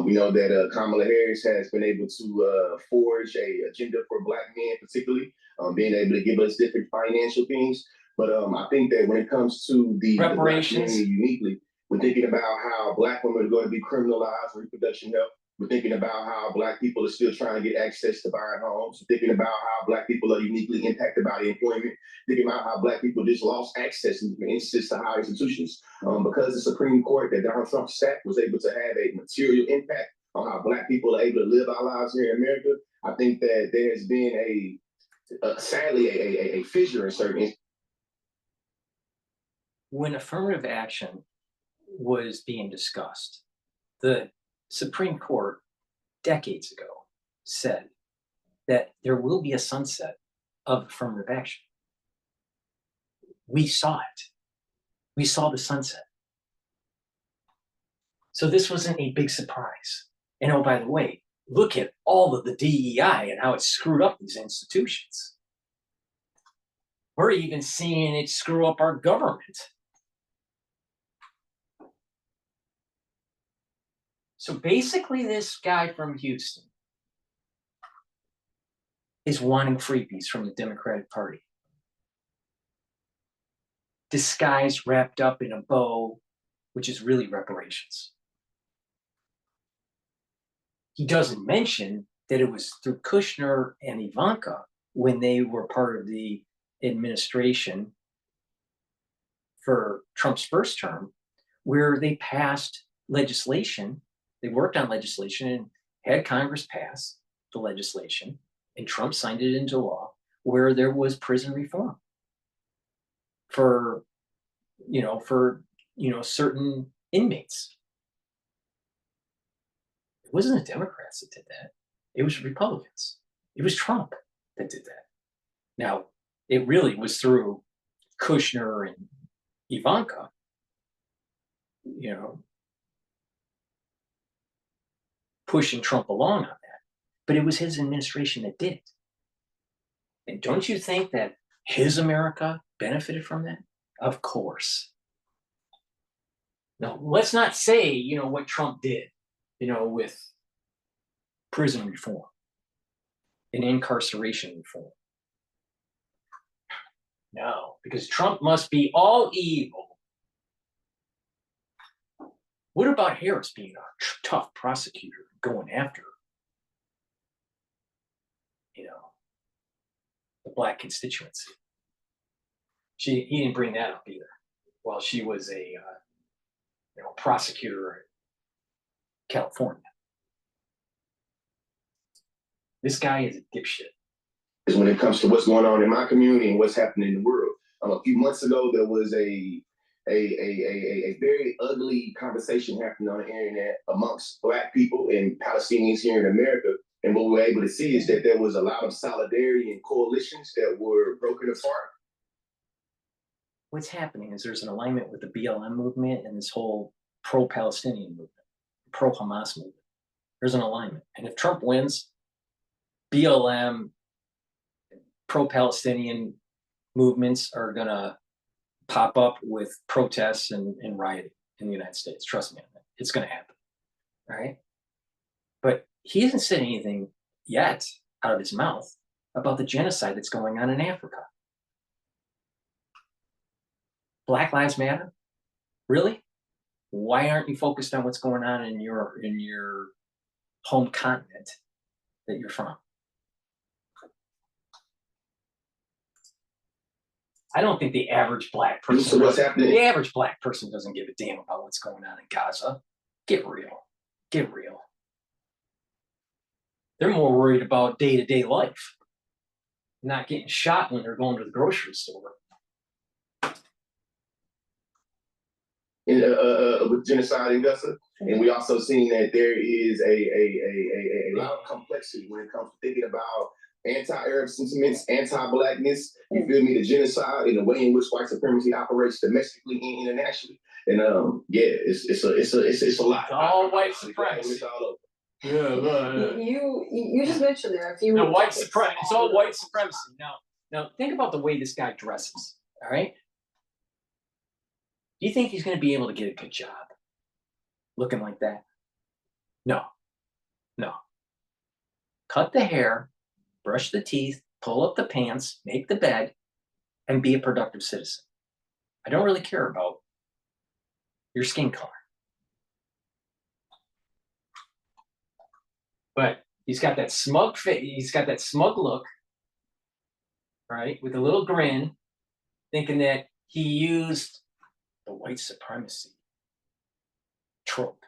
We know that Kamala Harris has been able to forge a agenda for Black men, particularly being able to give us different financial things. But I think that when it comes to the Black community uniquely, we're thinking about how Black women are going to be criminalized for reproduction health. We're thinking about how Black people are still trying to get access to buying homes. We're thinking about how Black people are uniquely impacted by the employment. Thinking about how Black people just lost access to higher institutions. Because the Supreme Court that Donald Trump sat was able to have a material impact on how Black people are able to live our lives here in America, I think that there has been sadly a fissure in certain. When affirmative action was being discussed, the Supreme Court decades ago said that there will be a sunset of affirmative action. We saw it. We saw the sunset. So this wasn't a big surprise. And oh, by the way, look at all of the DEI and how it screwed up these institutions. We're even seeing it screw up our government. So basically, this guy from Houston is wanting freebies from the Democratic Party, disguised, wrapped up in a bow, which is really reparations. He doesn't mention that it was through Kushner and Ivanka when they were part of the administration for Trump's first term, where they passed legislation. They worked on legislation and had Congress pass the legislation, and Trump signed it into law, where there was prison reform for certain inmates. It wasn't the Democrats that did that. It was Republicans. It was Trump that did that. Now, it really was through Kushner and Ivanka, pushing Trump along on that. But it was his administration that did it. And don't you think that his America benefited from that? Of course. Now, let's not say, what Trump did, with prison reform and incarceration reform. No, because Trump must be all evil. What about Harris being a tough prosecutor going after, the Black constituency? He didn't bring that up either. While she was a prosecutor in California. This guy is a dipshit. When it comes to what's going on in my community and what's happening in the world. A few months ago, there was a very ugly conversation happening on the internet amongst Black people and Palestinians here in America. And what we were able to see is that there was a lot of solidarity and coalitions that were broken apart. What's happening is there's an alignment with the BLM movement and this whole pro-Palestinian movement, pro-Hamas movement. There's an alignment. And if Trump wins, BLM, pro-Palestinian movements are going to pop up with protests and rioting in the United States. Trust me on that. It's going to happen. All right? But he hasn't said anything yet out of his mouth about the genocide that's going on in Africa. Black Lives Matter? Really? Why aren't you focused on what's going on in your home continent that you're from? I don't think the average Black person. So what's happening? The average Black person doesn't give a damn about what's going on in Gaza. Get real. Get real. They're more worried about day-to-day life, not getting shot when they're going to the grocery store. With genocide in Gaza, and we also seen that there is a lot of complexity when it comes to thinking about anti-Arab sentiments, anti-Blackness. You feel me? The genocide and the way in which white supremacy operates domestically and internationally. And it's a lot. It's all white supremacy. It's all over. You just mentioned there a few. No, white supremacy. It's all white supremacy. Now, Now, think about the way this guy dresses, all right? Do you think he's going to be able to get a good job looking like that? No, no. Cut the hair, brush the teeth, pull up the pants, make the bed, and be a productive citizen. I don't really care about your skin color. But he's got that smug face, he's got that smug look, right? With a little grin, thinking that he used the white supremacy trope.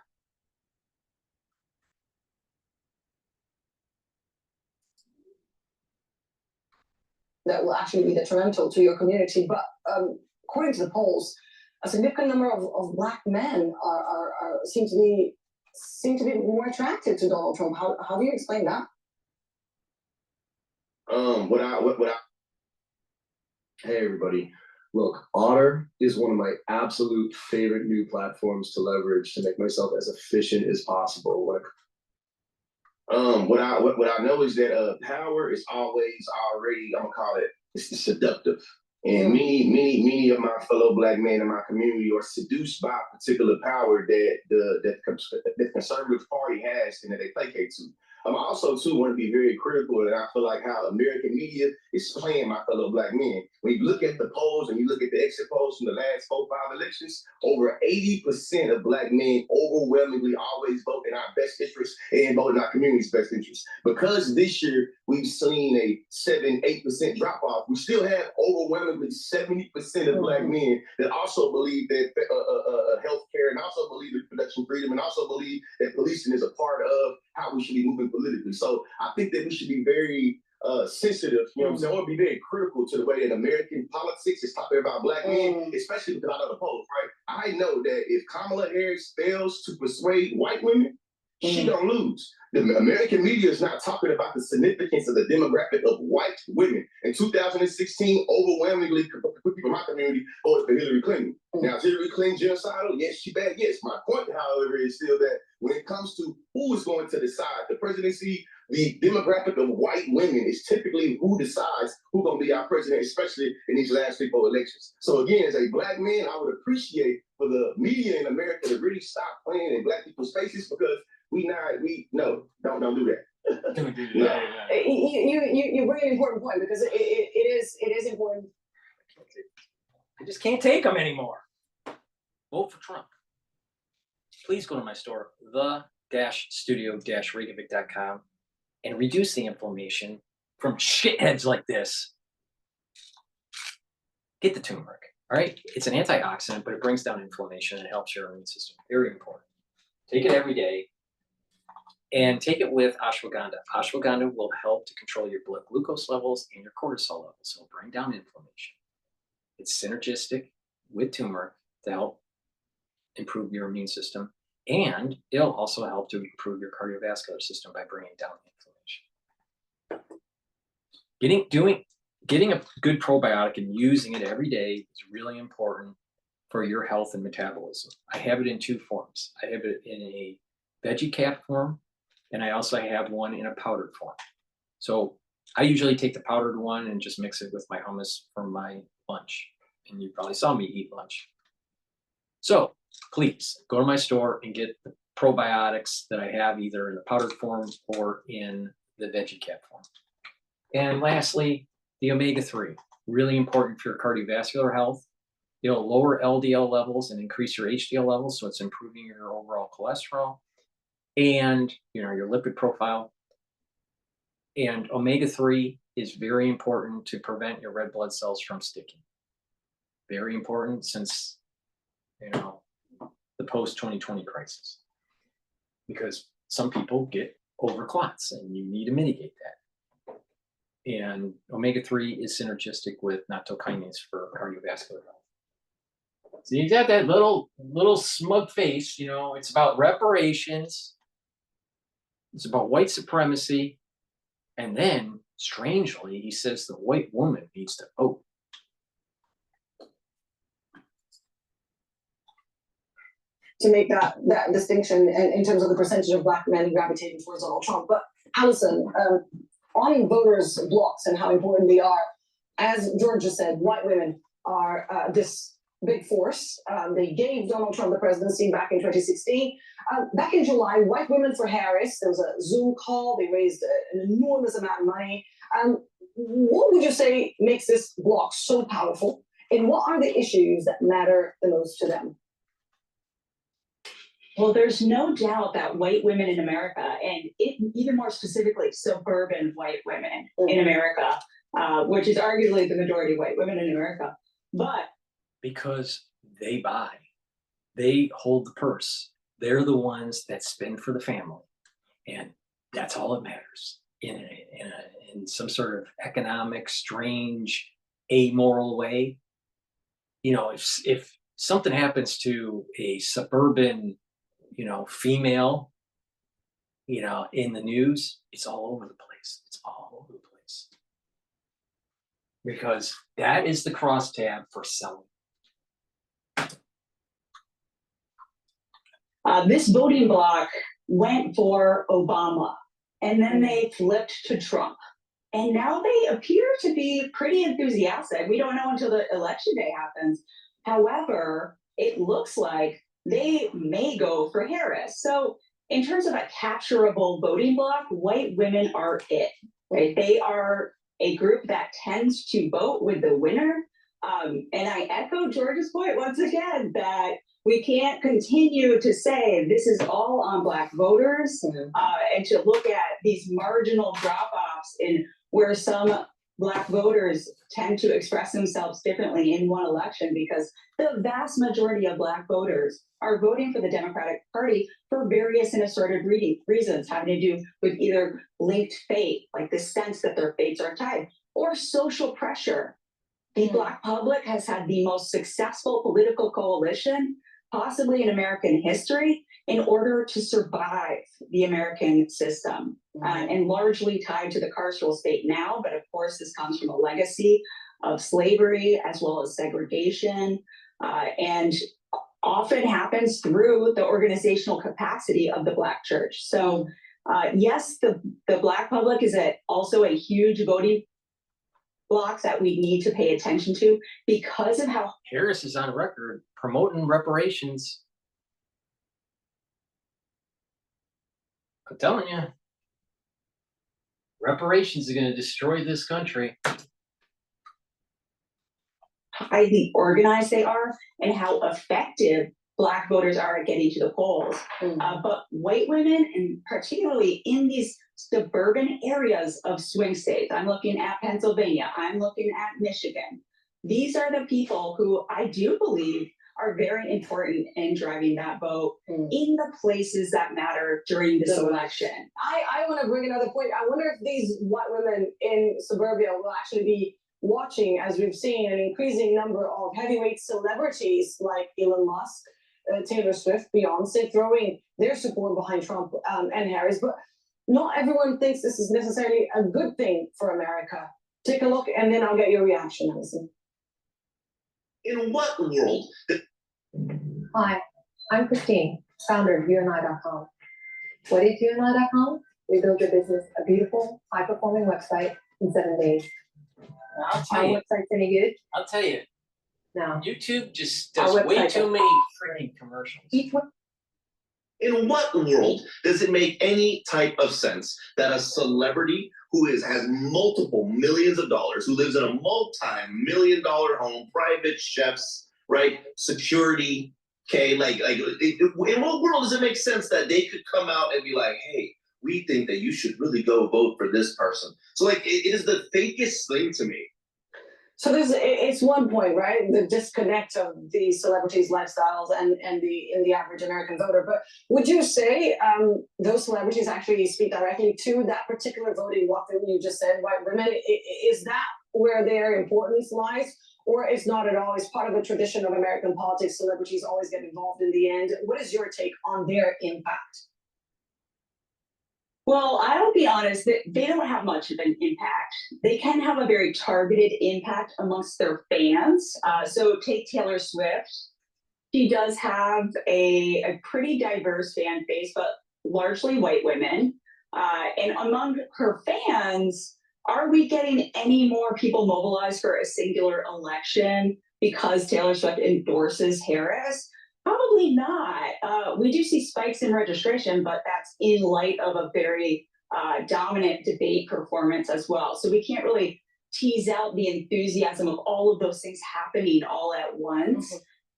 That will actually be detrimental to your community. But according to the polls, a significant number of Black men seem to be more attracted to Donald Trump. How do you explain that? Hey everybody, look, Otter is one of my absolute favorite new platforms to leverage to make myself as efficient as possible. Like, what I know is that power is always already, I'm gonna call it, it's seductive. And many of my fellow Black men in my community are seduced by a particular power that the conservative party has and that they placate to. I'm also too want to be very critical, and I feel like how American media is playing my fellow Black men. When you look at the polls and you look at the exit polls from the last 4-5 elections, over 80% of Black men overwhelmingly always vote in our best interest and vote in our community's best interest. Because this year we've seen a 7-8% drop off, we still have overwhelmingly 70% of Black men that also believe that healthcare, and also believe in production freedom, and also believe that policing is a part of how we should be moving politically. So I think that we should be very sensitive, you know what I'm saying, or be very critical to the way that American politics is talking about Black men, especially because I know the polls, right? I know that if Kamala Harris fails to persuade white women, she gonna lose. The American media is not talking about the significance of the demographic of white women. In 2016, overwhelmingly, people in my community voted for Hillary Clinton. Now, is Hillary Clinton genocidal? Yes, she bad. Yes. My point, however, is still that when it comes to who is going to decide the presidency, the demographic of white women is typically who decides who's going to be our president, especially in these last 3-4 elections. So again, as a Black man, I would appreciate for the media in America to really stop playing in Black people's faces, because don't do that. Don't do that. You bring an important point, because it is important. I just can't take them anymore. Vote for Trump. Please go to my store, the-studio-reykjavik.com, and reduce the inflammation from shitheads like this. Get the turmeric, all right? It's an antioxidant, but it brings down inflammation and helps your immune system. Very important. Take it every day, and take it with ashwagandha. Ashwagandha will help to control your blood glucose levels and your cortisol levels, so it'll bring down inflammation. It's synergistic with turmeric to help improve your immune system, and it'll also help to improve your cardiovascular system by bringing down inflammation. Getting a good probiotic and using it every day is really important for your health and metabolism. I have it in 2 forms. I have it in a veggie cap form, and I also have one in a powdered form. So I usually take the powdered one and just mix it with my hummus for my lunch. And you probably saw me eat lunch. So please go to my store and get the probiotics that I have either in the powdered form or in the veggie cap form. And lastly, the omega-3, really important for your cardiovascular health. It'll lower LDL levels and increase your HDL levels, so it's improving your overall cholesterol and your lipid profile. And omega-3 is very important to prevent your red blood cells from sticking. Very important since the post-2020 crisis, because some people get overclots and you need to mitigate that. And omega-3 is synergistic with nattokinase for cardiovascular health. So you got that little smug face, it's about reparations, it's about white supremacy, and then strangely he says the white woman needs to vote. To make that distinction in terms of the percentage of Black men gravitating towards Donald Trump. But Allison, on voters' blocks and how important they are, as George just said, white women are this big force. They gave Donald Trump the presidency back in 2016. Back in July, White Women for Harris, there was a Zoom call. They raised an enormous amount of money. What would you say makes this bloc so powerful? And what are the issues that matter the most to them? Well, there's no doubt that white women in America, and even more specifically, suburban white women in America, which is arguably the majority of white women in America, but because they buy, they hold the purse. They're the ones that spend for the family, and that's all that matters in some sort of economic, strange, amoral way. You know, if something happens to a suburban, you know, female, you know, in the news, it's all over the place. It's all over the place. Because that is the crosstab for selling. This voting bloc went for Obama, and then they flipped to Trump. And now they appear to be pretty enthusiastic. We don't know until the election day happens. However, it looks like they may go for Harris. So in terms of a capturable voting bloc, white women are it, right? They are a group that tends to vote with the winner. And I echo George's point once again that we can't continue to say this is all on Black voters and to look at these marginal drop-offs in where some Black voters tend to express themselves differently in one election, because the vast majority of Black voters are voting for the Democratic Party for various and assorted reasons having to do with either linked fate, like the sense that their fates are tied, or social pressure. The Black public has had the most successful political coalition possibly in American history in order to survive the American system, and largely tied to the carceral state now. But of course, this comes from a legacy of slavery as well as segregation, and often happens through the organizational capacity of the Black church. So yes, the Black public is also a huge voting bloc that we need to pay attention to because of how Harris is on record promoting reparations. I'm telling you, reparations are going to destroy this country. highly organized they are and how effective Black voters are at getting to the polls. But white women, and particularly in these suburban areas of swing states, I'm looking at Pennsylvania, I'm looking at Michigan. These are the people who I do believe are very important in driving that vote in the places that matter during this election. I want to bring another point. I wonder if these white women in suburbia will actually be watching, as we've seen, an increasing number of heavyweight celebrities like Elon Musk, Taylor Swift, Beyonce, throwing their support behind Trump and Harris. But not everyone thinks this is necessarily a good thing for America. Take a look, and then I'll get your reaction, Alison. In what world? Hi, I'm Christine, founder of YouandI.com. What is YouandI.com? We build your business a beautiful, high-performing website in 7 days. I'll tell you. Our website's any good? I'll tell you. No. YouTube just Our does way website too is many freaking commercials. In what world does it make any type of sense that a celebrity who has multiple millions of dollars, who lives in a multi-million-dollar home, private chefs, right, security, okay, in what world does it make sense that they could come out and be like, hey, we think that you should really go vote for this person? So it is the fakest thing to me. So it's one point, right? The disconnect of the celebrities' lifestyles and the average American voter. But would you say those celebrities actually speak directly to that particular voting bloc that you just said, white women? Is that where their importance lies? Or is not at all? It's part of the tradition of American politics. Celebrities always get involved in the end. What is your take on their impact? Well, I'll be honest, they don't have much of an impact. They can have a very targeted impact amongst their fans. So take Taylor Swift. She does have a pretty diverse fan base, but largely white women. And among her fans, Are we getting any more people mobilized for a singular election because Taylor Swift endorses Harris? Probably not. We do see spikes in registration, but that's in light of a very dominant debate performance as well. So we can't really tease out the enthusiasm of all of those things happening all at once.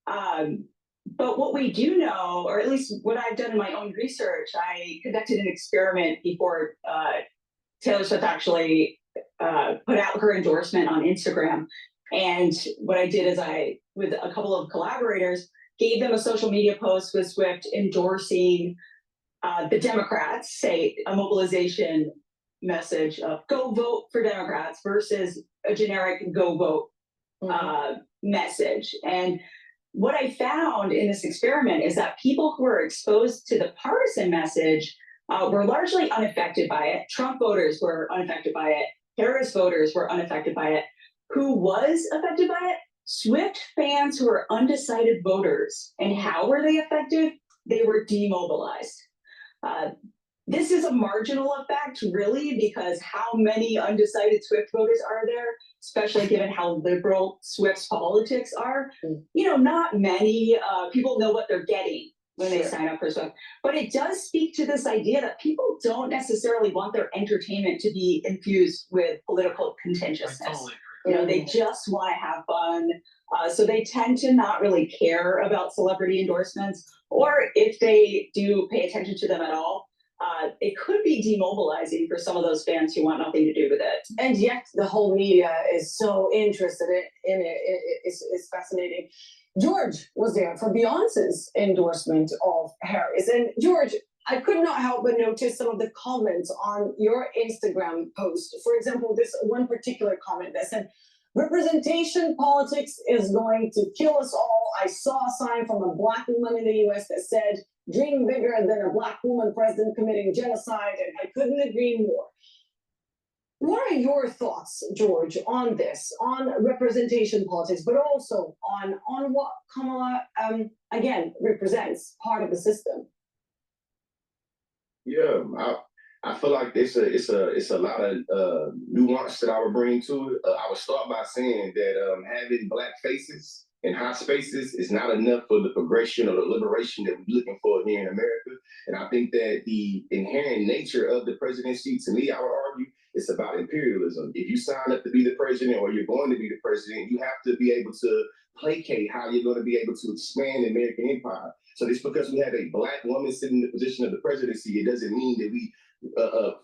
But what we do know, or at least what I've done in my own research, I conducted an experiment before Taylor Swift actually put out her endorsement on Instagram. And what I did is I, with a couple of collaborators, gave them a social media post with Swift endorsing the Democrats, say a mobilization message of go vote for Democrats versus a generic go vote message. And what I found in this experiment is that people who were exposed to the partisan message were largely unaffected by it. Trump voters were unaffected by it. Harris voters were unaffected by it. Who was affected by it? Swift fans who were undecided voters. And how were they affected? They were demobilized. This is a marginal effect, really, because how many undecided Swift voters are there, especially given how liberal Swift's politics are? You know, not many people know what they're getting when they sign up for Swift. But it does speak to this idea that people don't necessarily want their entertainment to be infused with political contentiousness. You know, they just want to have fun. So they tend to not really care about celebrity endorsements, or if they do pay attention to them at all, it could be demobilizing for some of those fans who want nothing to do with it. And yet the whole media is so interested in it. It's fascinating. George was there for Beyonce's endorsement of Harris. And George, I could not help but notice some of the comments on your Instagram post. For example, this one particular comment that said, representation politics is going to kill us all. I saw a sign from a Black woman in the US that said, dream bigger than a Black woman president committing genocide, and I couldn't agree more. What are your thoughts, George, on this, on representation politics, but also on what Kamala, again, represents part of the system? Yeah, I feel like it's a lot of nuance that I would bring to it. I would start by saying that having Black faces in high spaces is not enough for the progression or the liberation that we're looking for here in America. And I think that the inherent nature of the presidency, to me, I would argue, it's about imperialism. If you sign up to be the president or you're going to be the president, you have to be able to placate how you're going to be able to expand the American empire. So just because we have a Black woman sitting in the position of the presidency, it doesn't mean that we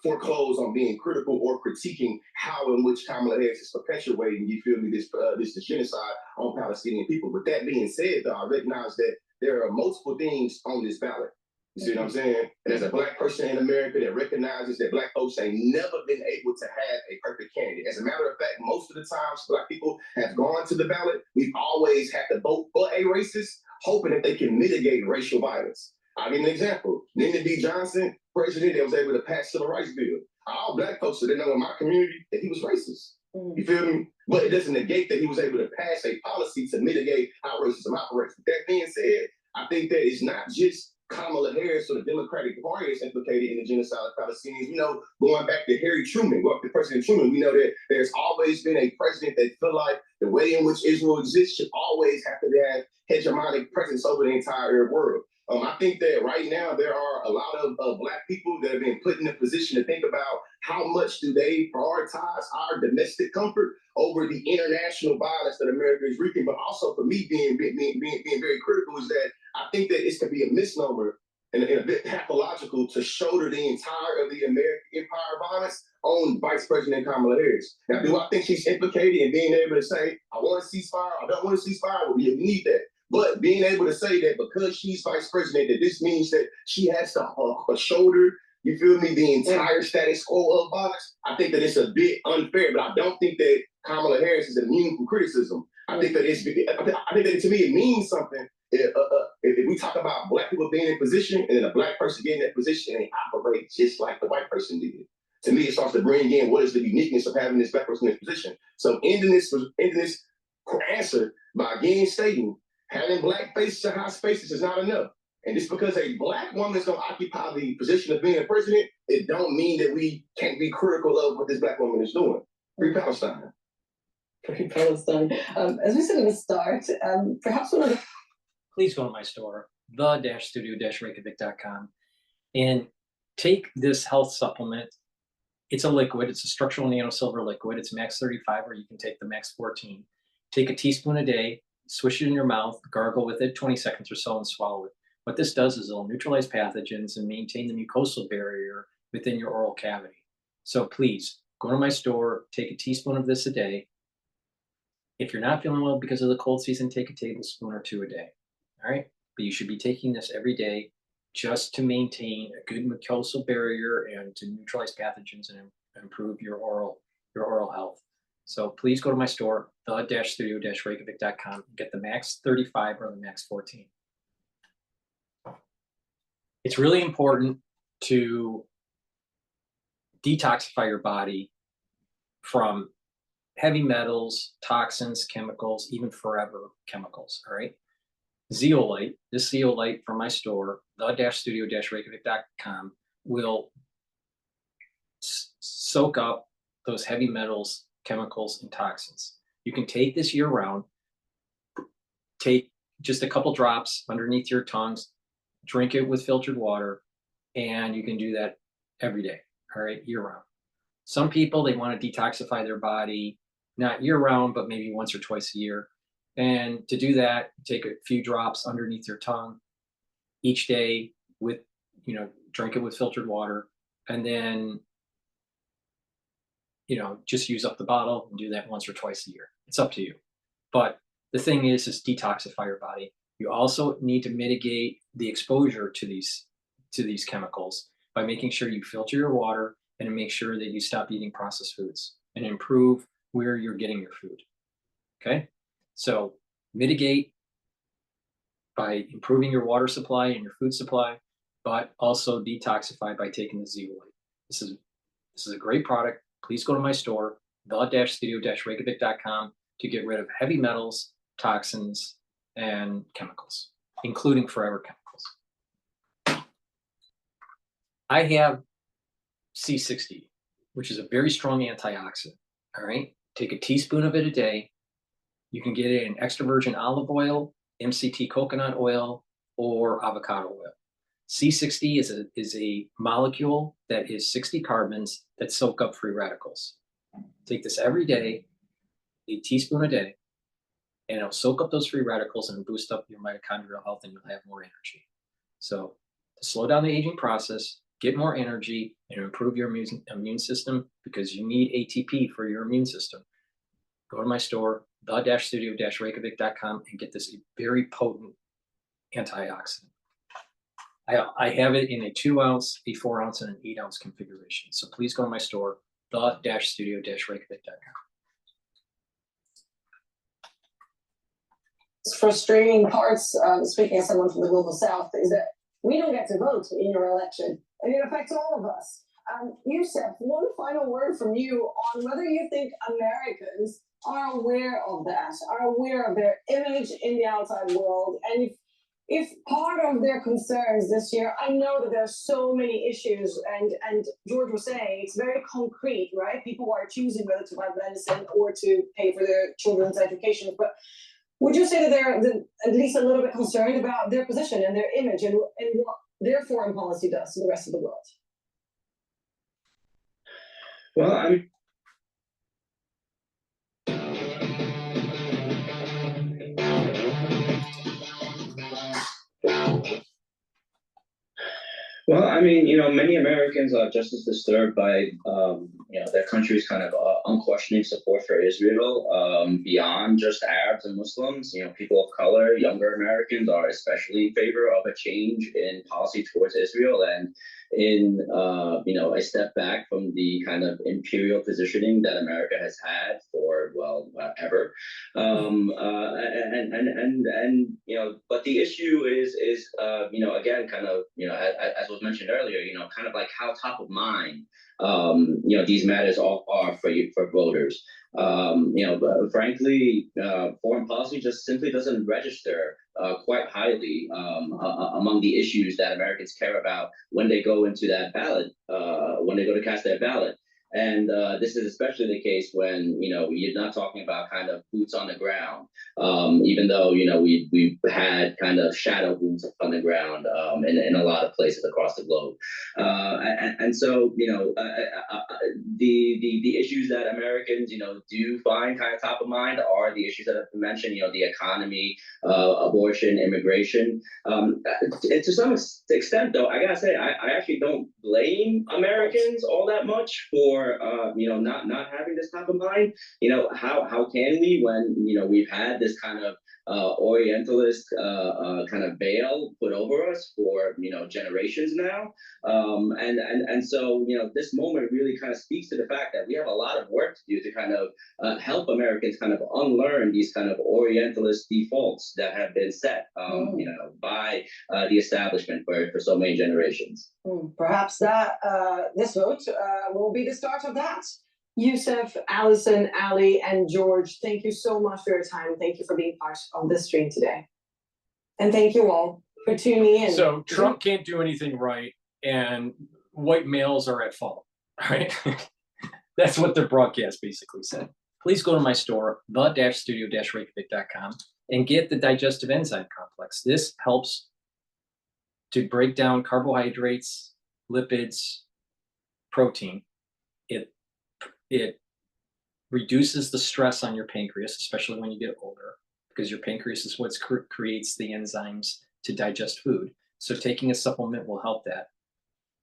foreclose on being critical or critiquing how in which Kamala Harris is perpetuating, you feel me, this genocide on Palestinian people. But that being said, though, I recognize that there are multiple things on this ballot. You see what I'm saying? And as a Black person in America that recognizes that Black folks ain't never been able to have a perfect candidate. As a matter of fact, most of the times Black people have gone to the ballot, we've always had to vote for a racist, hoping that they can mitigate racial violence. I'll give you an example. Lyndon B. Johnson, president that was able to pass civil rights bill. All Black folks didn't know in my community that he was racist. You feel me? But it doesn't negate that he was able to pass a policy to mitigate how racism operates. With that being said, I think that it's not just Kamala Harris or the Democratic Party is implicated in the genocide of Palestinians. You know, going back to Harry Truman, going up to President Truman, we know that there's always been a president that feel like the way in which Israel exists should always have to have hegemonic presence over the entire world. I think that right now there are a lot of Black people that have been put in a position to think about how much do they prioritize our domestic comfort over the international violence that America is wreaking. But also for me being very critical is that I think that it's going to be a misnomer and a bit pathological to shoulder the entire of the American empire violence on Vice President Kamala Harris. Now, do I think she's implicated in being able to say, I want a ceasefire, I don't want a ceasefire? Well, we need that. But being able to say that because she's vice president, that this means that she has to shoulder, you feel me, the entire status quo of violence, I think that it's a bit unfair. But I don't think that Kamala Harris is immune from criticism. I think that to me it means something. If we talk about Black people being in position and then a Black person getting in that position and they operate just like the white person did. To me, it starts to bring in what is the uniqueness of having this Black person in this position. So ending this answer by again stating having Black faces in high spaces is not enough. And just because a Black woman is going to occupy the position of being a president, it don't mean that we can't be critical of what this Black woman is doing. Free Palestine. Free Palestine. As we said in the start, perhaps one of the Please go to my store, the-studio-reykjavik.com, and take this health supplement. It's a liquid. It's a structural nanosilver liquid. It's max 35, or you can take the max 14. Take a teaspoon a day, swish it in your mouth, gargle with it 20 seconds or so, and swallow it. What this does is it'll neutralize pathogens and maintain the mucosal barrier within your oral cavity. So please go to my store, take a teaspoon of this a day. If you're not feeling well because of the cold season, take a tablespoon or 2 a day. All right, but you should be taking this every day just to maintain a good mucosal barrier and to neutralize pathogens and improve your oral health. So please go to my store, the-studio-reykjavik.com, and get the max 35 or the max 14. It's really important to detoxify your body from heavy metals, toxins, chemicals, even forever chemicals, all right? Zeolite, this zeolite from my store, the-studio-reykjavik.com, will soak up those heavy metals, chemicals, and toxins. You can take this year round, take just a couple drops underneath your tongues, drink it with filtered water, and you can do that every day, all right, year round. Some people, they want to detoxify their body, not year round, but maybe once or twice a year. And to do that, take a few drops underneath your tongue each day with, drink it with filtered water, and then, just use up the bottle and do that once or twice a year. It's up to you. But the thing is detoxify your body. You also need to mitigate the exposure to these chemicals by making sure you filter your water and make sure that you stop eating processed foods and improve where you're getting your food. Okay? So mitigate by improving your water supply and your food supply, but also detoxify by taking the zeolite. This is a great product. Please go to my store, the-studio-reykjavik.com, to get rid of heavy metals, toxins, and chemicals, including forever chemicals. I have C60, which is a very strong antioxidant. All right, take a teaspoon of it a day. You can get it in extra virgin olive oil, MCT coconut oil, or avocado oil. C60 is a molecule that is 60 carbons that soak up free radicals. Take this every day, a teaspoon a day, and it'll soak up those free radicals and boost up your mitochondrial health, and you'll have more energy. So to slow down the aging process, get more energy, and improve your immune system, because you need ATP for your immune system, go to my store, the-studio-reykjavik.com, and get this very potent antioxidant. I have it in a 2-ounce, a 4-ounce, and an 8-ounce configuration. So please go to my store, the-studio-reykjavik.com. frustrating parts, speaking as someone from the global south, is that we don't get to vote in your election, and it affects all of us. Youssef, one final word from you on whether you think Americans are aware of that, are aware of their image in the outside world, and if part of their concerns this year, I know that there's so many issues, and George was saying it's very concrete, right? People are choosing whether to buy medicine or to pay for their children's education, but would you say that they're at least a little bit concerned about their position and their image and what their foreign policy does to the rest of the world? Well, many Americans are just as disturbed by, their country's kind of unquestioning support for Israel beyond just Arabs and Muslims. People of color, younger Americans are especially in favor of a change in policy towards Israel and in, a step back from the kind of imperial positioning that America has had for, ever. But the issue is again, kind of, as was mentioned earlier, kind of like how top of mind, these matters all are for for voters. But frankly, foreign policy just simply doesn't register quite highly among the issues that Americans care about when they go into that ballot, when they go to cast their ballot. And this is especially the case when, you're not talking about kind of boots on the ground, even though, we've had kind of shadow boots on the ground in a lot of places across the globe. And so, the issues that Americans, do find kind of top of mind are the issues that I've mentioned, the economy, abortion, immigration. And to some extent, though, I gotta say, I actually don't blame Americans all that much for not having this top of mind. How can we when we've had this kind of Orientalist kind of veil put over us for generations now, and so this moment really kind of speaks to the fact that we have a lot of work to do to kind of help Americans kind of unlearn these kind of Orientalist defaults that have been set by the establishment for so many generations. Perhaps that this vote will be the start of that. Yusuf, Allison, Ali, and George, thank you so much for your time. Thank you for being part of this stream today. And thank you all for tuning in. So Trump can't do anything right, and white males are at fault, right? That's what the broadcast basically said. Please go to my store, the-studio-reykjavik.com, and get the digestive enzyme complex. This helps to break down carbohydrates, lipids, protein. It reduces the stress on your pancreas, especially when you get older, because your pancreas is what creates the enzymes to digest food. So taking a supplement will help that.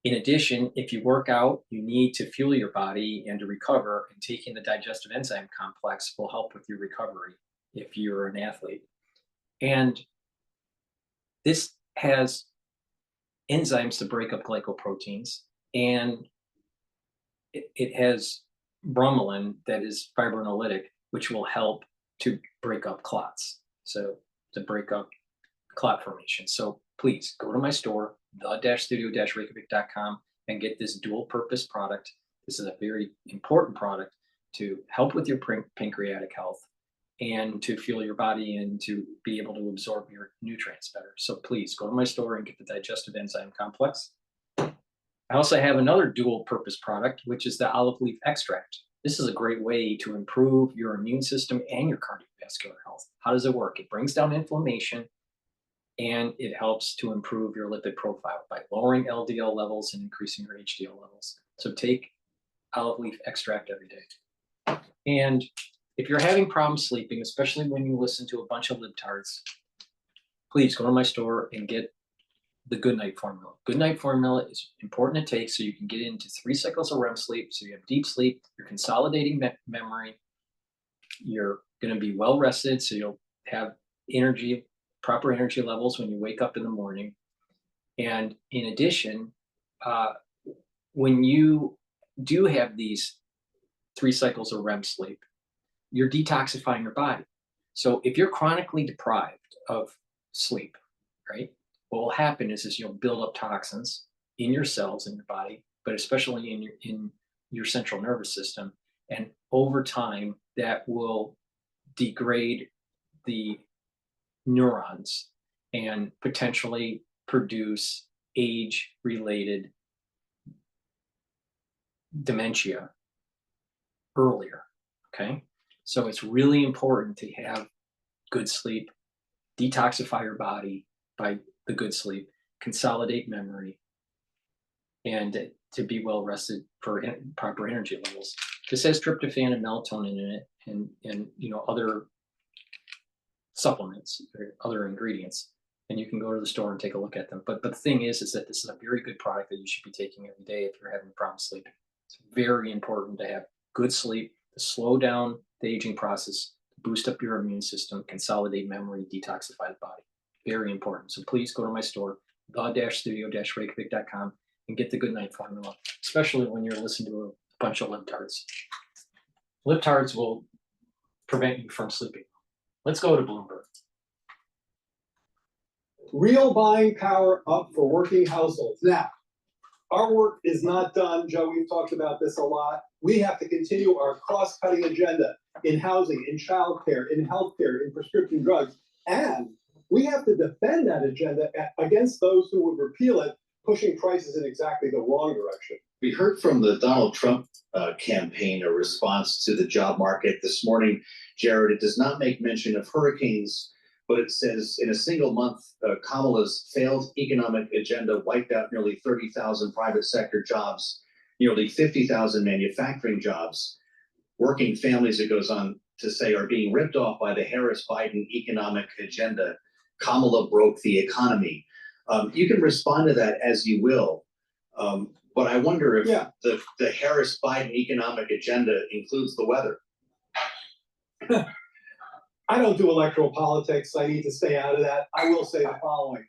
In addition, if you work out, you need to fuel your body and to recover, and taking the digestive enzyme complex will help with your recovery if you're an athlete. And this has enzymes to break up glycoproteins, and it has bromelain that is fibrinolytic, which will help to break up clots. So to break up clot formation. So please go to my store, the-studio-reykjavik.com, and get this dual purpose product. This is a very important product to help with your pancreatic health and to fuel your body and to be able to absorb your nutrients better. So please go to my store and get the digestive enzyme complex. I also have another dual purpose product, which is the olive leaf extract. This is a great way to improve your immune system and your cardiovascular health. How does it work? It brings down inflammation, and it helps to improve your lipid profile by lowering LDL levels and increasing your HDL levels. So take olive leaf extract every day. And if you're having problems sleeping, especially when you listen to a bunch of libtards, please go to my store and get the Good Night Formula. Good Night Formula is important to take so you can get into 3 cycles of REM sleep, so you have deep sleep, you're consolidating memory, you're going to be well rested, so you'll have energy, proper energy levels when you wake up in the morning. And in addition, when you do have these 3 cycles of REM sleep, you're detoxifying your body. So if you're chronically deprived of sleep, right, what will happen is you'll build up toxins in your cells in your body, but especially in your central nervous system. And over time, that will degrade the neurons and potentially produce age-related dementia earlier, okay? So it's really important to have good sleep, detoxify your body by the good sleep, consolidate memory, and to be well rested for proper energy levels. This has tryptophan and melatonin in it, and other supplements or other ingredients. And you can go to the store and take a look at them. But the thing is that this is a very good product that you should be taking every day if you're having a problem sleeping. It's very important to have good sleep, to slow down the aging process, boost up your immune system, consolidate memory, detoxify the body. Very important. So please go to my store, the-studio-reykjavik.com, and get the Good Night Formula, especially when you're listening to a bunch of libtards. Libtards will prevent you from sleeping. Let's go to Bloomberg. Real buying power up for working households. Now, our work is not done, Joe. We've talked about this a lot. We have to continue our cost-cutting agenda in housing, in childcare, in healthcare, in prescription drugs, and we have to defend that agenda against those who would repeal it, pushing prices in exactly the wrong direction. We heard from the Donald Trump campaign a response to the job market this morning. Jared, it does not make mention of hurricanes, but it says in a single month, Kamala's failed economic agenda wiped out nearly 30,000 private sector jobs, nearly 50,000 manufacturing jobs. Working families, it goes on to say, are being ripped off by the Harris-Biden economic agenda. Kamala broke the economy. You can respond to that as you will. But I wonder if the Harris-Biden economic agenda includes the weather. I don't do electoral politics. I need to stay out of that. I will say the following.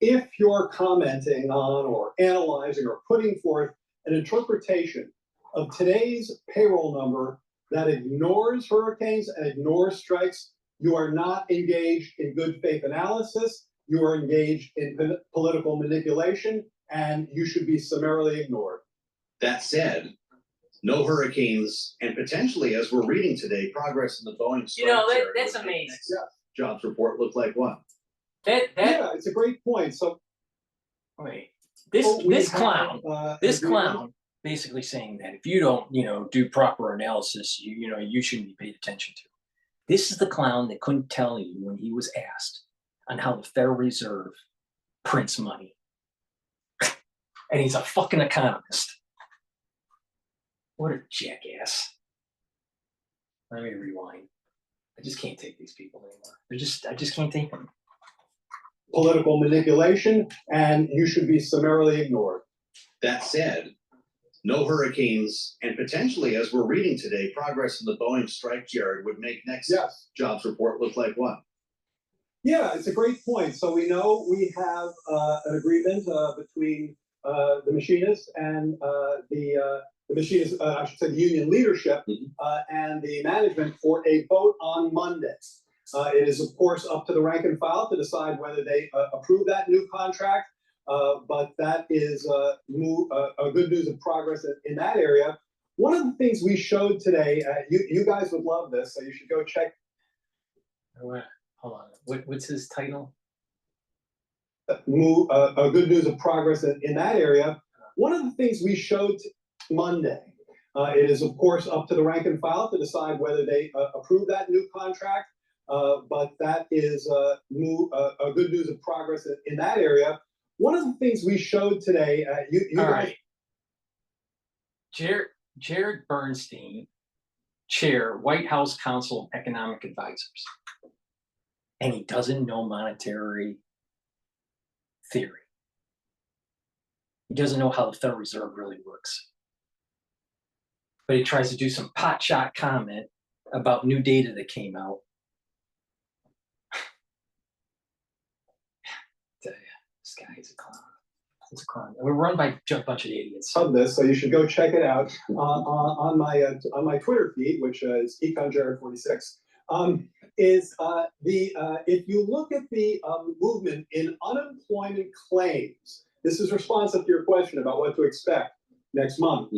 If you're commenting on or analyzing or putting forth an interpretation of today's payroll number that ignores hurricanes and ignores strikes, you are not engaged in good faith analysis. You are engaged in political manipulation, and you should be summarily ignored. That said, no hurricanes, and potentially, as we're reading today, progress in the Boeing strike. That's amazing. Jobs report looked like what? Yeah, it's a great point. So, wait, this clown basically saying that if you don't, do proper analysis, you shouldn't be paid attention to. This is the clown that couldn't tell you when he was asked on how the Federal Reserve prints money. And he's a fucking economist. What a jackass. Let me rewind. I just can't take these people anymore. I just can't take them. Political manipulation, and you should be summarily ignored. That said, no hurricanes, and potentially, as we're reading today, progress in the Boeing strike, Jared, would make next jobs report look like what? Yeah, it's a great point. So we know we have an agreement between the machinists and the machinists, I should say the union leadership and the management for a vote on Monday. It is, of course, up to the rank and file to decide whether they approve that new contract, but that is a good news of progress in that area. One of the things we showed today, you guys would love this, so you should go check. Hold on. What's his title? A good news of progress in that area. One of the things we showed Monday, it is, of course, up to the rank and file to decide whether they approve that new contract, but that is a good news of progress in that area. One of the things we showed today, Jared Bernstein, Chair, White House Council of Economic Advisors. And he doesn't know monetary theory. He doesn't know how the Federal Reserve really works. But he tries to do some potshot comment about new data that came out. This guy is a clown. He's a clown. We're run by a bunch of idiots. Of this, so you should go check it out on my Twitter feed, which is econjared46. If you look at the movement in unemployment claims, this is responsive to your question about what to expect next month.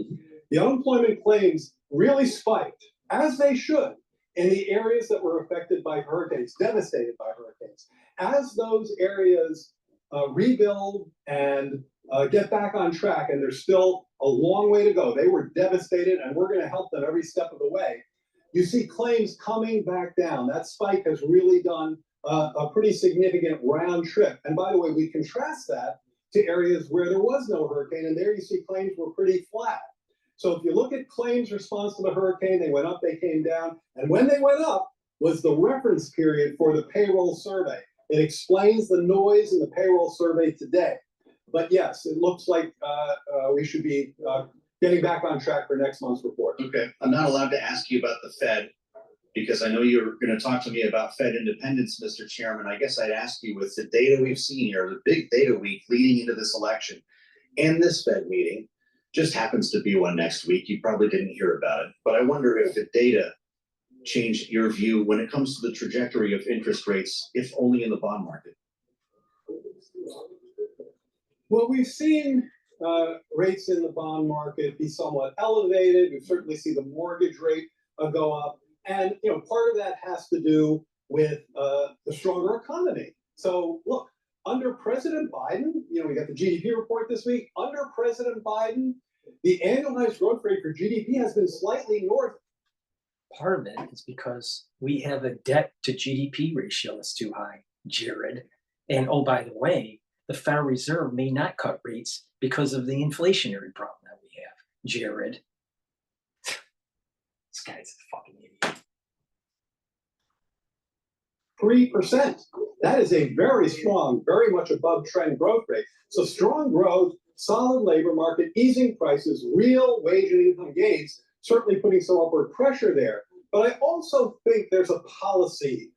The unemployment claims really spiked, as they should, in the areas that were affected by hurricanes, devastated by hurricanes. As those areas rebuild and get back on track, and there's still a long way to go. They were devastated, and we're going to help them every step of the way. You see claims coming back down. That spike has really done a pretty significant round trip. And by the way, we contrast that to areas where there was no hurricane, and there you see claims were pretty flat. So if you look at claims response to the hurricane, they went up, they came down, and when they went up was the reference period for the payroll survey. It explains the noise in the payroll survey today. But yes, it looks like we should be getting back on track for next month's report. Okay, I'm not allowed to ask you about the Fed because I know you're going to talk to me about Fed independence, Mr. Chairman. I guess I'd ask you with the data we've seen here, the big data week leading into this election and this Fed meeting, just happens to be one next week. You probably didn't hear about it, but I wonder if the data changed your view when it comes to the trajectory of interest rates, if only in the bond market. Well, we've seen rates in the bond market be somewhat elevated. We certainly see the mortgage rate go up. And, part of that has to do with the stronger economy. So look, under President Biden, we got the GDP report this week. Under President Biden, the annualized growth rate for GDP has been slightly north. Part of it is because we have a debt to GDP ratio that's too high, Jared. And oh, by the way, the Federal Reserve may not cut rates because of the inflationary problem that we have, Jared. This guy's a fucking idiot. 3%. That is a very strong, very much above trend growth rate. So strong growth, solid labor market, easing prices, real wage and income gains, certainly putting some upward pressure there. But I also think there's a policy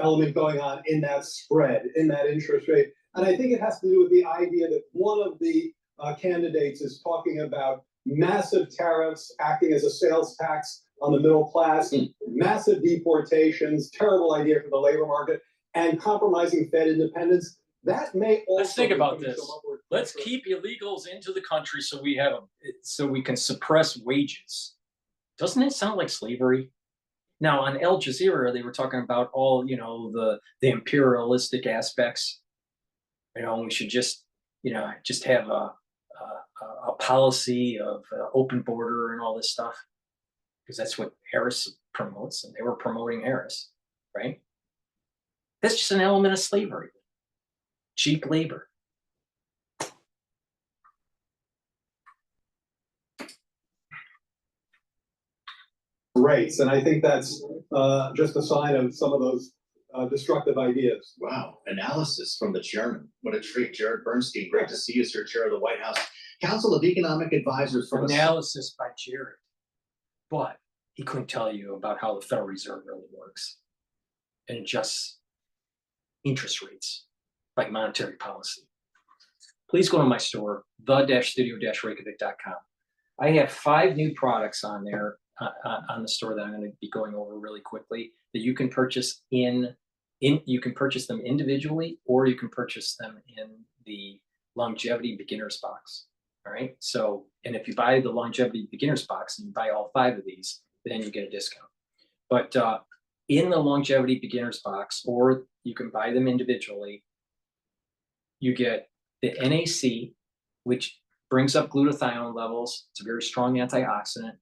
element going on in that spread, in that interest rate. And I think it has to do with the idea that one of the candidates is talking about massive tariffs acting as a sales tax on the middle class, massive deportations, terrible idea for the labor market, and compromising Fed independence. That may also Let's think about this. Let's keep illegals into the country so we can suppress wages. Doesn't it sound like slavery? Now on Al Jazeera, they were talking about all the imperialistic aspects. We should just have a policy of open border and all this stuff, because that's what Harris promotes, and they were promoting Harris, right? That's just an element of slavery, cheap labor. Rates, and I think that's just a sign of some of those destructive ideas. Wow, analysis from the chairman. What a treat. Jared Bernstein, great to see you, sir, chair of the White House Council of Economic Advisors. From Analysis by Jared, but he couldn't tell you about how the Federal Reserve really works and adjusts interest rates by monetary policy. Please go to my store, the-studio-reykjavik.com. I have 5 new products on there on the store that I'm going to be going over really quickly that you can purchase you can purchase them individually, or you can purchase them in the Longevity Beginners Box. All right. So, and if you buy the Longevity Beginners Box and you buy all 5 of these, then you get a discount. But in the Longevity Beginners Box, or you can buy them individually, you get the NAC, which brings up glutathione levels. It's a very strong antioxidant.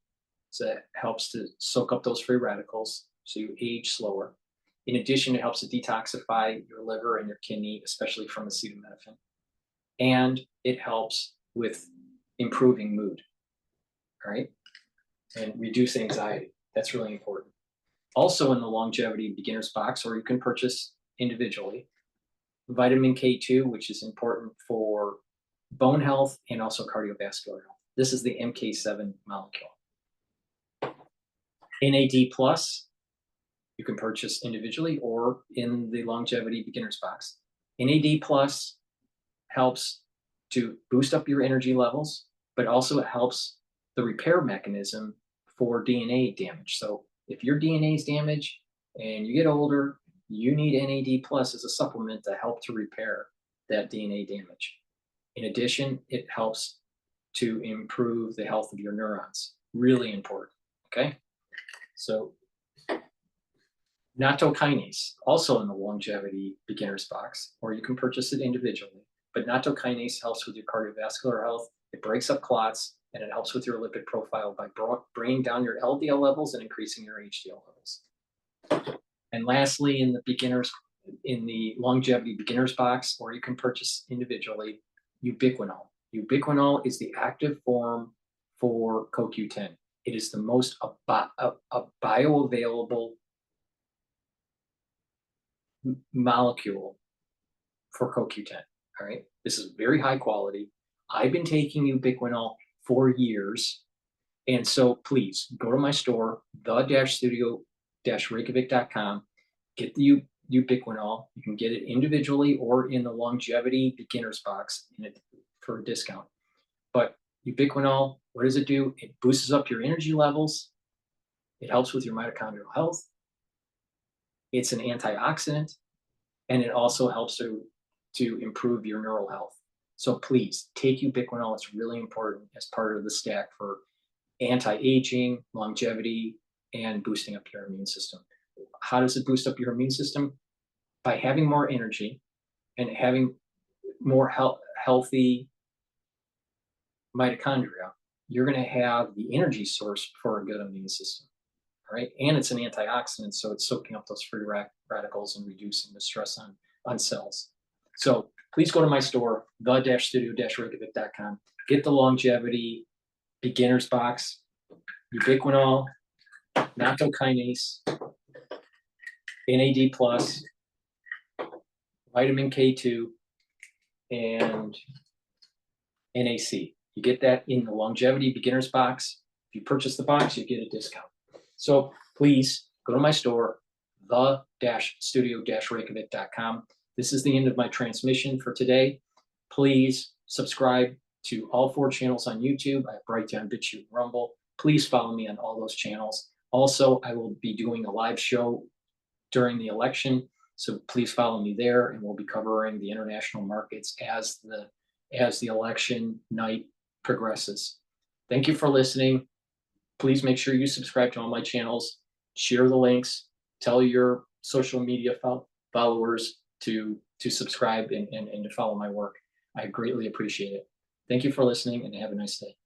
So it helps to soak up those free radicals so you age slower. In addition, it helps to detoxify your liver and your kidney, especially from acetaminophen. And it helps with improving mood, all right? And reduce anxiety. That's really important. Also in the Longevity Beginners Box, or you can purchase individually, vitamin K2, which is important for bone health and also cardiovascular health. This is the MK7 molecule. NAD+, you can purchase individually or in the Longevity Beginners Box. NAD+ helps to boost up your energy levels, but also it helps the repair mechanism for DNA damage. So if your DNA is damaged and you get older, you need NAD+ as a supplement to help to repair that DNA damage. In addition, it helps to improve the health of your neurons. Really important, okay? So nattokinase, also in the Longevity Beginners Box, or you can purchase it individually. But nattokinase helps with your cardiovascular health. It breaks up clots, and it helps with your lipid profile by bringing down your LDL levels and increasing your HDL levels. And lastly, in the Longevity Beginners Box, or you can purchase individually, ubiquinol. Ubiquinol is the active form for CoQ10. It is the most bioavailable molecule for CoQ10. All right, this is very high quality. I've been taking ubiquinol for years, and so please go to my store, the-studio-reykjavik.com. Get the ubiquinol. You can get it individually or in the Longevity Beginners Box for a discount. But ubiquinol, what does it do? It boosts up your energy levels. It helps with your mitochondrial health. It's an antioxidant, and it also helps to improve your neural health. So please take ubiquinol. It's really important as part of the stack for anti-aging, longevity, and boosting up your immune system. How does it boost up your immune system? By having more energy and having more healthy mitochondria, you're going to have the energy source for a good immune system. All right. And it's an antioxidant, so it's soaking up those free radicals and reducing the stress on cells. So please go to my store, the-studio-reykjavik.com. Get the longevity beginner's box, ubiquinol, nattokinase, NAD+, vitamin K2, and NAC. You get that in the longevity beginner's box. If you purchase the box, you get a discount. So please go to my store, the-studio-reykjavik.com. This is the end of my transmission for today. Please subscribe to all 4 channels on YouTube. I have Brighteon, Bitchute, Rumble. Please follow me on all those channels. Also, I will be doing a live show during the election, so please follow me there, and we'll be covering the international markets as the election night progresses. Thank you for listening. Please make sure you subscribe to all my channels, share the links, tell your social media followers to subscribe and to follow my work. I greatly appreciate it. Thank you for listening, and have a nice day.